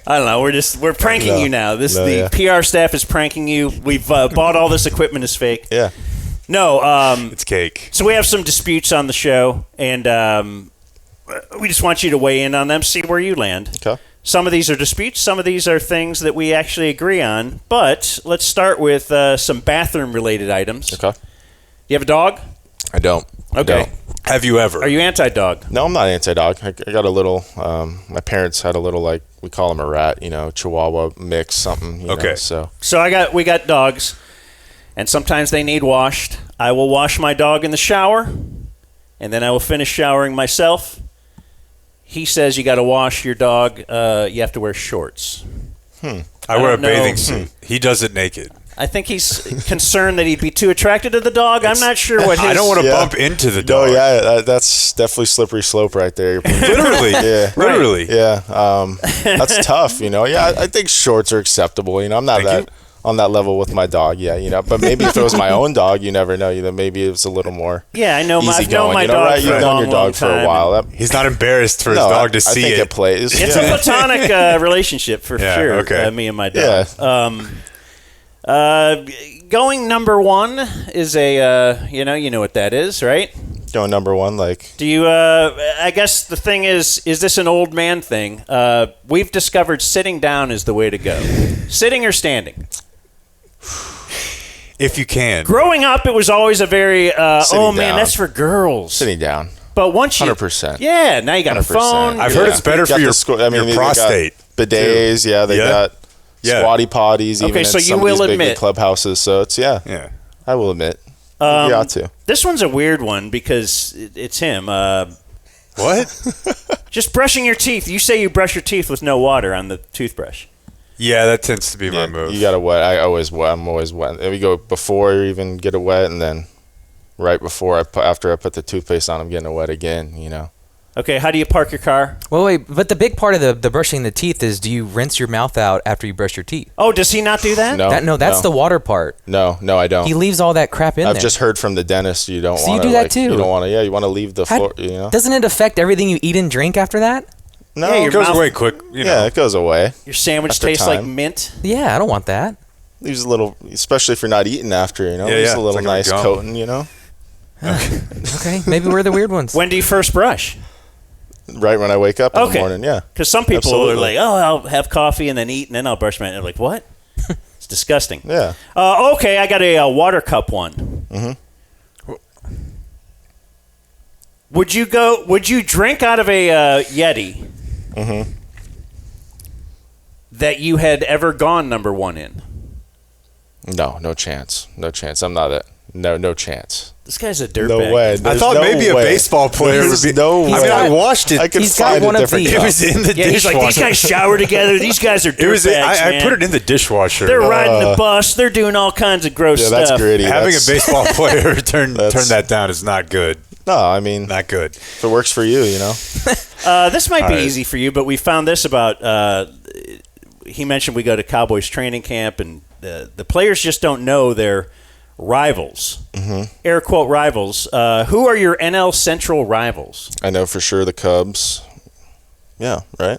I don't know. We're pranking you now. The PR staff is pranking you. We've bought all this equipment is fake. Yeah. No. It's cake. So we have some disputes on the show, and we just want you to weigh in on them, see where you land. Okay. Some of these are disputes. Some of these are things that we actually agree on. But let's start with some bathroom-related items. Okay. You have a dog? I don't. Okay. Have you ever? Are you anti-dog? No, I'm not anti-dog. I got a little. My parents had a little, like we call him a rat, Chihuahua mix, something. You know, so we got dogs, and sometimes they need washed. I will wash my dog in the shower, and then I will finish showering myself. He says you got to wash your dog. You have to wear shorts. I wear a bathing suit. He does it naked. I think he's concerned that he'd be too attracted to the dog. I'm not sure what his... I don't want to bump into the dog. No, yeah, that's definitely slippery slope right there. Literally. Yeah. Literally. Yeah. That's tough, Yeah, I think shorts are acceptable. I'm not on that level with my dog. Yeah, but maybe if it was my own dog, you never know. Maybe it was a little more. Yeah, I know. I've known my dog right? for You've a known long, your dog for a while. He's not embarrassed for his dog to see I think it. It plays. It's a platonic relationship for sure. Okay. Me and my dog. Yeah. Going number one is a you know what that is, right? Going number one, like. Do you? I guess the thing is this an old man thing? We've discovered sitting down is the way to go. Sitting or standing. If you can. Growing up, it was always a very down. that's for girls. Sitting down. But once you 100%. Yeah, now you got 100%. A phone. I've heard it's better for your prostate. Bidets, they got squatty potties, even in so some of these big clubhouses. So it's I will admit. You ought to. This one's a weird one because it's him. What? Just brushing your teeth. You say you brush your teeth with no water on the toothbrush. Yeah, that tends to be my move. You got to wet. I'm always wet. We go before you even get it wet, and then right before after I put the toothpaste on, I'm getting it wet again. Okay, how do you park your car? Well, wait, but the big part of the brushing the teeth is, do you rinse your mouth out after you brush your teeth? Oh, does he not do that? No, that's the water part. No, I don't. He leaves all that crap in there. I've just heard from the dentist you don't want to. So you do that too. You don't want to. Yeah, you want to leave the floor. Doesn't it affect everything you eat and drink after that? No, Yeah, your It goes mouth- away quick. it goes away. Your sandwich After tastes like time. mint. Yeah, I don't want that. Leaves a little, especially if you're not eating after, Yeah, leaves yeah. a little It's like nice gum. coating, Okay, maybe we're the weird ones. When do you first brush? Right when I wake up in the Okay. morning, yeah. Because some people are Absolutely. like, oh, I'll have coffee and then eat and then I'll brush my teeth. They're like, what? It's disgusting. Yeah. Okay, I got a water cup one. Mm-hmm. Would you drink out of a Yeti Mm-hmm. that you had ever gone number one in? No chance. No chance. I'm not that. No chance. This guy's a dirtbag. No way. I There's thought no maybe way. a baseball player There's would be. no way. I mean, I watched it. I could He's got find one a of different these. It cup. was in the Yeah, he's dishwasher. like, these guys shower together. These guys are dirtbags, It was. I man. put it in the dishwasher. They're riding the bus. They're doing all kinds of gross Yeah, stuff. that's gritty. Having That's- a baseball player turn That's- that down is not good. No, I mean, Not good. if it works for you, This might be right. easy for you, but we found this about. He mentioned we go to Cowboys training camp, and the players just don't know their rivals. Mm-hmm. Air quote rivals. Who are your NL Central rivals? I know for sure the Cubs. Yeah, right?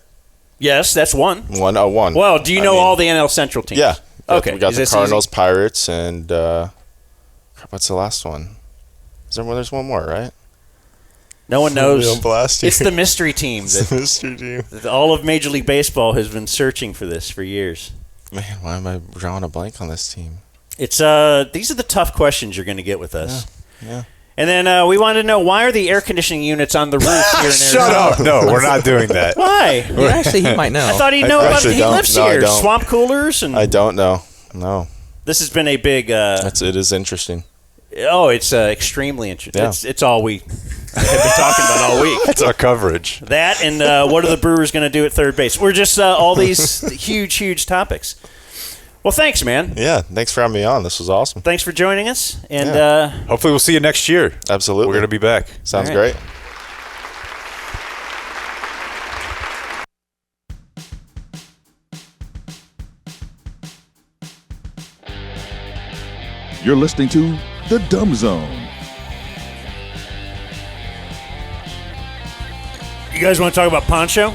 Yes, that's one. One. Well, do you I know mean, all the NL Central teams? Yeah. Okay. We got Is the this Cardinals, easy? Pirates, and what's the last one? There's one more, right? No one knows. Real blast here. It's the mystery team It's that, the mystery team. that all of Major League Baseball has been searching for this for years. Man, why am I drawing a blank on this team? It's these are the tough questions you're going to get with us. Yeah. And then we wanted to know, why are the air conditioning units on the roof here in Arizona? Shut up! No, we're not doing that. Why? Yeah, actually, he might know. I thought he'd know I about it. actually He don't. lives No, I here. don't. Swamp coolers and I don't know. No. this has been a big. It is interesting. It's extremely interesting. Yeah. It's all we have been talking about all week. That's our coverage. That and what are the Brewers going to do at third base? We're just all these huge topics. Well, thanks, man. Yeah, thanks for having me on. This was awesome. Thanks for joining us. And Hopefully, we'll see you next year. Absolutely. We're gonna be back. Sounds All right. great. You're listening to The Dumb Zone. you guys want to talk about Poncho?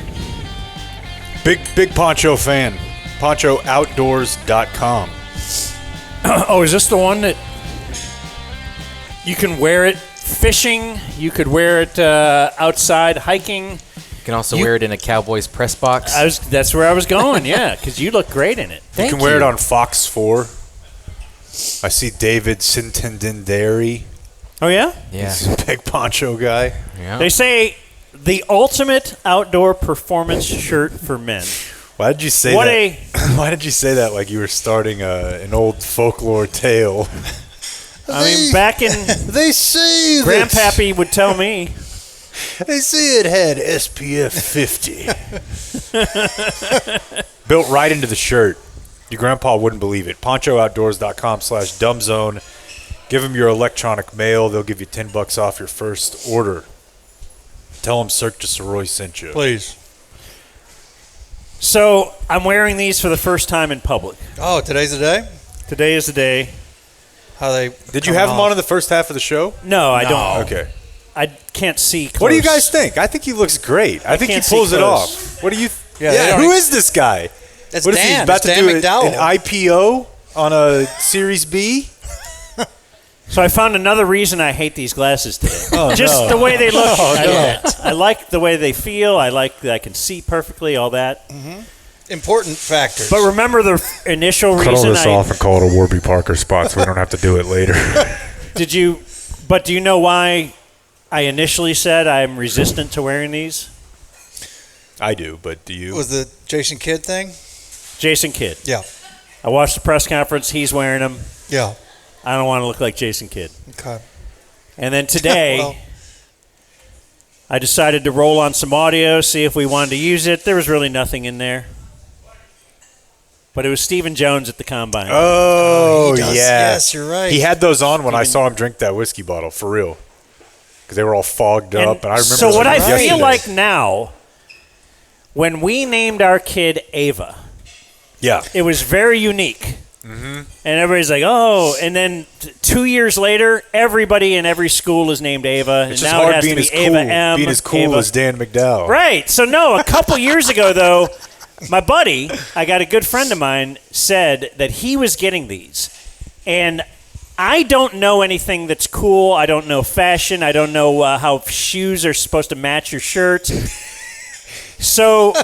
Big Poncho fan. PonchoOutdoors.com. Oh, is this the one that you can wear it fishing? You could wear it outside hiking. You can also wear it in a Cowboys press box. That's where I was going. Yeah, because you look great in it. You can wear it on Fox 4. I see David Sintendenderi. Oh yeah, Yeah. He's a big poncho guy. Yeah. they say the ultimate outdoor performance shirt for men. Why did you say What that? Why did you say that like you were starting an old folklore tale? I mean, back in They say Grandpappy would tell me. They say it had SPF 50. Built right into the shirt. Your grandpa wouldn't believe it. PonchoOutdoors.com/dumbzone. Give them your electronic mail. They'll give you $10 off your first order. Tell them Cirque du Sirois sent you. Please. So I'm wearing these for the first time in public. Oh, today's the day? Today is the day. How they Did you have them on in the first half of the show? No, I don't. Okay. I can't see close. What do you guys think? I think he looks great. I think he can't see pulls it close. off. What do you? Yeah, they Yeah, don't who e- is this guy? That's What is he Dan. about It's to Dan do? McDowell. An IPO on a Series B? So I found another reason I hate these glasses today. Oh, Just no. the way they look. Oh, I like the way they feel. I like that I can see perfectly, all that. Important factors. But remember the initial Cut all reason this off and call it a Warby Parker spot so we don't have to do it later. Did you? But do you know why I initially said I'm resistant to wearing these? I do, but do you? Was the Jason Kidd thing? Jason Kidd. Yeah. I watched the press conference. He's wearing them. Yeah. I don't want to look like Jason Kidd. Okay. And then today, Well. I decided to roll on some audio, see if we wanted to use it. There was really nothing in there. But it was Stephen Jones at the Combine. Oh, he does. yeah. Yes, you're right. He had those on when I saw him drink that whiskey bottle, for real. Because they were all fogged up, and I remember so what I yesterday. feel like now, when we named our kid Ava, Yeah. it was very unique. And everybody's like, oh. And then 2 years later, everybody in every school is named Ava. It's and just now hard it has being to be as cool, Ava M. being as cool Ava. as Dan McDowell. Right. So, no, a couple years ago, though, my buddy, I got a good friend of mine, said that he was getting these. And I don't know anything that's cool. I don't know fashion. I don't know how shoes are supposed to match your shirt. So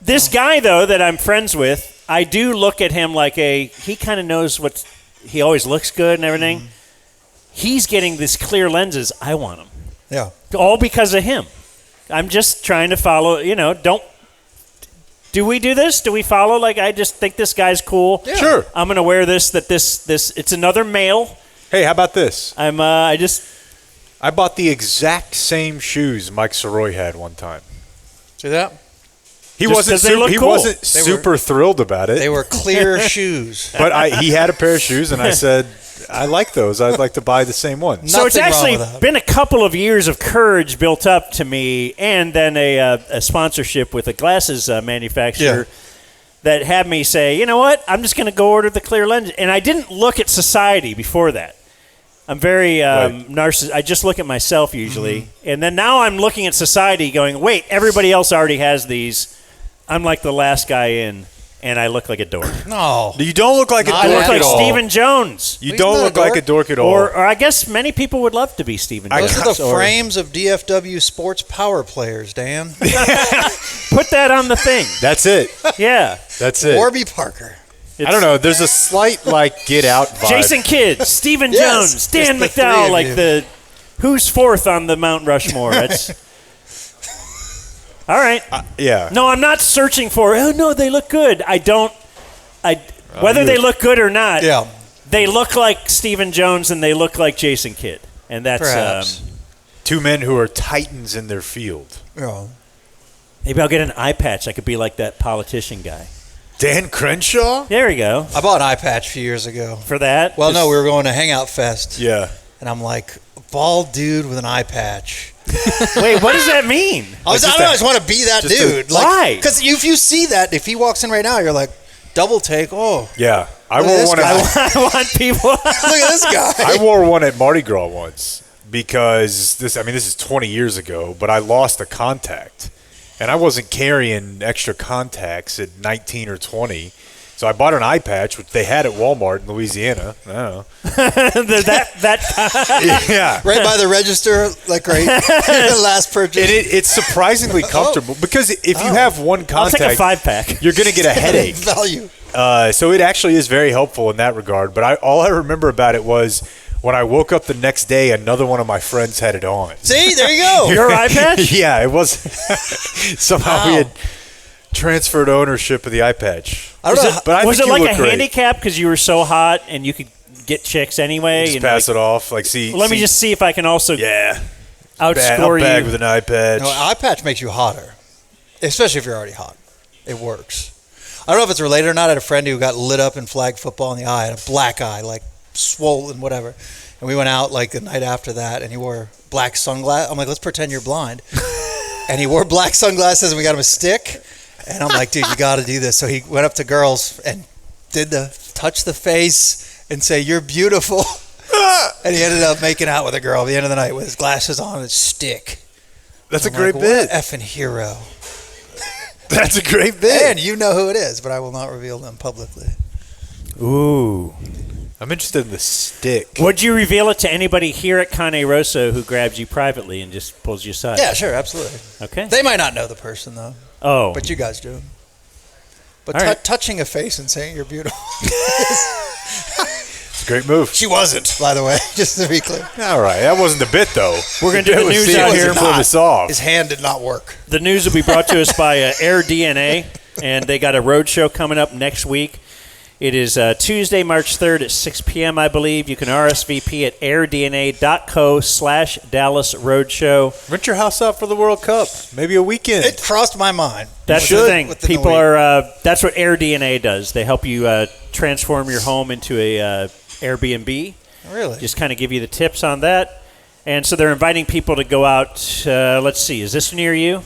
this guy, though, that I'm friends with, I do look at him like he kind of knows he always looks good and everything. He's getting these clear lenses. I want them. Yeah. All because of him. I'm just trying to follow, do we do this? Do we follow? Like, I just think this guy's cool. Yeah. Sure. I'm going to wear this, it's another male. Hey, how about this? I bought the exact same shoes Mike Sirois had one time. See that? He Just wasn't 'cause they look he cool. wasn't They were- super thrilled about it. They were clear shoes. But he had a pair of shoes, and I said, I like those. I'd like to buy the same one. So it's Nothing wrong actually with that. been a couple of years of courage built up to me, and then a sponsorship with a glasses manufacturer that had me say, you know what, I'm just going to go order the clear lens. And I didn't look at society before that. I'm very narcissistic. I just look at myself usually. And then now I'm looking at society going, wait, everybody else already has these. I'm like the last guy in, and I look like a dork. No. You don't look like a dork I look like at all. Stephen Jones. You don't look like a dork at all. Or I guess many people would love to be Stephen Jones. Those are the frames of DFW sports power players, Dan. Put that on the thing. That's it. Yeah. That's it. Warby Parker. I don't know. There's a slight, Get Out vibe. Jason Kidd, Stephen Yes, Jones, Dan just the three McDowell, of like you. who's fourth on the Mount Rushmore? That's all right. Yeah. No, I'm not searching for. Oh no, they look good. Whether they look good or not. Yeah. They look like Stephen Jones and they look like Jason Kidd, and that's Perhaps. Two men who are titans in their field. Yeah. maybe I'll get an eye patch. I could be like that politician guy. Dan Crenshaw? There we go. I bought an eye patch a few years ago. For that? Well, no, we were going to Hangout Fest. Yeah. And I'm like, bald dude with an eye patch. Wait, what does that mean? I just want to be that dude. Why? Because if you see that, if he walks in right now, you're like, double take. Oh, Yeah. I Look at wore this one guy. at, I want people. look at this guy. I wore one at Mardi Gras once because this is 20 years ago, but I lost a contact. And I wasn't carrying extra contacts at 19 or 20. So I bought an eye patch, which they had at Walmart in Louisiana. I don't know. Yeah. Right by the register, like right last purchase. And it's surprisingly comfortable because if you have one I'll take a contact, 5-pack. you're going to get a headache. Value. So it actually is very helpful in that regard. But all I remember about it was when I woke up the next day, another one of my friends had it on. See, there you go. Your eye patch? Yeah, it was. Somehow we had transferred ownership of the eye patch. I don't know. But I Was think it you like look a great. handicap because you were so hot and you could get chicks anyway? Just and pass it off. Let me just see if I can also Yeah. outscore bag you. with an eye patch. No, eye patch makes you hotter, especially if you're already hot. It works. I don't know if it's related or not. I had a friend who got lit up in flag football in the eye, and a black eye, like swollen, whatever. And we went out like the night after that, and he wore black sunglasses. I'm like, let's pretend you're blind. And he wore black sunglasses, and we got him a stick. And I'm like, dude, you got to do this. So he went up to girls and did the touch the face and say, you're beautiful. And he ended up making out with a girl at the end of the night with his glasses on and his stick. That's a I'm great like, bit. What an effing hero. That's a great bit. And you know who it is, but I will not reveal them publicly. Ooh. I'm interested in the stick. Would you reveal it to anybody here at Cane Rosso who grabs you privately and just pulls you aside? Yeah, sure, absolutely. Okay. They might not know the person, though. Oh. But you guys do. But All right. touching a face and saying you're beautiful. It's a great move. She wasn't, by the way, just to be clear. All right. That wasn't the bit, though. We're going to do the news out here. Pull this off. His hand did not work. The news will be brought to us by Air DNA, and they got a road show coming up next week. It is Tuesday, March 3rd at 6 p.m., I believe. You can RSVP at airdna.co/Dallas Roadshow. Rent your house out for the World Cup. Maybe a weekend. It crossed my mind. That's the thing. Within the People week. are. That's what Air DNA does. They help you transform your home into a Airbnb. Really? Just kind of give you the tips on that. And so they're inviting people to go out. Let's see. Is this near you?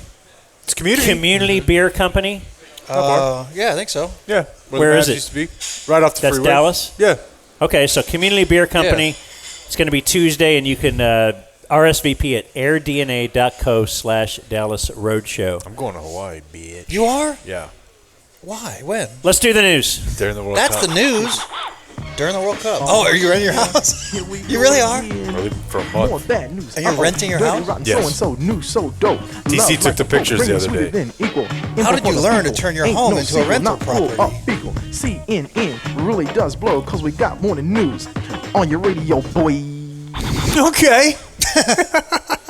It's community. Community Beer Company. Yeah, I think so. Yeah. Where is it? Used to be. Right off the That's freeway. Dallas? Yeah. Okay, so Community Beer Company. It's going to be Tuesday, and you can RSVP at airdna.co/Dallas Roadshow. I'm going to Hawaii, bitch. You are? Yeah. Why? When? Let's do the news. During the World That's Cup. the news. During the World Cup. Oh, are you in your house? You really are? Really for a month. And you're renting your house? Yes. TC took the pictures the other day. How did you learn to turn your home into a rental property? CNN really does blow because we got morning news on your radio, boy. Okay.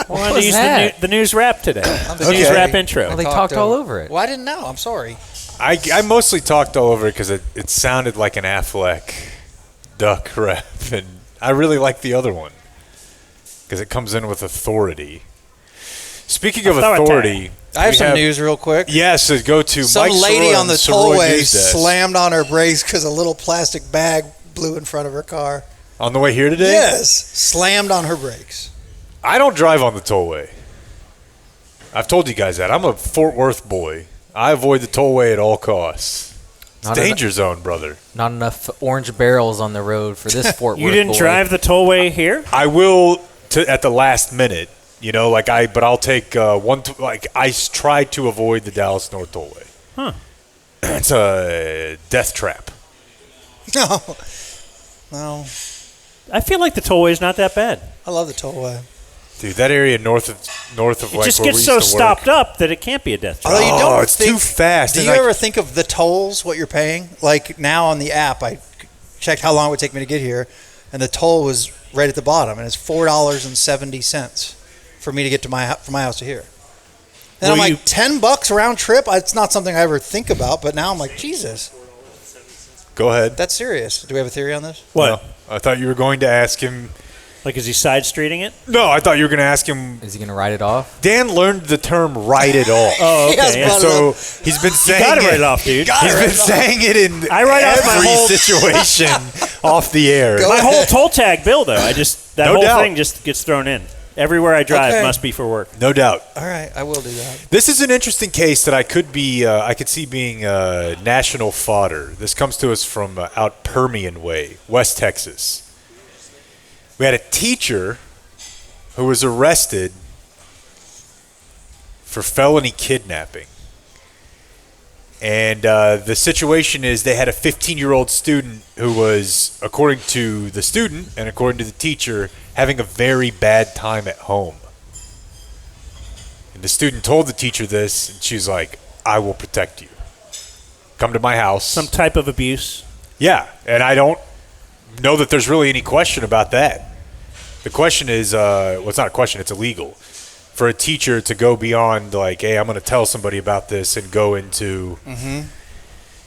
Well, I want to use the news wrap today. The news wrap intro. Well, they talked all over it. Well, I didn't know. I'm sorry. I mostly talked all over it because it sounded like an Affleck duck rap, and I really like the other one because it comes in with authority. Speaking of authority, I have some news real quick. Yes, go to some Mike lady Sirois on the Sirois tollway News Desk. slammed on her brakes because a little plastic bag blew in front of her car. On the way here today? Yes, slammed on her brakes. I don't drive on the tollway. I've told you guys that. I'm a Fort Worth boy. I avoid the tollway at all costs. It's danger zone, brother. Not enough orange barrels on the road for this Fort Worth. You didn't drive the tollway here? I will at the last minute, but I'll take I tried to avoid the Dallas North Tollway. Huh. It's a death trap. No. I feel like the tollway is not that bad. I love the tollway. Dude, that area north of it just gets so stopped up that it can't be a death trap. Although you don't it's too fast. Do you ever think of the tolls, what you're paying? Like now on the app, I checked how long it would take me to get here, and the toll was right at the bottom, and it's $4.70 for me to get to from my house to here. And I'm like, $10 round trip? It's not something I ever think about, but now I'm like, Jesus. Go ahead. That's serious. Do we have a theory on this? What? No, I thought you were going to ask him. Like, is he side streeting it? No, I thought you were going to ask him. Is he going to write it off? Dan learned the term "write it off." Oh, okay. And so he's been saying you gotta write it off, dude. He's been saying it in I write off my every whole situation off the air. My whole toll tag bill, though, that No whole doubt. thing just gets thrown in. Everywhere I drive must be for work. No doubt. All right, I will do that. This is an interesting case that I could see being national fodder. This comes to us from out Permian Way, West Texas. We had a teacher who was arrested for felony kidnapping. And the situation is they had a 15-year-old student who was, according to the student and according to the teacher, having a very bad time at home. And the student told the teacher this, and she's like, I will protect you. Come to my house. Some type of abuse. Yeah, and I don't know that there's really any question about that. The question is, it's not a question, it's illegal for a teacher to go beyond like, hey, I'm going to tell somebody about this and go into, I'm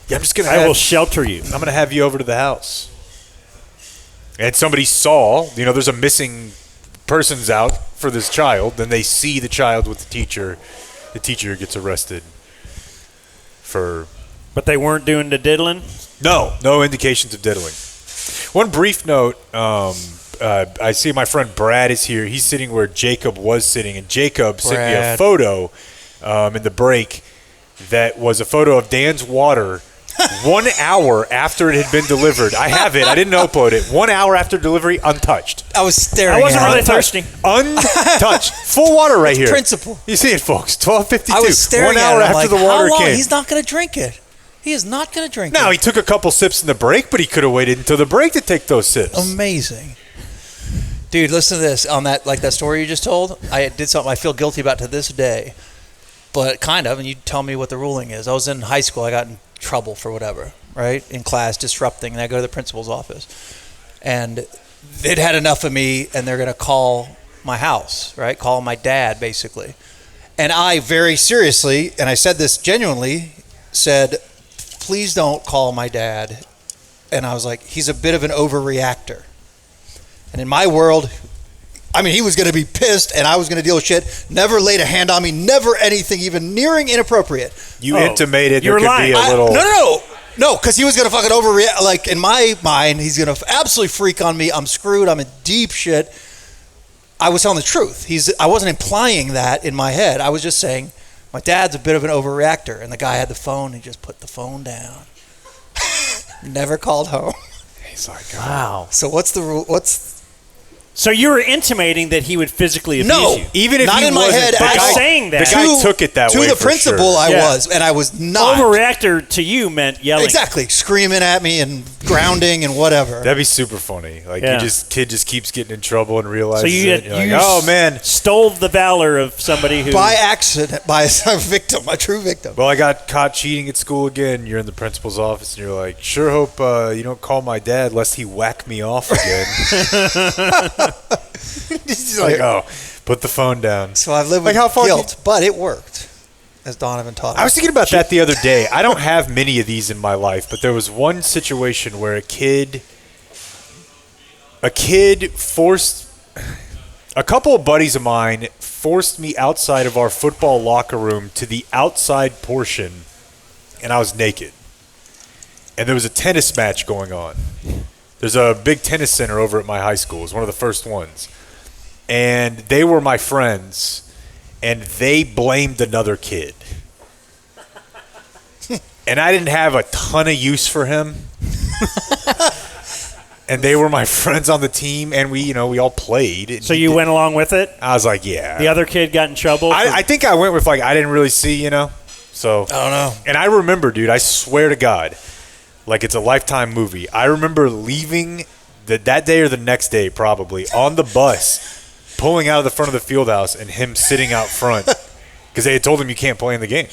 just going to I will shelter you. I'm going to have you over to the house. And somebody saw, there's a missing person's out for this child, then they see the child with the teacher gets arrested for... But they weren't doing the diddling? No indications of diddling. One brief note, I see my friend Brad is here. He's sitting where Jacob was sitting, and Jacob sent me a photo in the break that was a photo of Dan's water 1 hour after it had been delivered. I have it. I didn't upload it. 1 hour after delivery, untouched. I was staring I wasn't at really it. thirsty. Untouched. Full water right here. Principle. You see it, folks. 12:52. I was staring 1 hour at it. I'm after like, the water how long? came. He's not going to drink it. He is not going to drink it. No, he took a couple sips in the break, but he could have waited until the break to take those sips. Amazing. Dude, listen to this. On that story you just told, I did something I feel guilty about to this day. But kind of, and you tell me what the ruling is. I was in high school. I got in trouble for whatever, right? In class, disrupting. And I go to the principal's office. And they'd had enough of me, and they're going to call my house, right? Call my dad, basically. And I very seriously, and I said this genuinely, said, please don't call my dad. And I was like, he's a bit of an overreactor. And in my world, he was going to be pissed, and I was going to deal with shit. Never laid a hand on me. Never anything even nearing inappropriate. You intimated there could be a little... No, because he was going to fucking overreact. Like, in my mind, he's going to absolutely freak on me. I'm screwed. I'm in deep shit. I was telling the truth. I wasn't implying that in my head. I was just saying, My dad's a bit of an overreactor, and the guy had the phone. He just put the phone down. Never called home. He's like, oh. Wow. So what's the rule? So you were intimating that he would physically abuse you? Even if not he in my wasn't, head. I'm saying that. The guy took it that to way the for principal. sure. I Yeah. was, and I was not. Overreactor to you meant yelling. Exactly, screaming at me and grounding and whatever. That'd be super funny. Like Yeah. kid just keeps getting in trouble and realizes So you, it. You're you like, oh man, stole the valor of somebody who By accident, by a victim, a true victim. well, I got caught cheating at school again. You're in the principal's office and you're like, sure hope you don't call my dad lest he whack me off again. He's like, oh, put the phone down. So I've lived Like, with how far guilt, but it worked, as Donovan taught me. I was thinking about that the other day. I don't have many of these in my life, but there was one situation where a kid forced a couple of buddies of mine forced me outside of our football locker room to the outside portion, and I was naked. And there was a tennis match going on. There's a big tennis center over at my high school. It was one of the first ones. And they were my friends, and they blamed another kid. And I didn't have a ton of use for him. And they were my friends on the team, and we all played. So you went along with it? I was like, yeah. The other kid got in trouble? I think I went with, like, I didn't really see, So I don't know. And I remember, dude, I swear to God, like it's a Lifetime movie. I remember leaving that day or the next day probably on the bus, pulling out of the front of the field house, and him sitting out front because they had told him you can't play in the game.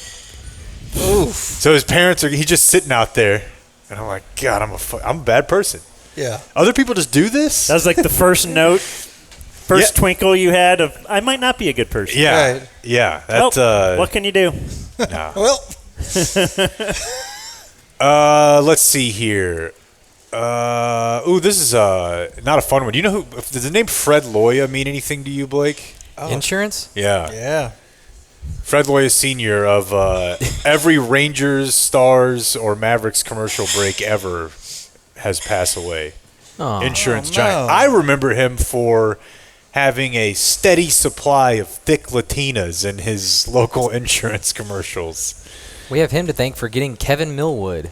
Oof. So his parents he's just sitting out there, and I'm like, God, I'm a bad person. Yeah. Other people just do this? That was like the first note, twinkle you had of, I might not be a good person. Yeah. Right. Yeah. Well, what can you do? No. Well, let's see here. This is not a fun one. Do you know does the name Fred Loya mean anything to you, Blake? Oh. Insurance? Yeah. Yeah. Fred Loya Sr. of every Rangers, Stars, or Mavericks commercial break ever has passed away. Oh. Insurance giant. I remember him for having a steady supply of thick Latinas in his local insurance commercials. We have him to thank for getting Kevin Millwood.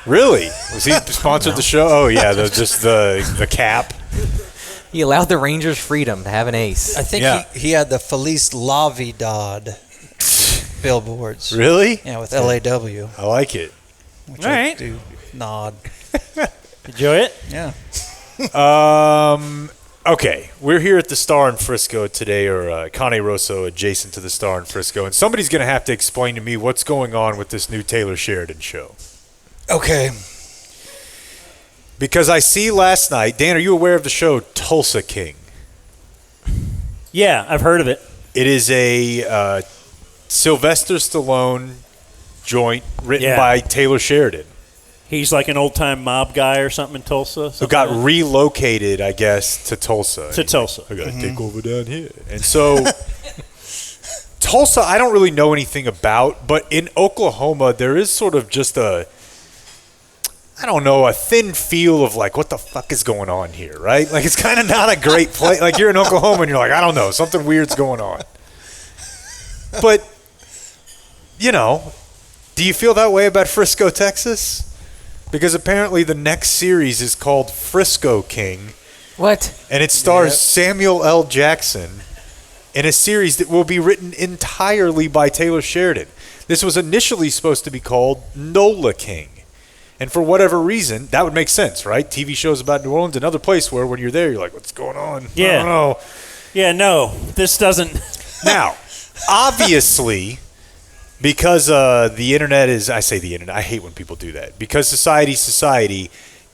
Really? Was he sponsored the show? Oh, yeah, just the cap. He allowed the Rangers freedom to have an ace. I think he had the Feliz La Vidad billboards. Really? Yeah, with LAW. I like it. Which All I right. do nod. Enjoy it? Yeah. Okay, we're here at the Star in Frisco today, or Cane Rosso adjacent to the Star in Frisco, and somebody's going to have to explain to me what's going on with this new Taylor Sheridan show. Okay. Because I see last night, Dan, are you aware of the show Tulsa King? Yeah, I've heard of it. It is a Sylvester Stallone joint written by Taylor Sheridan. He's like an old-time mob guy or something in Tulsa. Who got relocated, I guess, to Tulsa. To Tulsa. I got to take over down here. And so Tulsa, I don't really know anything about, but in Oklahoma, there is sort of just a thin feel of like, what the fuck is going on here, right? Like, it's kind of not a great place. Like, you're in Oklahoma and you're like, I don't know, something weird's going on. But, do you feel that way about Frisco, Texas? Because apparently the next series is called Frisco King. What? And it stars Samuel L. Jackson in a series that will be written entirely by Taylor Sheridan. This was initially supposed to be called NOLA King. And for whatever reason, that would make sense, right? TV shows about New Orleans, another place where when you're there, you're like, what's going on? Yeah. I don't know. Yeah, no, this doesn't. Now, obviously, because the internet is, I say the internet, I hate when people do that. Because society,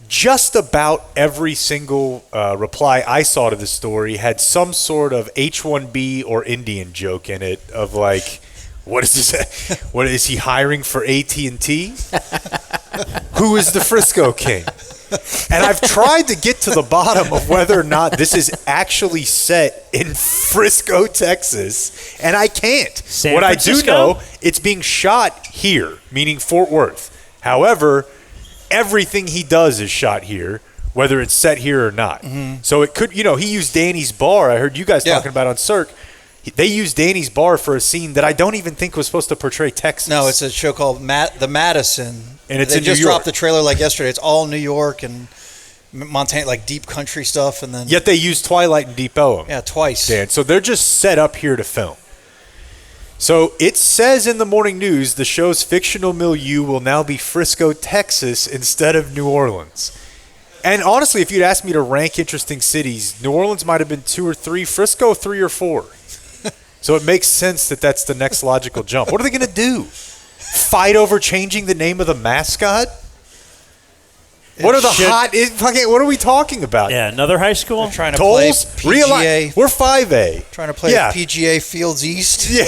just about every single reply I saw to this story had some sort of H-1B or Indian joke in it of like, what is this? What is he hiring for AT&T? Who is the Frisco King? And I've tried to get to the bottom of whether or not this is actually set in Frisco, Texas, and I can't. What I do know, it's being shot here, meaning Fort Worth. However, everything he does is shot here, whether it's set here or not. Mm-hmm. So it could, he used Danny's Bar. I heard you guys talking about on Cirque. They used Danny's bar for a scene that I don't even think was supposed to portray Texas. No, it's a show called The Madison. And it's they in just New York. dropped the trailer like yesterday. It's all New York and Montana, like deep country stuff. And then Yet they used Twilight and Deep Ellum. Yeah, twice. Dan. So they're just set up here to film. So it says in the morning news the show's fictional milieu will now be Frisco, Texas instead of New Orleans. And honestly, if you'd asked me to rank interesting cities, New Orleans might have been 2 or 3, Frisco 3 or 4. So it makes sense that that's the next logical jump. What are they going to do? Fight over changing the name of the mascot? What are the what are we talking about? Yeah, another high school? They're trying to Tolls? play PGA. We're 5A. Trying to play PGA Fields East. Yeah.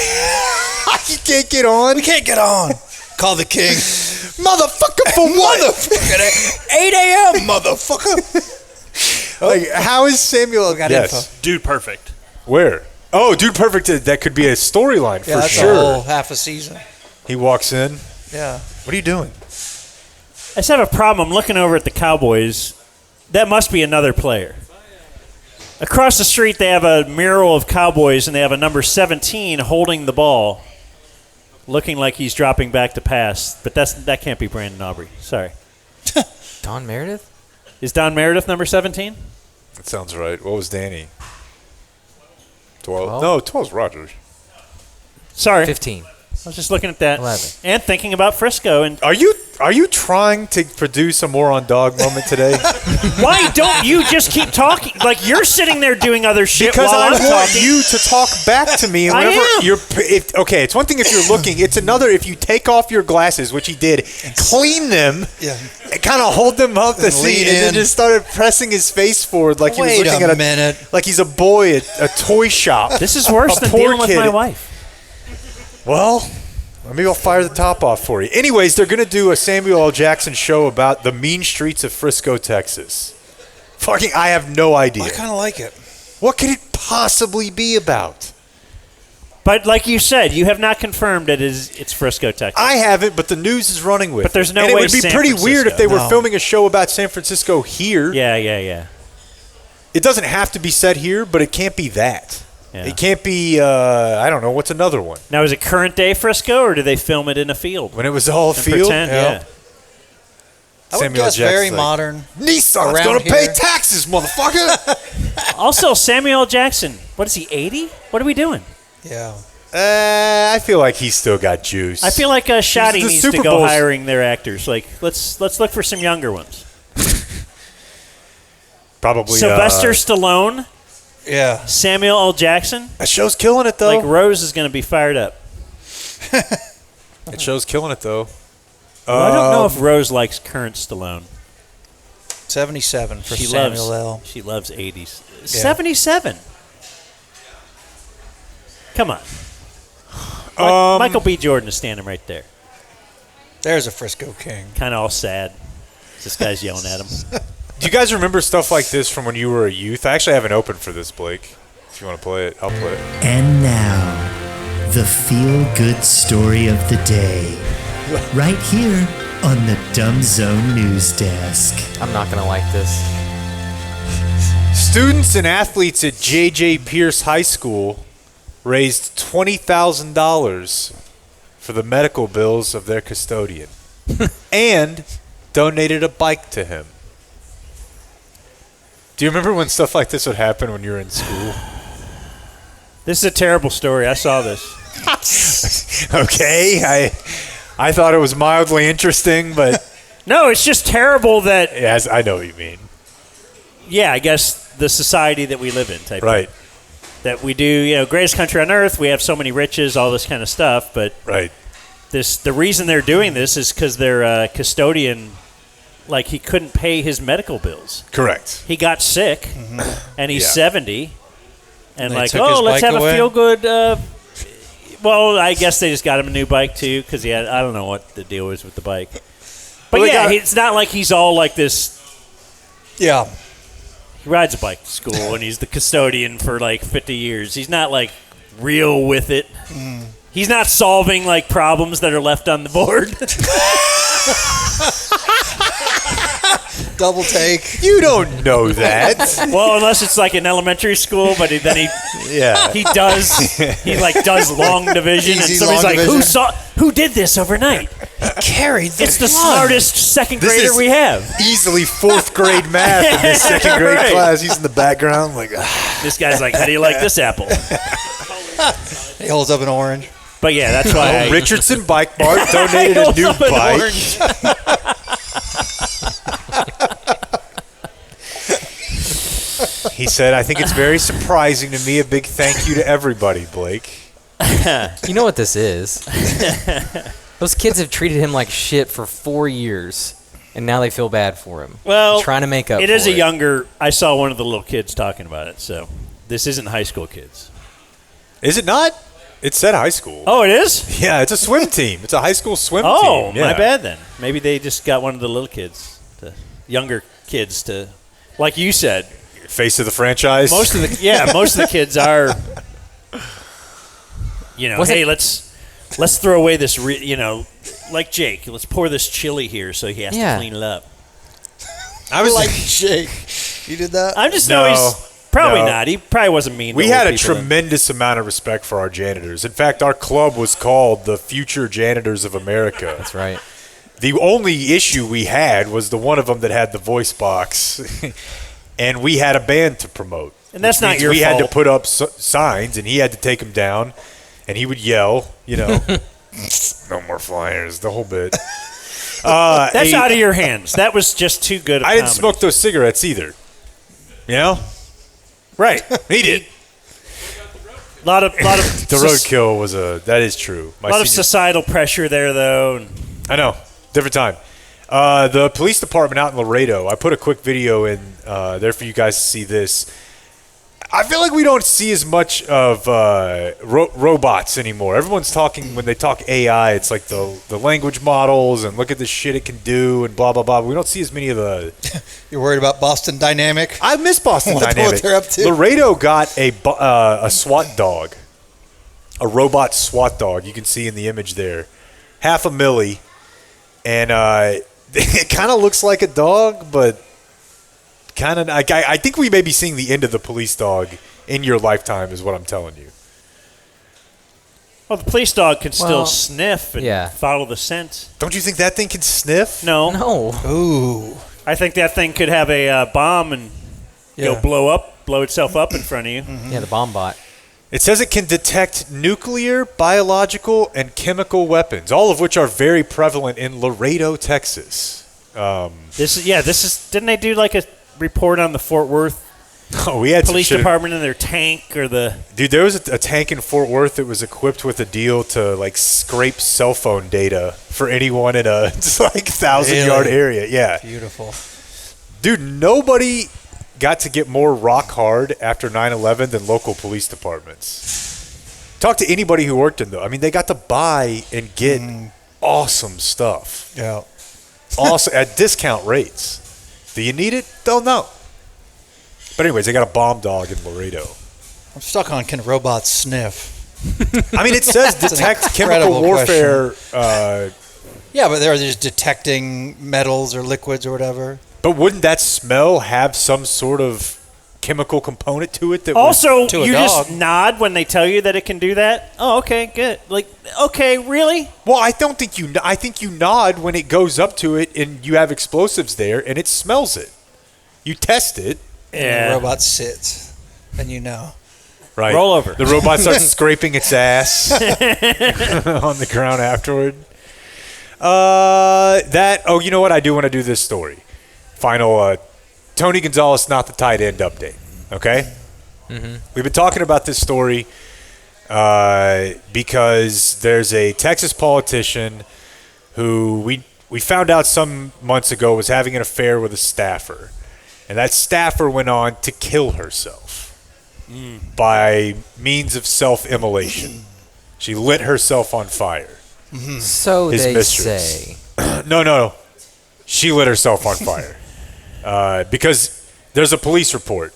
You can't get on. We can't get on. Call the king. Motherfucker for what? Motherfucker. 8 a.m. Motherfucker. Like, how is Samuel? Got info. Dude Perfect. Where? Oh, Dude Perfect. That could be a storyline for that's sure. a whole half a season. He walks in. Yeah. What are you doing? I just have a problem. I'm looking over at the Cowboys. That must be another player. Across the street, they have a mural of Cowboys, and they have a number 17 holding the ball, looking like he's dropping back to pass. But that can't be Brandon Aubrey. Sorry. Don Meredith? Is Don Meredith number 17? That sounds right. What was Danny? 12? No, 12's Rogers. Sorry. 15. I was just looking at that. 11. And thinking about Frisco. And Are you trying to produce a more on dog moment today? why don't you just keep talking? Like, you're sitting there doing other shit Because while I I'm want talking. you to talk back to me. And I whenever am. okay, it's one thing if you're looking. It's another if you take off your glasses, which he did, clean them, and kind of hold them up the seat, and then just started pressing his face forward like he was looking at minute. like he's a boy at a toy shop. This is worse A than poor dealing with kid. my wife. Well, maybe I'll fire the top off for you. Anyways, they're going to do a Samuel L. Jackson show about the mean streets of Frisco, Texas. Fucking, I have no idea. I kind of like it. What could it possibly be about? But like you said, you have not confirmed it's Frisco, Texas. I haven't, but the news is running with But there's it. no and way it would be San pretty weird if they were Francisco. filming a show about San Francisco here. Yeah. It doesn't have to be set here, but it can't be that. Yeah. It can't be, I don't know, what's another one? Now, is it current day Frisco, or do they film it in a field? When it was all And field? pretend? Yeah. I would Samuel guess Jackson. very modern. Nissan's around going to pay here. taxes, motherfucker! Also, Samuel L. Jackson. What is he, 80? What are we doing? Yeah. I feel like he's still got juice. I feel like Shoddy the needs Super to go Bowls- hiring their actors. Like, let's look for some younger ones. Probably Sylvester Stallone, Yeah. Samuel L. Jackson. That show's killing it, though. Like, Rose is going to be fired up. That show's killing it, though. Well, I don't know if Rose likes current Stallone. 77 for She Samuel loves, L. She loves 80s. 77. Come on. Michael B. Jordan is standing right there. There's a Frisco king. Kind of all sad. This guy's yelling at him. Do you guys remember stuff like this from when you were a youth? I actually have an open for this, Blake. If you want to play it, I'll play it. And now, the feel-good story of the day. Right here on the Dumb Zone News Desk. I'm not going to like this. Students and athletes at J.J. Pierce High School raised $20,000 for the medical bills of their custodian and donated a bike to him. Do you remember when stuff like this would happen when you were in school? This is a terrible story. I saw this. Okay, I thought it was mildly interesting, but No, it's just terrible that, yes, I know what you mean. yeah, I guess the society that we live in type Right. of, that we do, greatest country on earth, we have so many riches, all this kind of stuff, but Right. the reason they're doing this is because their custodian, like, he couldn't pay his medical bills. Correct. He got sick, and he's Yeah. 70, and They like, took his let's bike have away? a feel-good, well, I guess they just got him a new bike, too, because I don't know what the deal is with the bike. But Well, they yeah, got- it's not like he's all like this. Yeah. He rides a bike to school, and he's the custodian for like 50 years. He's not like real with it. He's not solving like problems that are left on the board. Double take. You don't know that. Well, unless it's like in elementary school, but then he does long division, and Easy somebody's long like, division. who did this overnight? Carried It's the smartest second This grader is we have. Easily fourth grade math in this second grade Right. class. He's in the background like, This guy's like, how do you like this apple? He holds up an orange. But yeah, that's why Richardson Bike Mart donated a new Holds up an bike. orange. He said, I think it's very surprising to me. A big thank you to everybody, Blake. You know what this is? Those kids have treated him like shit for 4 years, and now they feel bad for him. Well, They're trying to make up. It is for a younger. I saw one of the little kids talking about it, so this isn't high school kids. Is it not? It said high school. Oh, it is? Yeah, it's a swim team. It's a high school swim team. Oh, Yeah. my bad then. Maybe they just got one of the little kids, the younger kids to, like you said. Face of the franchise. Most of the kids are, hey, let's throw away this, like Jake. Let's pour this chili here so he has to clean it up. I was like Jake. You did that? I'm just know he's probably not. He probably wasn't mean. We to had old a people tremendous amount of respect for our janitors. In fact, our club was called the Future Janitors of America. That's right. The only issue we had was the one of them that had the voice box, and we had a band to promote. And that's not your we fault. had to put up signs, and he had to take them down, and he would yell, no more flyers, the whole bit. That's out of your hands. That was just too good. I didn't smoke those cigarettes either. Right. He did. lot of The roadkill was that is true. A lot of societal pressure there, though. And I know. Different time. The police department out in Laredo, I put a quick video in there for you guys to see this. I feel like we don't see as much of robots anymore. Everyone's talking, when they talk AI, it's like the language models and look at the shit it can do and blah, blah, blah. We don't see as many of the... You're worried about Boston Dynamic? I miss Boston Dynamic. What they're up to. Laredo got a SWAT dog, a robot SWAT dog. You can see in the image there. $500,000. And it kind of looks like a dog, but... I think we may be seeing the end of the police dog in your lifetime is what I'm telling you. Well, the police dog can still sniff and yeah. follow the scent. Don't you think that thing can sniff? No. Ooh. I think that thing could have a bomb and go blow itself up in front of you. Mm-hmm. Yeah, the bomb bot. It says it can detect nuclear, biological, and chemical weapons, all of which are very prevalent in Laredo, Texas. This is. Didn't they do like a report on the Fort Worth we had police department and their tank or the... Dude, there was a tank in Fort Worth that was equipped with a deal to like scrape cell phone data for anyone in a 1,000-yard area. Yeah. Beautiful. Dude, nobody got to get more rock hard after 9/11 than local police departments. Talk to anybody who worked in them. I mean, they got to buy and get awesome stuff. Yeah. Awesome at discount rates. Do you need it? Don't know. But anyways, they got a bomb dog in Laredo. I'm stuck on, can robots sniff? I mean, it says detect chemical warfare. Yeah, but they're just detecting metals or liquids or whatever. But wouldn't that smell have some sort of chemical component to it? That also, would, you just nod when they tell you that it can do that? Oh, okay, good. Like, okay, really? Well, I don't think you... I think you nod when it goes up to it and you have explosives there and it smells it. You test it. And the robot sits, and you know. Right. Roll over. The robot starts scraping its ass on the ground afterward. You know what? I do want to do this story. Final Tony Gonzalez, not the tight end update. Okay? Mm-hmm. We've been talking about this story because there's a Texas politician who we found out some months ago was having an affair with a staffer. And that staffer went on to kill herself by means of self-immolation. She lit herself on fire. Mm-hmm. So His they mistress. say. No. She lit herself on fire. Because there's a police report.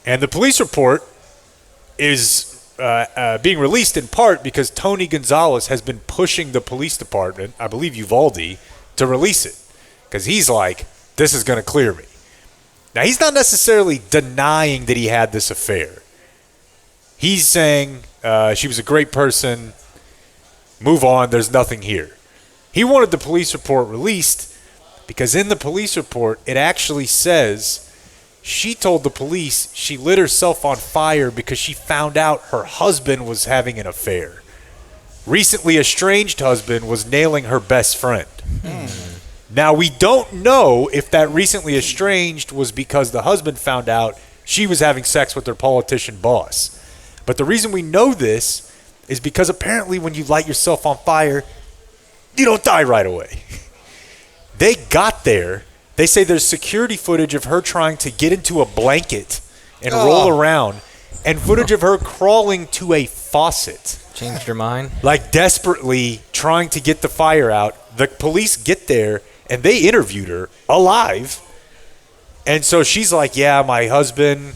And the police report is being released in part because Tony Gonzalez has been pushing the police department, I believe Uvalde, to release it. Because he's like, this is going to clear me. Now, he's not necessarily denying that he had this affair. He's saying she was a great person. Move on. There's nothing here. He wanted the police report released because in the police report, it actually says she told the police she lit herself on fire because she found out her husband was having an affair. Recently estranged husband was nailing her best friend. Now, we don't know if that recently estranged was because the husband found out she was having sex with her politician boss. But the reason we know this is because apparently when you light yourself on fire, you don't die right away. They got there. They say there's security footage of her trying to get into a blanket and roll around, and footage of her crawling to a faucet. Changed your mind? Like desperately trying to get the fire out. The police get there, and they interviewed her alive. And so she's like, yeah, my husband,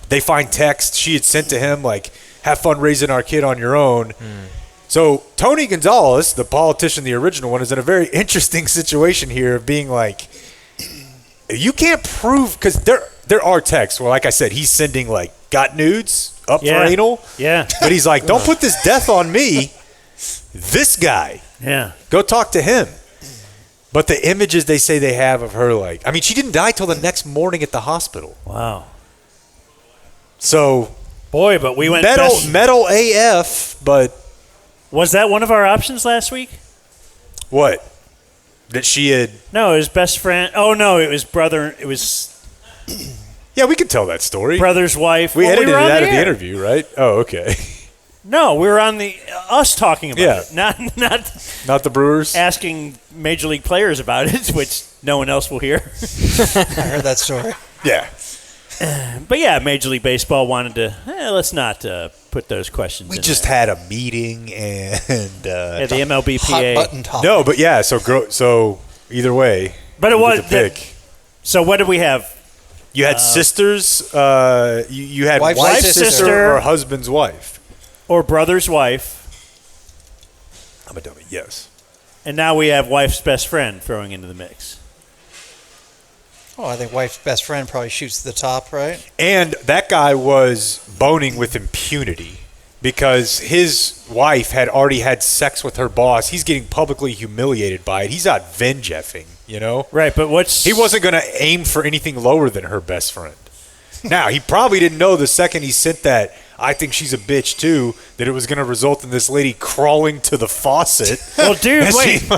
they find texts she had sent to him, like, have fun raising our kid on your own. So Tony Gonzalez, the politician, the original one, is in a very interesting situation here of being like, you can't prove, because there are texts where, like I said, he's sending, like, got nudes up for anal. Yeah. But he's like, don't put this death on me. This guy. Yeah. Go talk to him. But the images they say they have of her, like, I mean, she didn't die till the next morning at the hospital. Wow. So, boy, but we went metal AF, but was that one of our options last week? What? That she had? No, his best friend. Oh no, it was brother. It was. Yeah, we could tell that story. Brother's wife. We edited it out out of the interview, right? Oh, okay. No, we were on the us talking about it, not the Brewers asking major league players about it, which no one else will hear. I heard that story. Yeah. But yeah, Major League Baseball wanted to. let's not put those questions. We in just there. had a meeting and the MLBPA. Hot button talk. No, but yeah. So either way, but it was the pick. So what did we have? You had sisters. You had wife's sister or husband's wife or brother's wife. I'm a dummy. Yes. And now we have wife's best friend throwing into the mix. Oh, I think wife's best friend probably shoots to the top, right? And that guy was boning with impunity because his wife had already had sex with her boss. He's getting publicly humiliated by it. He's not venge-effing, you know? Right, but he wasn't going to aim for anything lower than her best friend. Now, he probably didn't know the second he sent that, I think she's a bitch too, that it was going to result in this lady crawling to the faucet. Well, dude, wait.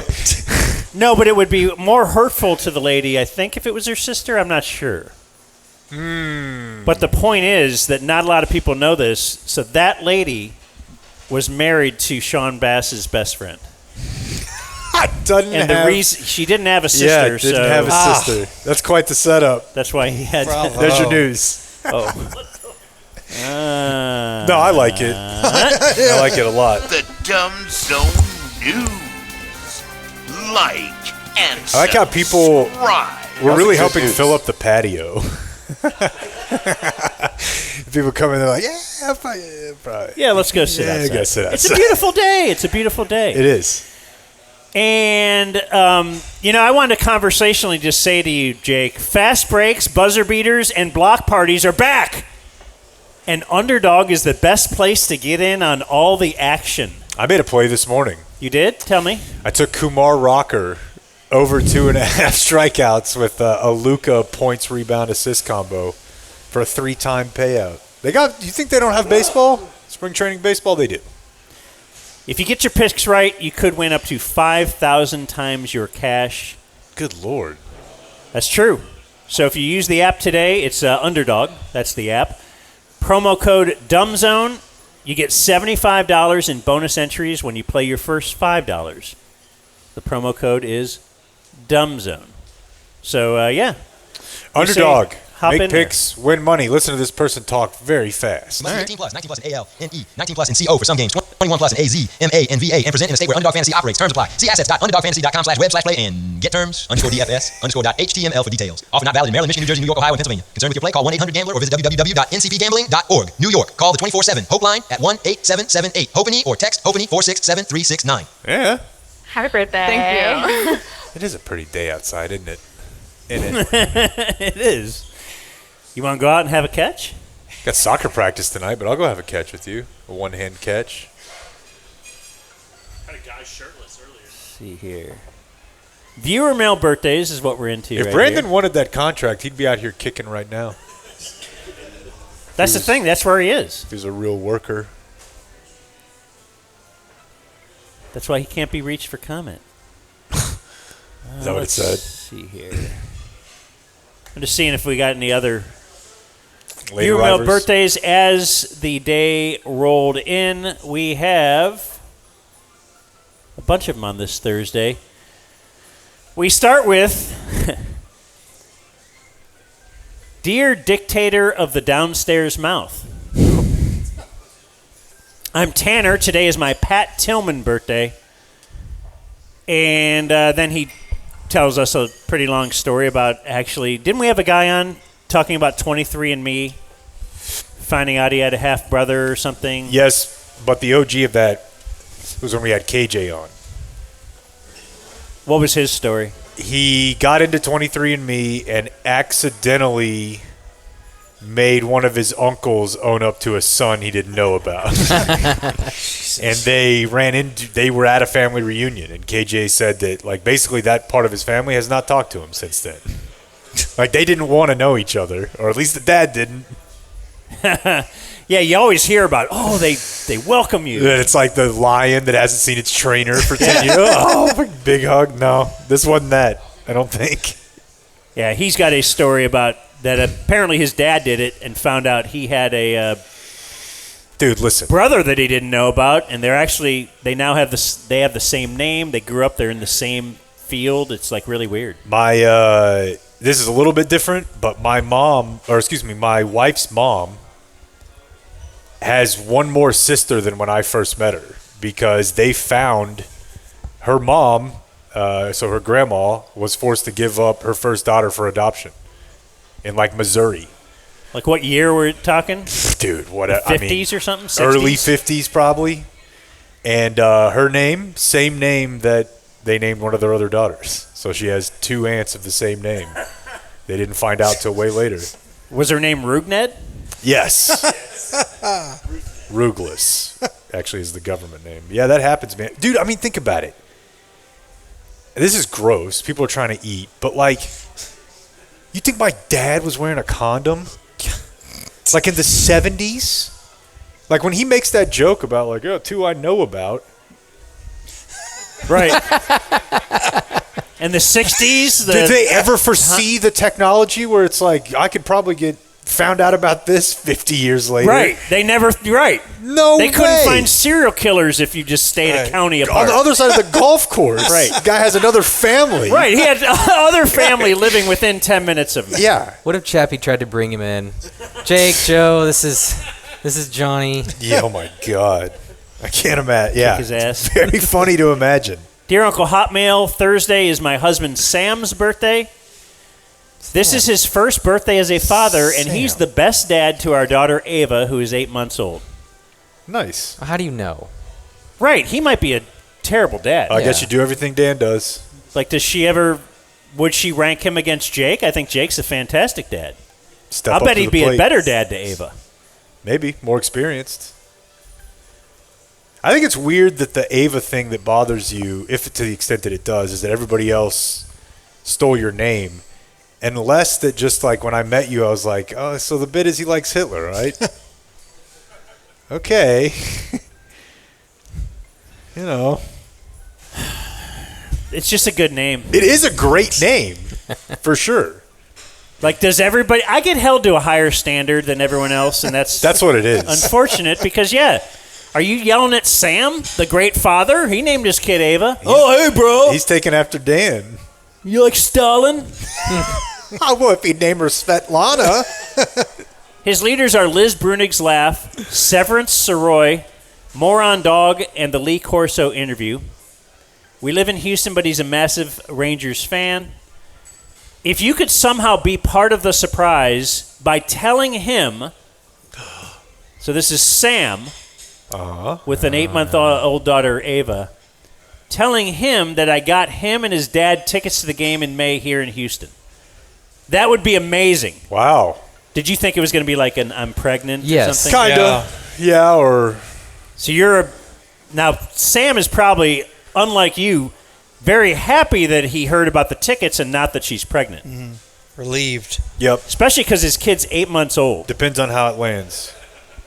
No, but it would be more hurtful to the lady, I think, if it was her sister. I'm not sure. But the point is that not a lot of people know this. So that lady was married to Sean Bass's best friend. The reason she didn't have a sister. Yeah, didn't have a sister. That's quite the setup. That's why he had. There's your news. Oh. No, I like it. I like it a lot. The Dumb Zone News. Like and I like how people were really helping news. fill up the patio. People come in, they're like, yeah, probably. Yeah, let's go sit outside. Go sit outside. It's a beautiful day. It's a beautiful day. It is. And, I wanted to conversationally just say to you, Jake, fast breaks, buzzer beaters, and block parties are back. And Underdog is the best place to get in on all the action. I made a play this morning. You did? Tell me. I took Kumar Rocker over 2.5 strikeouts with a Luka points, rebound, assist combo for a 3-time payout. You think they don't have baseball? Spring training baseball? They do. If you get your picks right, you could win up to 5,000 times your cash. Good Lord. That's true. So if you use the app today, it's Underdog. That's the app. Promo code DUMBZONE. You get $75 in bonus entries when you play your first $5. The promo code is DUMBZONE. So, yeah. Underdog. Make in picks, win money. Listen to this person talk very fast. Must be 18 plus, 19 plus in AL, NE, 19 plus in CO for some games, 21 plus in AZ, MA, and VA, and present in a state where Underdog Fantasy operates. Terms apply. See assets.underdogfantasy.com/web/play and get terms _DFS_.html for details. Offer not valid in Maryland, Michigan, New Jersey, New York, Ohio, and Pennsylvania. Concerned with your play, call 1-800-GAMBLER or visit www.ncpgambling.org. New York. Call the 24/7 Hope line at 1-8778 HOPE-NE or text HOPE-NE 467-369. Yeah. Happy birthday. Thank you. It is a pretty day outside, isn't it? in it. It is. You want to go out and have a catch? Got soccer practice tonight, but I'll go have a catch with you. A one-hand catch. Had a guy shirtless earlier. Let's see here. Viewer mail birthdays is what we're into. If right Brandon here. wanted that contract, he'd be out here kicking right now. That's the thing. That's where he is. If he's a real worker. That's why he can't be reached for comment. Is that what it said? Let's see here. I'm just seeing if we got any other Late viewer mail arrivers. birthdays as the day rolled in. We have a bunch of them on this Thursday. We start with Dear Dictator of the Downstairs Mouth. I'm Tanner. Today is my Pat Tillman birthday. And then he tells us a pretty long story about actually, didn't we have a guy on talking about 23andMe, finding out he had a half brother or something? Yes, but the OG of that was when we had KJ on. What was his story? He got into 23andMe and accidentally made one of his uncles own up to a son he didn't know about. And they were at a family reunion, and KJ said that, like, basically that part of his family has not talked to him since then. Like, they didn't want to know each other, or at least the dad didn't. Yeah, you always hear about, they welcome you. It's like the lion that hasn't seen its trainer for 10 years. Oh, big hug. No, this wasn't that, I don't think. Yeah, he's got a story about that apparently his dad did it and found out he had a dude, listen, brother that he didn't know about, and they now have they have the same name. They grew up there in the same field. It's like really weird. This is a little bit different, but my wife's mom has one more sister than when I first met her, because they found her mom, so her grandma, was forced to give up her first daughter for adoption in, like, Missouri. Like what year we're talking? Dude, what? 50s or something? 60s? Early 50s probably. And her name, same name that they named one of their other daughters. So she has two aunts of the same name. They didn't find out till way later. Was her name Rugned? Yes. Rugless, actually, is the government name. Yeah, that happens, man. Dude, I mean, think about it. This is gross. People are trying to eat. But, like, you think my dad was wearing a condom? Like, in the 70s? Like, when he makes that joke about, like, two I know about. Right. In the 60s? Did they ever foresee the technology where it's like, I could probably get found out about this 50 years later? Right. They never, right. No way. They couldn't find serial killers if you just stayed a county apart. On the other side of the golf course. Right. The guy has another family. Right. He had other family living within 10 minutes of him. Yeah. What if Chappie tried to bring him in? Jake, Joe, this is Johnny. Yeah, oh my God. I can't imagine. Yeah. Kick his ass. It's very funny to imagine. Dear Uncle Hotmail, Thursday is my husband Sam's birthday. This is his first birthday as a father, and he's the best dad to our daughter Ava, who is 8 months old. Nice. How do you know? Right. He might be a terrible dad. I guess you do everything Dan does. Like, would she rank him against Jake? I think Jake's a fantastic dad. I'll bet he'd be a better dad to Ava. Maybe. More experienced. I think it's weird that the Ava thing that bothers you, if to the extent that it does, is that everybody else stole your name. And less that just like when I met you, I was like, oh, so the bit is he likes Hitler, right? Okay. You know. It's just a good name. It is a great name, for sure. Like, does everybody... I get held to a higher standard than everyone else, and that's what it is. Unfortunate, because, are you yelling at Sam, the great father? He named his kid Ava. Hey, bro. He's taken after Dan. You like Stalin? Well, if he'd name her Svetlana. His leaders are Liz Brunig's Laugh, Severance Sirois, Moron Dog, and the Lee Corso interview. We live in Houston, but he's a massive Rangers fan. If you could somehow be part of the surprise by telling him, so this is Sam with an 8-month-old daughter, Ava, telling him that I got him and his dad tickets to the game in May here in Houston. That would be amazing. Wow. Did you think it was going to be like an I'm pregnant or Yes. something? Kinda. Yeah, or... So now Sam is probably, unlike you, very happy that he heard about the tickets and not that she's pregnant. Mm-hmm. Relieved. Yep. Especially because his kid's 8 months old. Depends on how it lands.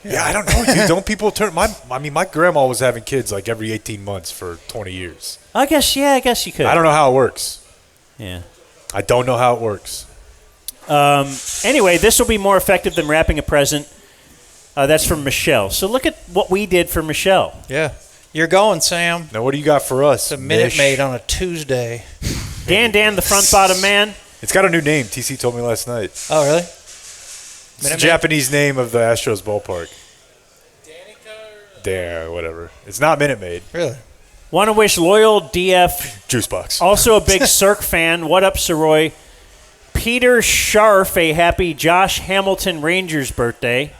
Yeah, I don't know, dude. Don't people turn... my grandma was having kids like every 18 months for 20 years. I guess you could. I don't know how it works. Yeah. I don't know how it works. Anyway, this will be more effective than wrapping a present. That's from Michelle. So look at what we did for Michelle. Yeah. You're going, Sam. Now, what do you got for us? It's a Minute Maid on a Tuesday. Dan, the front bottom man. It's got a new name. TC told me last night. Oh, really? It's the Japanese name of the Astros ballpark. Danica? Whatever. It's not Minute Maid. Really? Want to wish loyal DF. Juice box. Also a big Cirque fan. What up, Sirois? Peter Scharf, a happy Josh Hamilton Rangers birthday.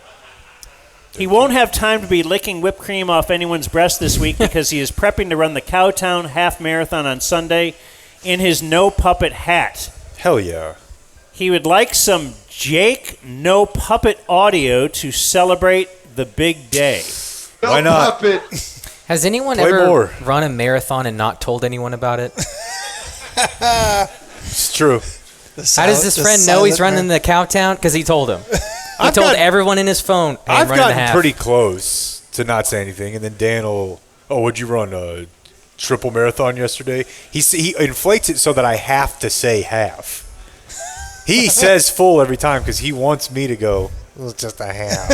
He won't have time to be licking whipped cream off anyone's breast this week because he is prepping to run the Cowtown Half Marathon on Sunday in his no puppet hat. Hell yeah. He would like some Jake no puppet audio to celebrate the big day. Why not? Has anyone Play ever more. run a marathon and not told anyone about it? It's true. How does this friend know he's running the Cowtown? Because he told him. He told everyone in his phone, hey, I've I'm running the gotten half. pretty close to not say anything, and then Dan will, what'd you run, a triple marathon yesterday? He inflates it so that I have to say half. He says full every time because he wants me to go, it was just a half.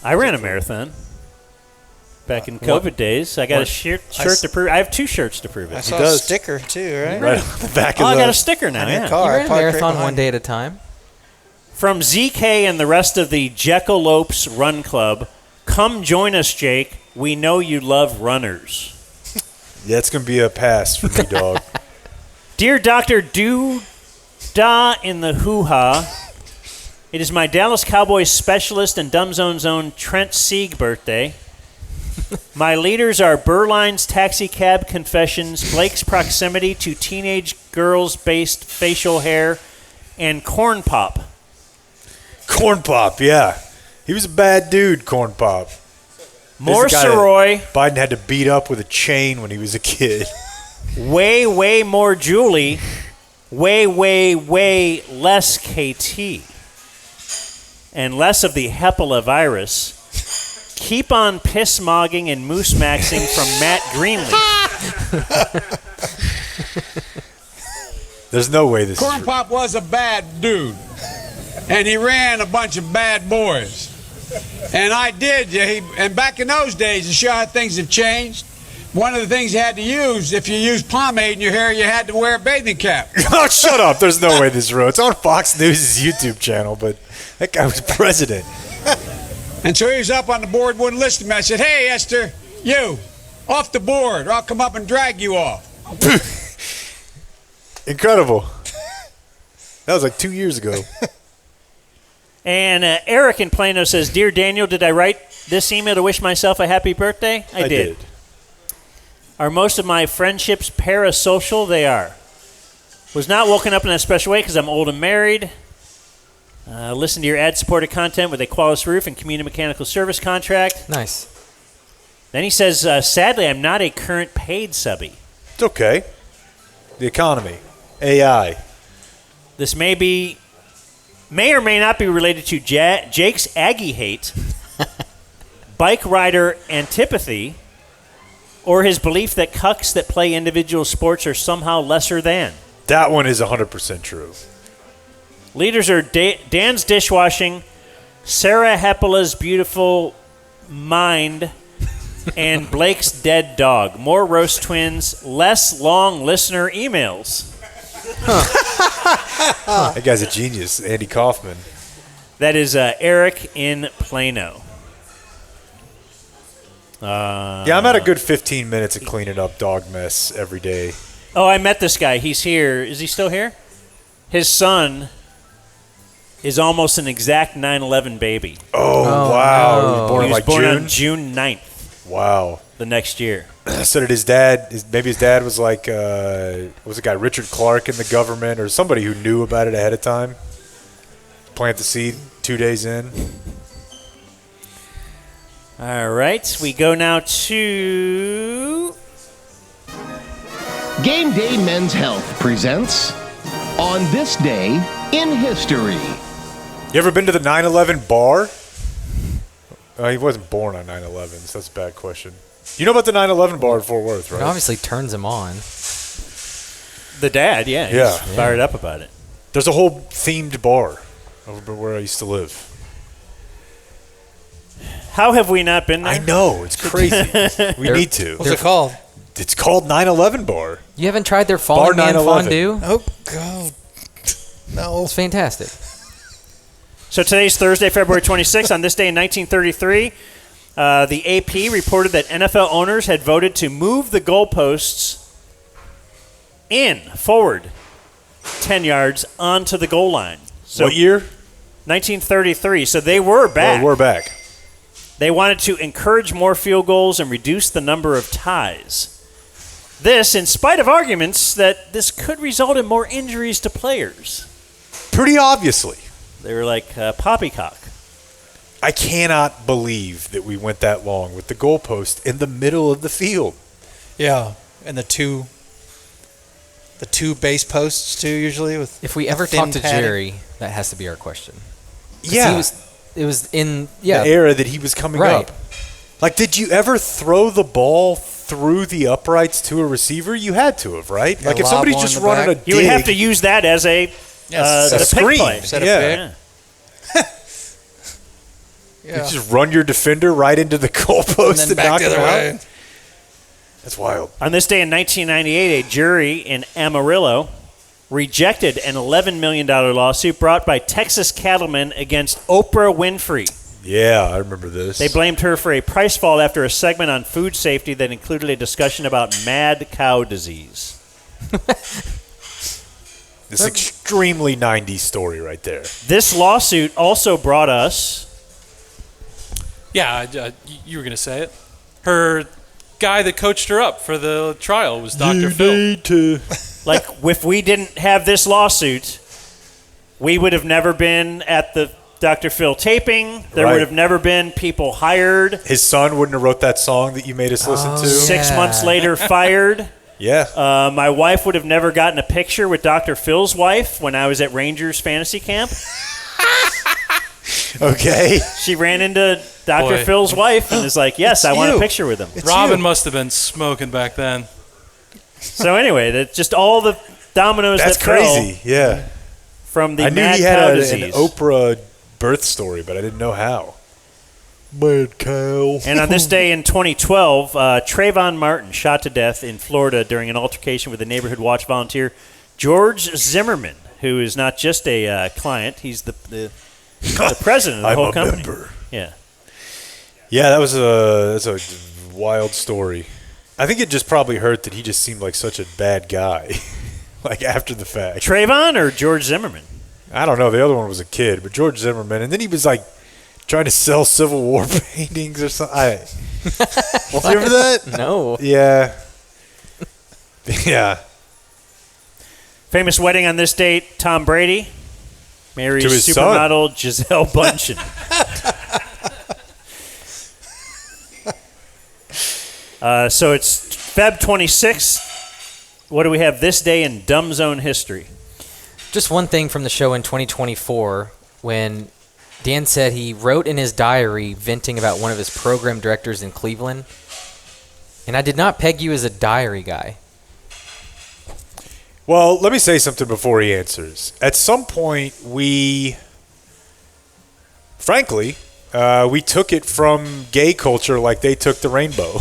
I ran a marathon back in COVID days. I got a shirt to prove. I have 2 shirts to prove it. I saw a sticker too, right? Right on the back of I got a sticker now. Yeah. You ran a marathon one day at a time. From ZK and the rest of the Jackalopes Run Club, come join us, Jake. We know you love runners. Yeah, it's going to be a pass for me, dog. Dear Dr. Doo-Da in the Hoo-Ha, it is my Dallas Cowboys specialist and Dumb Zone's own Trent Sieg birthday. My leaders are Berline's taxi cab confessions, Blake's proximity to teenage girls-based facial hair, and Corn Pop. Corn Pop, yeah. He was a bad dude, Corn Pop. More He's the guy Sirois. that Biden had to beat up with a chain when he was a kid. Way, way more Julie. Way, way, way less KT. And less of the Hepala virus. Keep on piss-mogging and moose-maxing from Matt Greenleaf. There's no way this is Corn Pop was a bad dude. And he ran a bunch of bad boys. And I did. And back in those days, to show how things have changed, one of the things you had to use, if you used pomade in your hair, you had to wear a bathing cap. Oh, shut up. There's no way this is real. It's on Fox News' YouTube channel, but that guy was president. And so he was up on the board, wouldn't listen to me. I said, hey, Esther, you, off the board, or I'll come up and drag you off. Incredible. That was like 2 years ago. And Eric in Plano says, Dear Daniel, did I write this email to wish myself a happy birthday? I did. Are most of my friendships parasocial? They are. Was not woken up in a special way because I'm old and married. Listen to your ad-supported content with a Qualis roof and community mechanical service contract. Nice. Then he says, sadly, I'm not a current paid subby. It's okay. The economy. AI. This may or may not be related to Jake's Aggie hate, bike rider antipathy, or his belief that cucks that play individual sports are somehow lesser than. That one is 100% true. Leaders are Dan's dishwashing, Sarah Hepala's beautiful mind, and Blake's dead dog. More roast twins, less long listener emails. That guy's a genius, Andy Kaufman. That is Eric in Plano. Yeah, I'm at a good 15 minutes of cleaning up dog mess every day. Oh, I met this guy. He's here. Is he still here? His son is almost an exact 9/11 baby. Oh wow. No. He was born He was like born June? on June 9th. Wow. The next year. said that his dad, maybe his dad was like, was the guy Richard Clark in the government or somebody who knew about it ahead of time? Plant the seed 2 days in. All right, we go now to Game Day Men's Health presents On This Day in History. You ever been to the 9/11 bar? He wasn't born on 9/11, so that's a bad question. You know about the 9/11 bar in Fort Worth, right? It obviously turns him on. the dad. Yeah, he's fired up about it. There's a whole themed bar over where I used to live. How have we not been there? I know, it's crazy. We need to. What's it called? It's called 9/11 Bar. You haven't tried their Fallen Man fondue? Oh, God. No. It's fantastic. So today's Thursday, February 26th. On this day in 1933, the AP reported that NFL owners had voted to move the goalposts forward 10 yards onto the goal line. So what year? 1933. So they were back. Well, we're back. They wanted to encourage more field goals and reduce the number of ties. This, in spite of arguments that this could result in more injuries to players. Pretty obviously. They were like poppycock. I cannot believe that we went that long with the goalpost in the middle of the field. Yeah, and the two base posts too. Usually, with if we ever thin talk to padding. Jerry, that has to be our question. Yeah, it was in the era that he was coming up. Like, did you ever throw the ball through the uprights to a receiver? You had to have, right? Yeah, like if lob somebody's one just in the running back. a dig, You would have to use that as a screen. play. Yeah. You just run your defender right into the goalpost and knock him out. That's wild. On this day in 1998, a jury in Amarillo rejected an $11 million lawsuit brought by Texas cattlemen against Oprah Winfrey. Yeah, I remember this. They blamed her for a price fall after a segment on food safety that included a discussion about mad cow disease. This extremely 90s story right there. This lawsuit also brought us... Yeah, you were going to say it. Her guy that coached her up for the trial was Dr. Phil. Like, if we didn't have this lawsuit, we would have never been at the Dr. Phil taping. There would have never been people hired. His son wouldn't have wrote that song that you made us listen to. 6 months later, fired. Yeah. My wife would have never gotten a picture with Dr. Phil's wife when I was at Rangers fantasy camp. Okay. She ran into Dr. Phil's wife and is like, yes, I want a picture with him. Robin must have been smoking back then. So anyway, that's just all the dominoes That's that fell crazy, yeah. from the I knew mad he cow had an disease. Oprah birth story, but I didn't know how. Mad cow. And on this day in 2012, Trayvon Martin shot to death in Florida during an altercation with a neighborhood watch volunteer, George Zimmerman, who is not just a client, he's the president of the whole company. Member. Yeah. Yeah, that's a wild story. I think it just probably hurt that he just seemed like such a bad guy, like after the fact. Trayvon or George Zimmerman? I don't know. The other one was a kid, but George Zimmerman. And then he was like trying to sell Civil War paintings or something. You remember that? No. Yeah. Yeah. Famous wedding on this date, Tom Brady marries To his supermodel Gisele Bundchen. So it's Feb 26th. What do we have this day in Dumb Zone history? Just one thing from the show in 2024 when Dan said he wrote in his diary venting about one of his program directors in Cleveland. And I did not peg you as a diary guy. Well, let me say something before he answers. At some point, frankly, we took it from gay culture like they took the rainbow.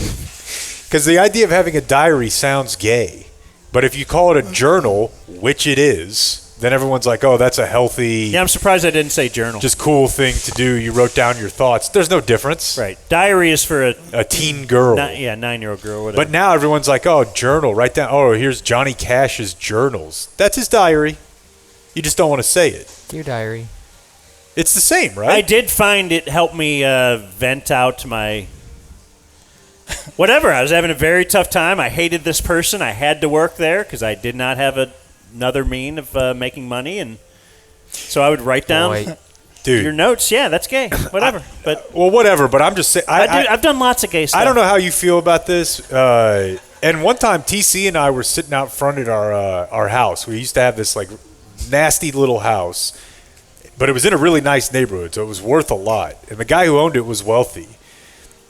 Because the idea of having a diary sounds gay. But if you call it a journal, which it is, then everyone's like, oh, that's a healthy... Yeah, I'm surprised I didn't say journal. Just cool thing to do. You wrote down your thoughts. There's no difference. Right. Diary is for a teen girl. 9-year-old girl. Whatever. But now everyone's like, oh, journal. Write down. Oh, here's Johnny Cash's journals. That's his diary. You just don't want to say it. Dear diary. It's the same, right? I did find it helped me vent out my whatever. I was having a very tough time. I hated this person. I had to work there because I did not have another mean of making money, and so I would write down your notes. Yeah, that's gay. Whatever. But whatever. But I'm just saying. I've done lots of gay stuff. I don't know how you feel about this. And one time, TC and I were sitting out front at our house. We used to have this like nasty little house, but it was in a really nice neighborhood, so it was worth a lot. And the guy who owned it was wealthy.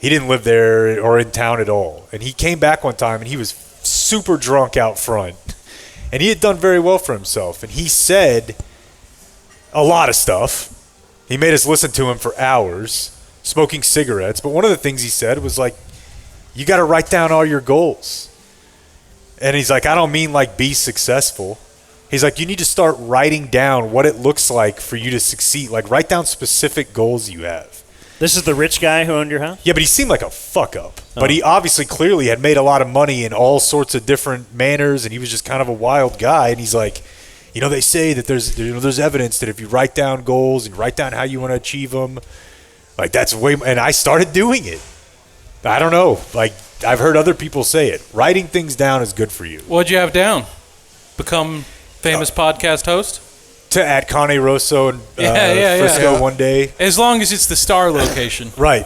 He didn't live there or in town at all. And he came back one time, and he was super drunk out front. And he had done very well for himself. And he said a lot of stuff. He made us listen to him for hours, smoking cigarettes. But one of the things he said was like, you got to write down all your goals. And he's like, I don't mean like be successful. He's like, you need to start writing down what it looks like for you to succeed. Like, write down specific goals you have. This is the rich guy who owned your house? Yeah, but he seemed like a fuck up. But he obviously clearly had made a lot of money in all sorts of different manners, and he was just kind of a wild guy. And he's like, you know, they say that there's evidence that if you write down goals and write down how you want to achieve them, like that's way. And I started doing it. I don't know. Like, I've heard other people say it. Writing things down is good for you. What'd you have down? Become famous podcast host? At Cane Rosso in Frisco one day. As long as it's the star location. Right.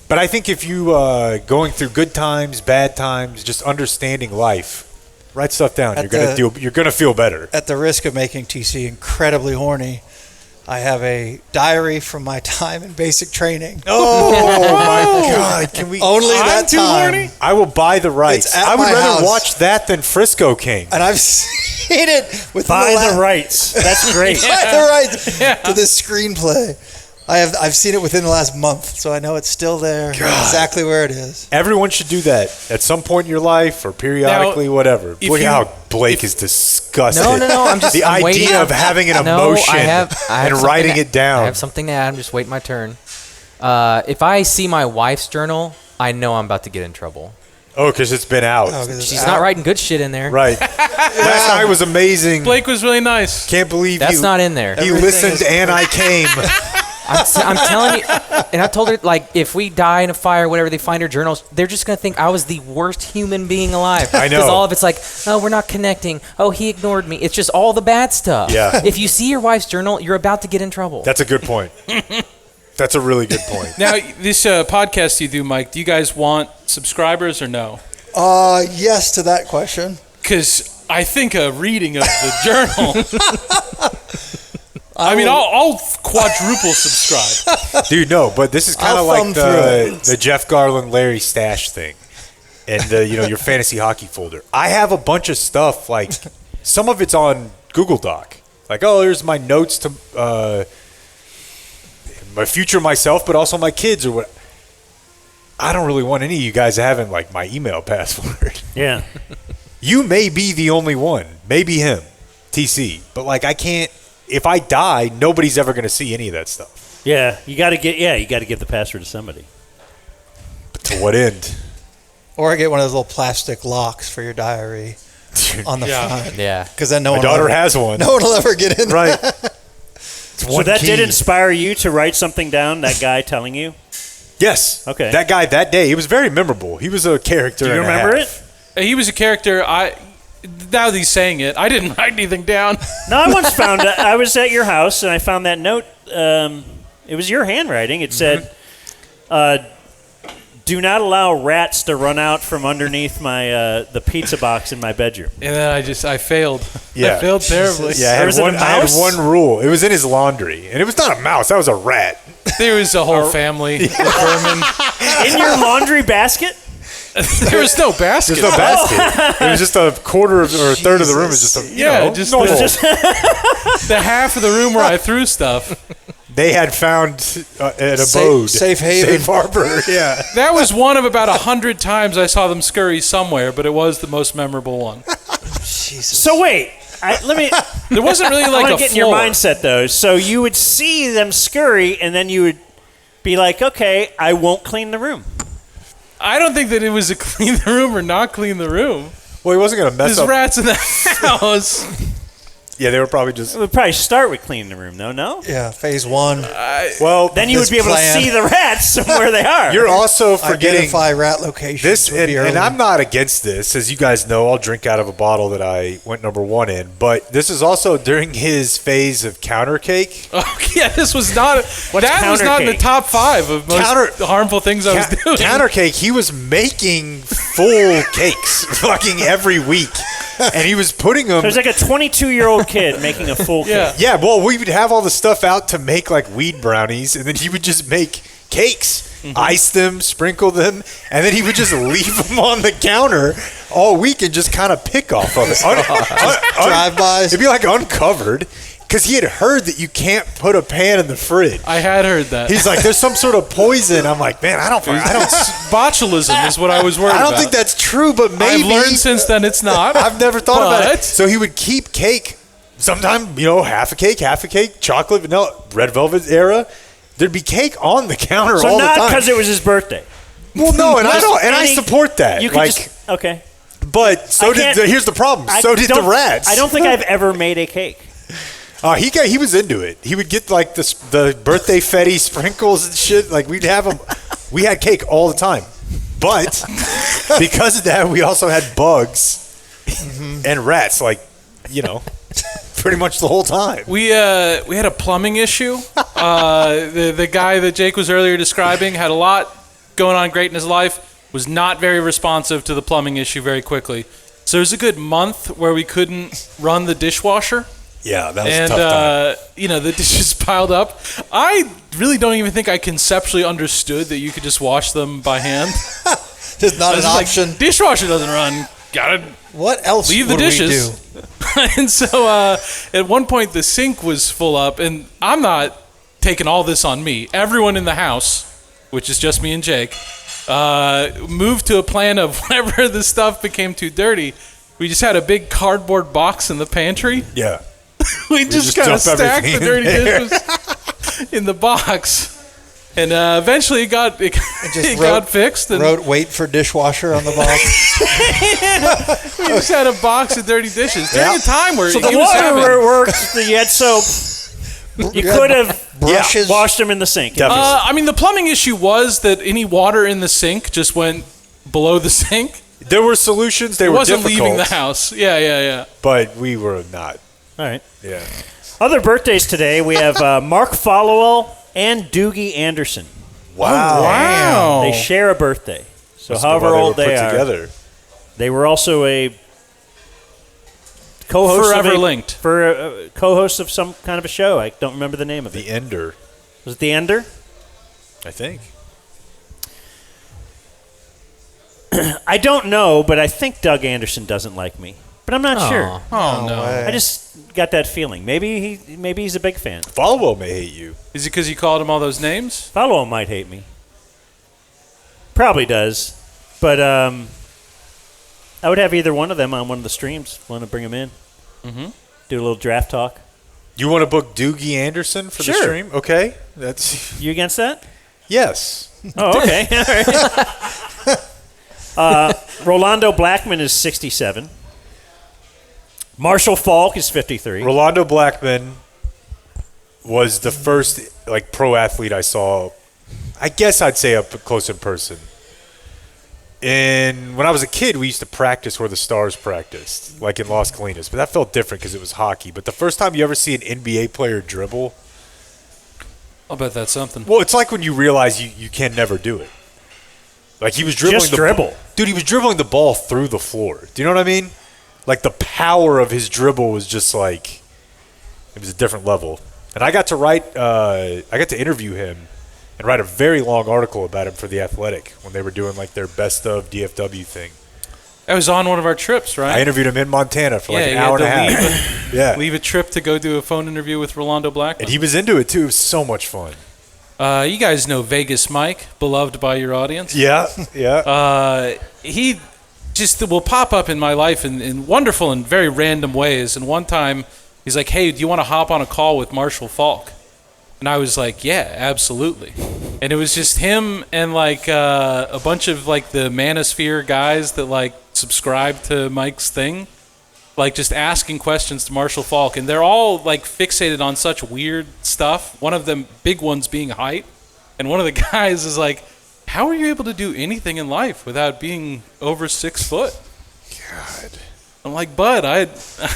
But I think if you going through good times, bad times, just understanding life, write stuff down. You're gonna feel better. At the risk of making TC incredibly horny, I have a diary from my time in basic training. Oh my God! Can we only that time? I will buy the rights. I would rather watch that than Frisco King. And I've seen it with buy the rights. That's great. Buy the rights to this screenplay. I've seen it within the last month, so I know it's still there, exactly where it is. Everyone should do that at some point in your life or periodically, whatever. Look how Blake is disgusted. No. I'm just the idea of having an emotion and writing it down. I have something to add. I'm just waiting my turn. If I see my wife's journal, I know I'm about to get in trouble. Oh, because it's been out. She's not writing good shit in there. Right. Last night was amazing. Blake was really nice. Can't believe that's not in there. He listened and I came. I'm telling you, and I told her, like, if we die in a fire, whatever, they find her journals, they're just going to think I was the worst human being alive. I know. Because all of it's like, oh, we're not connecting. Oh, he ignored me. It's just all the bad stuff. Yeah. If you see your wife's journal, you're about to get in trouble. That's a good point. That's a really good point. Now, this podcast you do, Mike, do you guys want subscribers or no? Yes to that question. Because I think a reading of the journal... I'll quadruple subscribe. Dude, no, but this is kind of like the Jeff Garland, Larry Stash thing. And, your fantasy hockey folder. I have a bunch of stuff, like, some of it's on Google Doc. Like, oh, here's my notes to my future myself, but also my kids or what. I don't really want any of you guys having, like, my email password. Yeah. You may be the only one. Maybe him, TC. But, like, I can't. If I die, nobody's ever going to see any of that stuff. Yeah, you got to give the password to somebody. But to what end? Or I get one of those little plastic locks for your diary on the front. Yeah. Because then my daughter has one. No one will ever get in. Right. So that did inspire you to write something down, that guy telling you? Yes. Okay. That guy that day, he was very memorable. He was a character. Do you remember it? He was a character. Now that he's saying it, I didn't write anything down. No, I once found I was at your house and I found that note. It was your handwriting. It said, "Do not allow rats to run out from underneath my the pizza box in my bedroom." And then I failed. Yeah. I failed terribly. Yeah, I had one rule. It was in his laundry, and it was not a mouse. That was a rat. There was a whole family of vermin in your laundry basket. There was no basket. There's no basket. It was just a quarter or a third of the room. Is just normal. The half of the room where I threw stuff. They had found an abode. Safe haven. Safe harbor, yeah. That was one of about 100 times I saw them scurry somewhere, but it was the most memorable one. Jesus. So wait, let me... There wasn't really like I a want to get in your mindset, though. So you would see them scurry, and then you would be like, okay, I won't clean the room. I don't think that it was a clean the room or not clean the room. Well, he wasn't going to mess There's up. rats in the house. Yeah, they were probably just. It would probably start with cleaning the room, though. No. Yeah, phase one. Well, then you would this be able plan. to see the rats where they are. You're also forgetting Identify rat locations. this, would be and early. I'm not against this. As you guys know, I'll drink out of a bottle that I went number 1 in. But this is also during his phase of counter cake. Oh yeah, this was not. That was not in the top 5 of most harmful things I was doing. Counter cake. He was making full cakes fucking every week. And he was putting them. There's like a 22-year-old kid making a full cake. Yeah, well, we would have all the stuff out to make like weed brownies, and then he would just make cakes, ice them, sprinkle them, and then he would just leave them on the counter all week and just kind of pick off of it. Drive-bys. It'd be like uncovered. Because he had heard that you can't put a pan in the fridge. I had heard that. He's like, there's some sort of poison. I'm like, man, I don't. Botulism is what I was worried about. I don't think that's true, but maybe. I've learned since then it's not. I've never thought about it. But- So he would keep cake. Sometime, half a cake, chocolate, vanilla, red velvet era. There'd be cake on the counter So all the not time. because it was his birthday. Well, no, and I Just don't, and I any- support that. You could just okay. But so did. Here's the problem. So did the rats. I don't think I've ever made a cake. He was into it. He would get like the birthday fetty sprinkles and shit. Like we'd have them. We had cake all the time, but because of that, we also had bugs and rats. Like pretty much the whole time. We had a plumbing issue. The guy that Jake was earlier describing had a lot going on great in his life. Was not very responsive to the plumbing issue very quickly. So there was a good month where we couldn't run the dishwasher. Yeah, that was a tough time. The dishes piled up. I really don't even think I conceptually understood that you could just wash them by hand. There's not an option. Like, dishwasher doesn't run. Gotta. What else leave the would dishes? we do? And so at one point the sink was full up, and I'm not taking all this on me. Everyone in the house, which is just me and Jake, moved to a plan of whenever the stuff became too dirty, we just had a big cardboard box in the pantry. Yeah. we just kind of dump stacked the everything dirty in there. dishes in the box. And eventually it got fixed. And Wrote "wait for dishwasher" on the box. we just had a box of dirty dishes during a time where So the he was water having- worked. You had soap. You could have washed them in the sink. I mean, the plumbing issue was that any water in the sink just went below the sink. There were solutions. They It were wasn't difficult, leaving the house. Yeah. but we were not. All right. Yeah. Other birthdays today, we have Mark Followell and Doogie Anderson. Wow. They share a birthday. So Must be however why they old were they put are. together. They were also a co-host Forever of linked. For a co-host of some kind of a show. I don't remember the name of it. The Ender. Was it The Ender? I think. I don't know, but I think Doug Anderson doesn't like me. But I'm not sure. Oh, no. I just got that feeling. Maybe he's a big fan. Followell may hate you. Is it because you called him all those names? Followell might hate me. Probably does. But I would have either one of them on one of the streams. Want to bring them in. Mm-hmm. Do a little draft talk. You want to book Doogie Anderson for the Sure. stream? Okay. That's You against that? yes. Oh, okay. All right. Rolando Blackman is 67. Marshall Falk is 53. Rolando Blackman was the first pro athlete I saw. I guess I'd say up close in person. And when I was a kid, we used to practice where the Stars practiced, like in Las Colinas. But that felt different because it was hockey. But the first time you ever see an NBA player dribble, I'll bet that's something. well, it's like when you realize you can never do it. Like he was dribbling Just the dribble. Dude, he was dribbling the ball through the floor. Do you know what I mean? Like the power of his dribble was just like it was a different level. And I got to interview him and write a very long article about him for The Athletic when they were doing their best of DFW thing. I was on one of our trips, right? I interviewed him in Montana for an you hour and a had to half. Yeah. Leave a trip to go do a phone interview with Rolando Blackman. And he was into it too. It was so much fun. You guys know Vegas Mike, beloved by your audience. Yeah, yeah. He just will pop up in my life in wonderful and very random ways. And one time, he's like, "Hey, do you want to hop on a call with Marshall Falk?" And I was like, "Yeah, absolutely." And it was just him and a bunch of the Manosphere guys that subscribe to Mike's thing. like just asking questions to Marshall Falk, and they're all like fixated on such weird stuff. One of them, big ones, being height, and one of the guys is like, "How are you able to do anything in life without being over 6 foot?" God. I'm like, Bud, I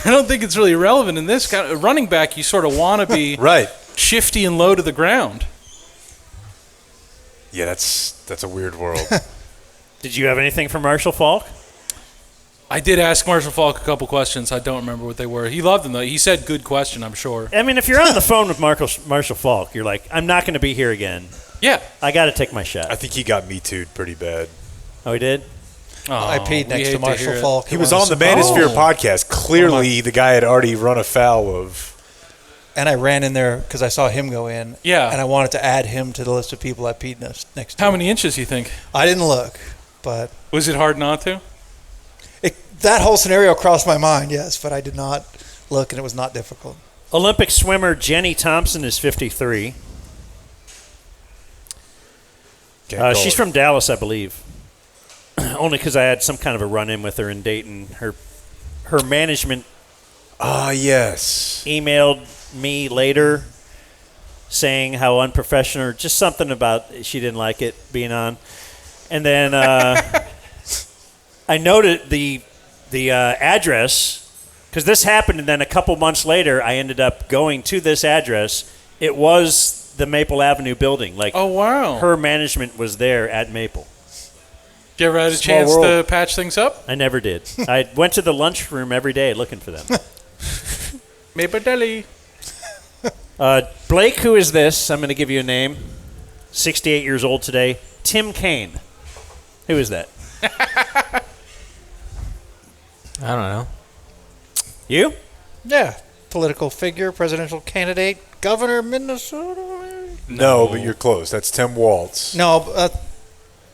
don't think it's really relevant in this kind of running back. You sort of want to be right, shifty and low to the ground. Yeah, that's a weird world. Did you have anything for Marshall Falk? I did ask Marshall Falk a couple questions. I don't remember what they were. He loved them, though. He said, good question, I'm sure. I mean, if you're on the phone with Marshall Falk, you're like, I'm not going to be here again. Yeah. I got to take my shot. I think he got Me Too'd pretty bad. Oh, he did? I peed next to Marshall Falk. He was on the Manosphere podcast. Clearly, the guy had already run afoul of... And I ran in there because I saw him go in. Yeah. And I wanted to add him to the list of people I peed next to. How many inches do you think? I didn't look, but... Was it hard not to? That whole scenario crossed my mind, yes, but I did not look, and it was not difficult. Olympic swimmer Jenny Thompson is 53. She's from Dallas, I believe. Only because I had some kind of a run-in with her in Dayton. Her management yes, emailed me later saying how unprofessional, or just something about she didn't like it being on. And then I noted the address, because this happened, and then a couple months later, I ended up going to this address. It was the Maple Avenue building. Like, oh, wow. Her management was there at Maple. Did you ever have a chance to patch things up? I never did. I went to the lunchroom every day looking for them. Maple Deli. Blake, who is this? I'm going to give you a name. 68 years old today. Tim Kaine. Who is that? I don't know. You? Yeah. Political figure, presidential candidate, governor of Minnesota. No, but you're close. That's Tim Walz. No,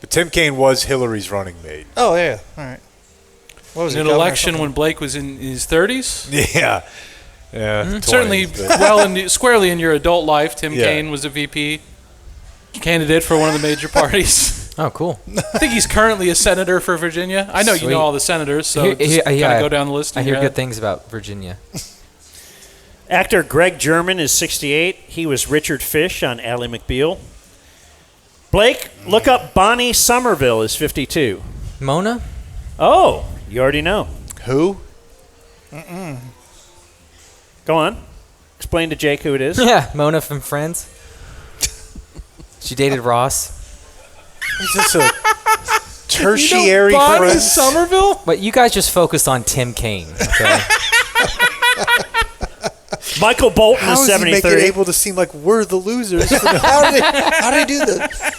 but Tim Kaine was Hillary's running mate. Oh, yeah. All right. What was an election when Blake was in his 30s? Yeah. Yeah. 20s, certainly squarely in your adult life, Tim Kaine was a VP candidate for one of the major parties. Oh, cool. I think he's currently a senator for Virginia. I know you know all the senators, so just kind of go down the list. I hear good things about Virginia. Actor Greg German is 68. He was Richard Fish on Ally McBeal. Blake, look up Bonnie Somerville is 52. Mona? Oh, you already know. Who? Mm-mm. Go on. Explain to Jake who it is. Yeah, Mona from Friends. She dated Ross. Is this a tertiary Bonnie Friends? Somerville? But you guys just focused on Tim Kaine, okay? Michael Bolton is 73. How is he make it able to seem like we're the losers? How did he do this?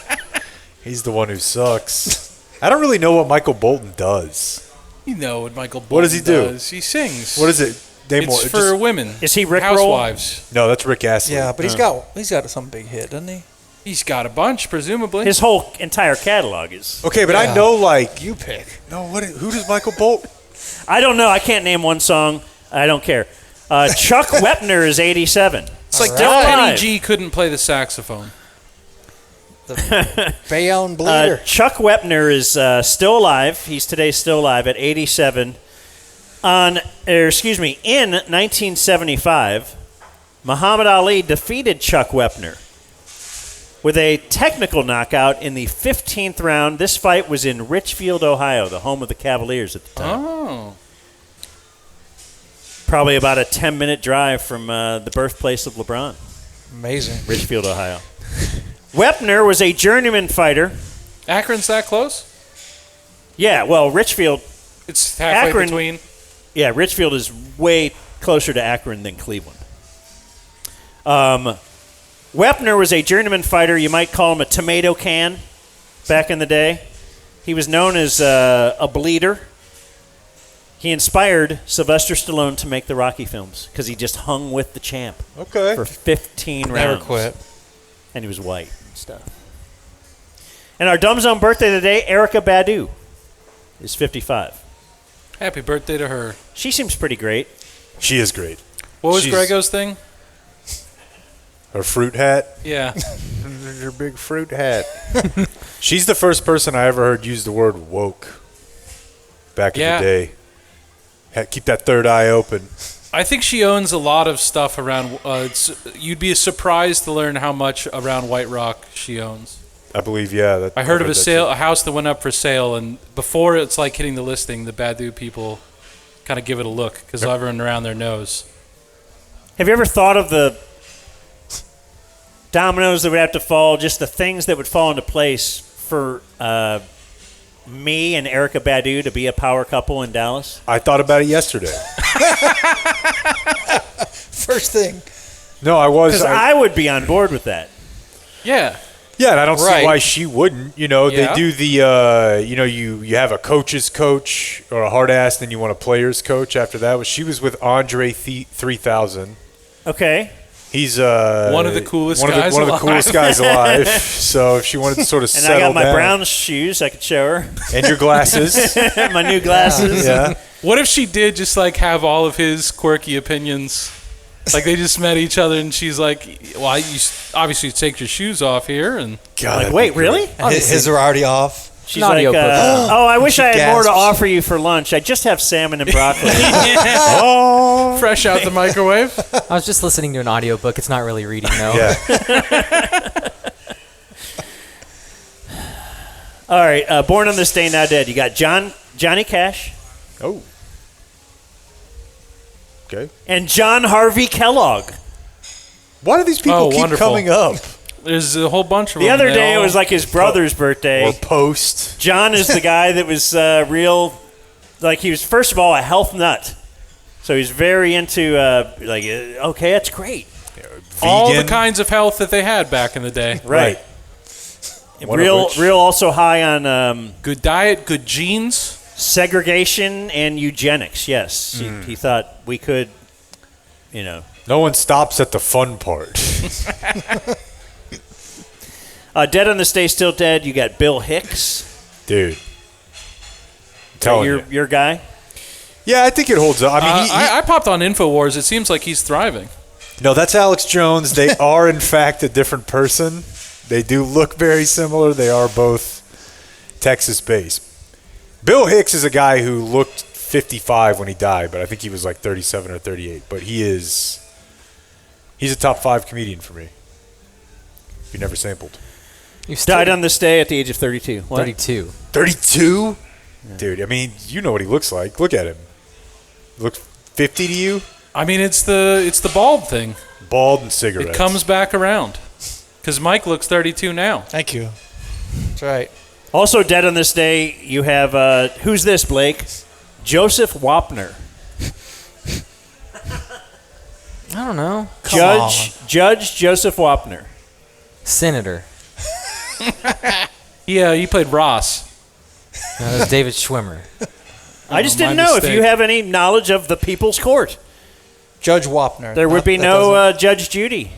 He's the one who sucks. I don't really know what Michael Bolton does. You know what Michael Bolton What does he do? does. He sings. What is it? Name It's more. for women. Is he Rick Housewives. No, that's Rick Astley. Yeah, but he's got some big hit, doesn't he? He's got a bunch, presumably. His whole entire catalog is. Okay, but I know, like... You pick. No, who does Michael Bolton... I don't know. I can't name one song. I don't care. Chuck Wepner is 87. It's like Still Kenny alive. G couldn't play the saxophone. Bayonne Bleeder. Chuck Wepner is still alive. He's today still alive at 87. In 1975, Muhammad Ali defeated Chuck Wepner with a technical knockout in the 15th round. This fight was in Richfield, Ohio, the home of the Cavaliers at the time. Oh. Probably about a 10-minute drive from the birthplace of LeBron. Amazing. Richfield, Ohio. Wepner was a journeyman fighter. Akron's that close? Yeah, well, Richfield... It's halfway between. Yeah, Richfield is way closer to Akron than Cleveland. Wepner was a journeyman fighter. You might call him a tomato can back in the day. He was known as a bleeder. He inspired Sylvester Stallone to make the Rocky films because he just hung with the champ for 15 rounds. Never quit. And he was white and stuff. And our Dumb Zone birthday today, Erykah Badu is 55. Happy birthday to her. She seems pretty great. She is great. What was Grego's thing? Her fruit hat? Yeah. Her big fruit hat. She's the first person I ever heard use the word woke back in the day. Keep that third eye open. I think she owns a lot of stuff around. You'd be surprised to learn how much around White Rock she owns. I believe, yeah. I heard of a house that went up for sale, and before it's like hitting the listing, the Bad Dude people kind of give it a look because everyone around there knows. Have you ever thought of the dominoes that would have to fall, just the things that would fall into place for me and Erica Badu to be a power couple in Dallas? I thought about it yesterday. First thing. No, I was. Because I would be on board with that. Yeah. Yeah, and I don't see why she wouldn't. You know, they do the, you have a coach's coach or a hard ass, then you want a player's coach after that. She was with Andre 3000. Okay. He's He's one of the coolest guys one of the coolest guys alive. So if she wanted to sort of settle down. And I got my brown shoes I could show her. And your glasses. My new glasses. Yeah. What if she did just like have all of his quirky opinions? Like they just met each other, and she's like, "Well, you obviously take your shoes off here." And God, like, wait, really? His are already off. She's like, "Oh, I wish I had more to offer you for lunch. I just have salmon and broccoli." Oh, fresh out the microwave. I was just listening to an audiobook. It's not really reading, though. Yeah. All right, Born on This Day, Now Dead. You got Johnny Cash. Oh. Okay. And John Harvey Kellogg. Why do these people keep coming up? There's a whole bunch of the them. The other day, it was like his brother's birthday. Or post. John is the guy that was real, like he was, first of all, a health nut. So he's very into, okay, that's great. All the kinds of health that they had back in the day. Right. Real also high on... good diet, good genes. Segregation and eugenics, yes. He thought we could, No one stops at the fun part. Dead on This Day, Still Dead. You got Bill Hicks. Dude. Your guy? Yeah, I think it holds up. I mean, I popped on InfoWars. It seems like he's thriving. No, that's Alex Jones. They are, in fact, a different person. They do look very similar. They are both Texas-based. Bill Hicks is a guy who looked 55 when he died, but I think he was like 37 or 38. But he's a top 5 comedian for me. You never sampled. Died on this day at the age of 32. What? 32. 32? Yeah. Dude, I mean, you know what he looks like. Look at him. Look 50 to you? I mean, it's the bald thing. Bald and cigarettes. It comes back around. Because Mike looks 32 now. Thank you. That's right. Also dead on this day, you have, who's this, Blake? Joseph Wapner. I don't know. Judge Joseph Wapner. Senator. Yeah, he played Ross. No, that was David Schwimmer. I just didn't know if you have any knowledge of the People's Court. Judge Wapner. There would be no Judge Judy.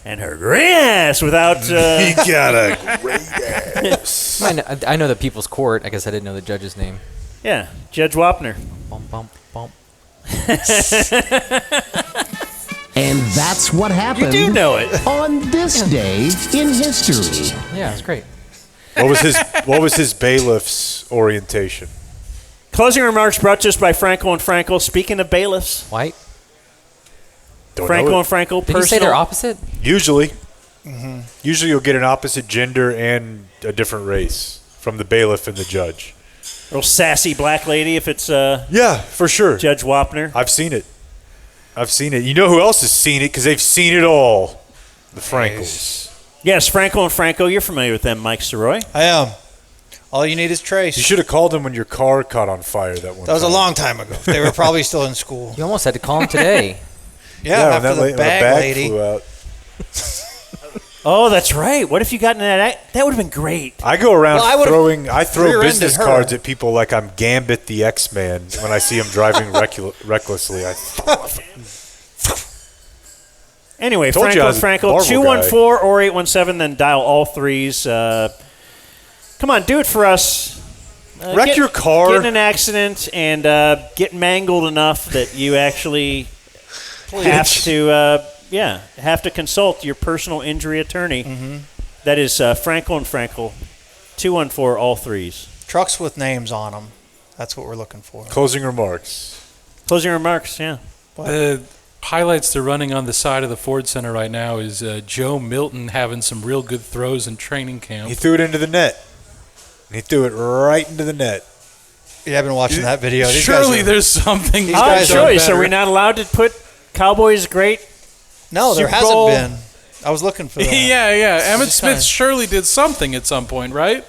And her great ass without... He got a great ass. I know the People's Court. I guess I didn't know the judge's name. Yeah, Judge Wapner. Bump, bump, bump. And that's what happened. You do know it. On this day in history. Yeah, it's great. What was his bailiff's orientation? Closing remarks brought to us by Frankel and Frankel. Speaking of bailiffs. White? Frankel and Frankel. Did you say they're opposite? Usually. Mm-hmm. Usually you'll get an opposite gender and a different race from the bailiff and the judge. Real sassy black lady if it's yeah, for sure. Judge Wapner. I've seen it. You know who else has seen it? Because they've seen it all. The Frankels. Yes, Frankel and Frankel. You're familiar with them, Mike Sirois. I am. All you need is Trace. You should have called them when your car caught on fire that one time. That was a long time ago. They were probably still in school. You almost had to call him today. Yeah, after the bag lady. Flew out. Oh, that's right. What if you got in that? That would have been great. I go around I throw rear-ended business her. cards at people like I'm Gambit the X-Man when I see him driving recklessly. Anyway, Told you I Frankel, was a Marvel 214 or 817, then dial all threes. Come on, do it for us. Wreck your car. Get in an accident and get mangled enough that you actually have to consult your personal injury attorney. Mm-hmm. That is Frankel and Frankel, 214 all threes. Trucks with names on them. That's what we're looking for. Closing remarks. Closing remarks, yeah. The highlights they're running on the side of the Ford Center right now is Joe Milton having some real good throws in training camp. He threw it into the net. He threw it right into the net. Yeah, I've been watching that video. Surely there's something. Choice. Are we not allowed to put Cowboys great? No, there Super hasn't Bowl? been. I was looking for that. yeah. Emmett Just Smith kinda- surely did something at some point, right?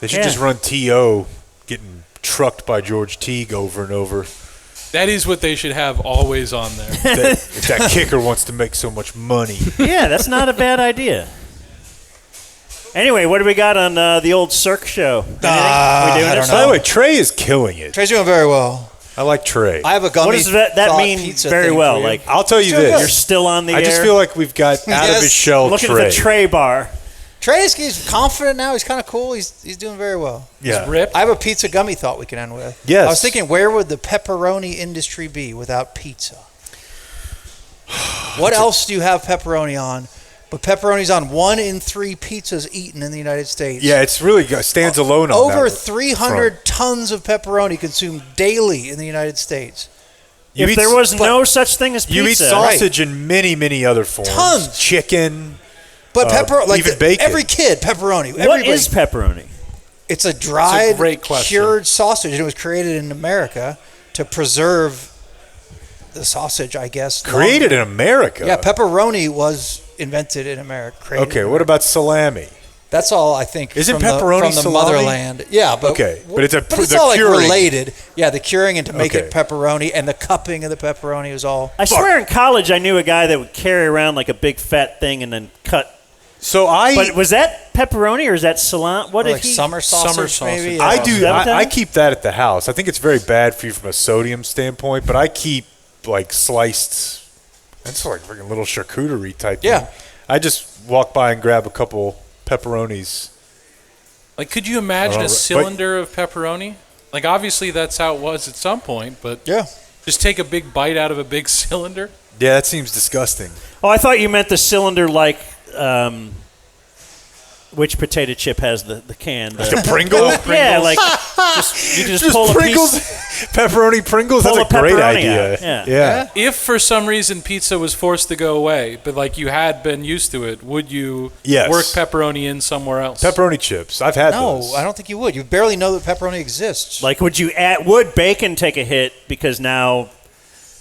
They should just run T.O. getting trucked by George Teague over and over. That is what they should have always on there. If that kicker wants to make so much money. Yeah, that's not a bad idea. Anyway, what do we got on the old Cirque show? We doing I it? don't By the way, Trey is killing it. Trey's doing very well. I like Trey. I have a gummy. What does that thought mean pizza very thing well? for you. Like, I'll tell you Still this. good. you're still on the I air? just feel like we've got out of his shell Looking Trey. at the Trey bar. He's confident now. He's kind of cool. He's doing very well. Yeah. Ripped. I have a pizza gummy thought we can end with. Yes. I was thinking, where would the pepperoni industry be without pizza? What else do you have pepperoni on? But pepperoni's on 1 in 3 pizzas eaten in the United States. Yeah, it's really stands alone on Over that 300 front. tons of pepperoni consumed daily in the United States. If there was no such thing as pizza. You eat sausage in many, many other forms. Tons. Chicken. But pepperoni, like even bacon. every kid, pepperoni. What is pepperoni? It's a dried, great question. cured sausage, and it was created in America to preserve the sausage, I guess. Created in America? Yeah, pepperoni was invented in America. created Okay, in what about salami? That's all I think. Isn't from pepperoni from the salami? motherland? Yeah, but Okay, but it's it's the all like curing. related. Yeah, the curing and to make Okay. it pepperoni, and the cupping of the pepperoni was all. I swear in college I knew a guy that would carry around like a big fat thing and then cut. But was that pepperoni or is that salami? What Or did like he? summer sausage, maybe? Yeah. I do. Is that what that I is? keep that at the house. I think it's very bad for you from a sodium standpoint, but I keep like sliced. That's like freaking little charcuterie type. Yeah. thing. I just walk by and grab a couple pepperonis. Like, could you imagine Oh, a but- cylinder of pepperoni? Like, obviously that's how it was at some point, but yeah, just take a big bite out of a big cylinder. Yeah, that seems disgusting. Oh, I thought you meant the cylinder like. Which potato chip has the can? The Pringle? Yeah, like you can just pull Pringles, a piece. pepperoni Pringles. Pull That's a a great pepperoni idea. out, yeah. If for some reason pizza was forced to go away, but like you had been used to it, would you Yes. work pepperoni in somewhere else? Pepperoni chips. I've had No, those. I don't think you would. You barely know that pepperoni exists. Like, would bacon take a hit because now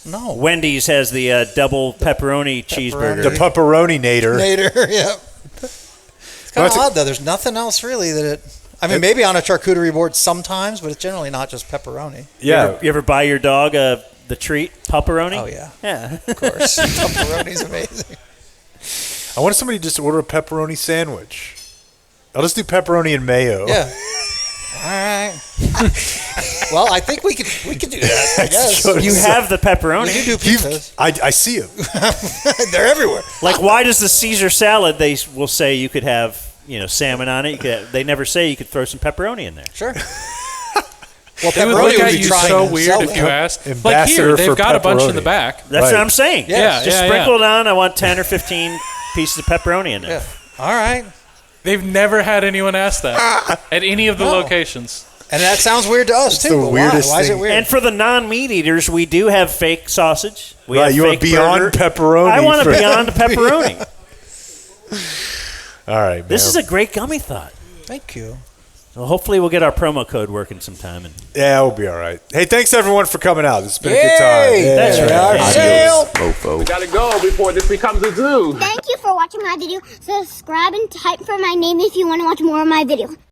No. Wendy's has the double pepperoni cheeseburger? The pepperoni-nator. Nader, yeah. It's kind of Well, odd though. There's nothing else really that it. I mean, maybe on a charcuterie board sometimes, but it's generally not just pepperoni. Yeah. You ever buy your dog the treat pepperoni? Oh yeah. Yeah. Of course. Pepperoni's amazing. I want somebody to just order a pepperoni sandwich. I'll just do pepperoni and mayo. Yeah. All right. Well, I think we could do that. I guess You have the pepperoni. We do pizzas. I see them. They're everywhere. Like, why does the Caesar salad? They will say you could have salmon on it. They never say you could throw some pepperoni in there. Sure. Well, they would pepperoni look would at be you trying so to weird sell if them. you asked. Like Ambassador here, they've for got a bunch in the pepperoni. back. That's Right. what I'm saying. Yeah, Just yeah, sprinkle it on. I want 10 or 15 pieces of pepperoni in there. Yeah. All right. They've never had anyone ask that at any of the No. locations. And that sounds weird to us too. the But weirdest why is it thing. weird? And for the non-meat eaters, we do have fake sausage. We Right, have you are fake beyond burger. pepperoni. I want for- to beyond pepperoni. All right, man. This is a great gummy thought. Thank you. Well, hopefully we'll get our promo code working sometime. And Yeah, we'll be all right. Hey, thanks everyone for coming out. It's been a good Yay! time. Yeah. That's right. Mofo. Gotta go before this becomes a zoo. Thank you for watching my video. Subscribe and type for my name if you want to watch more of my videos.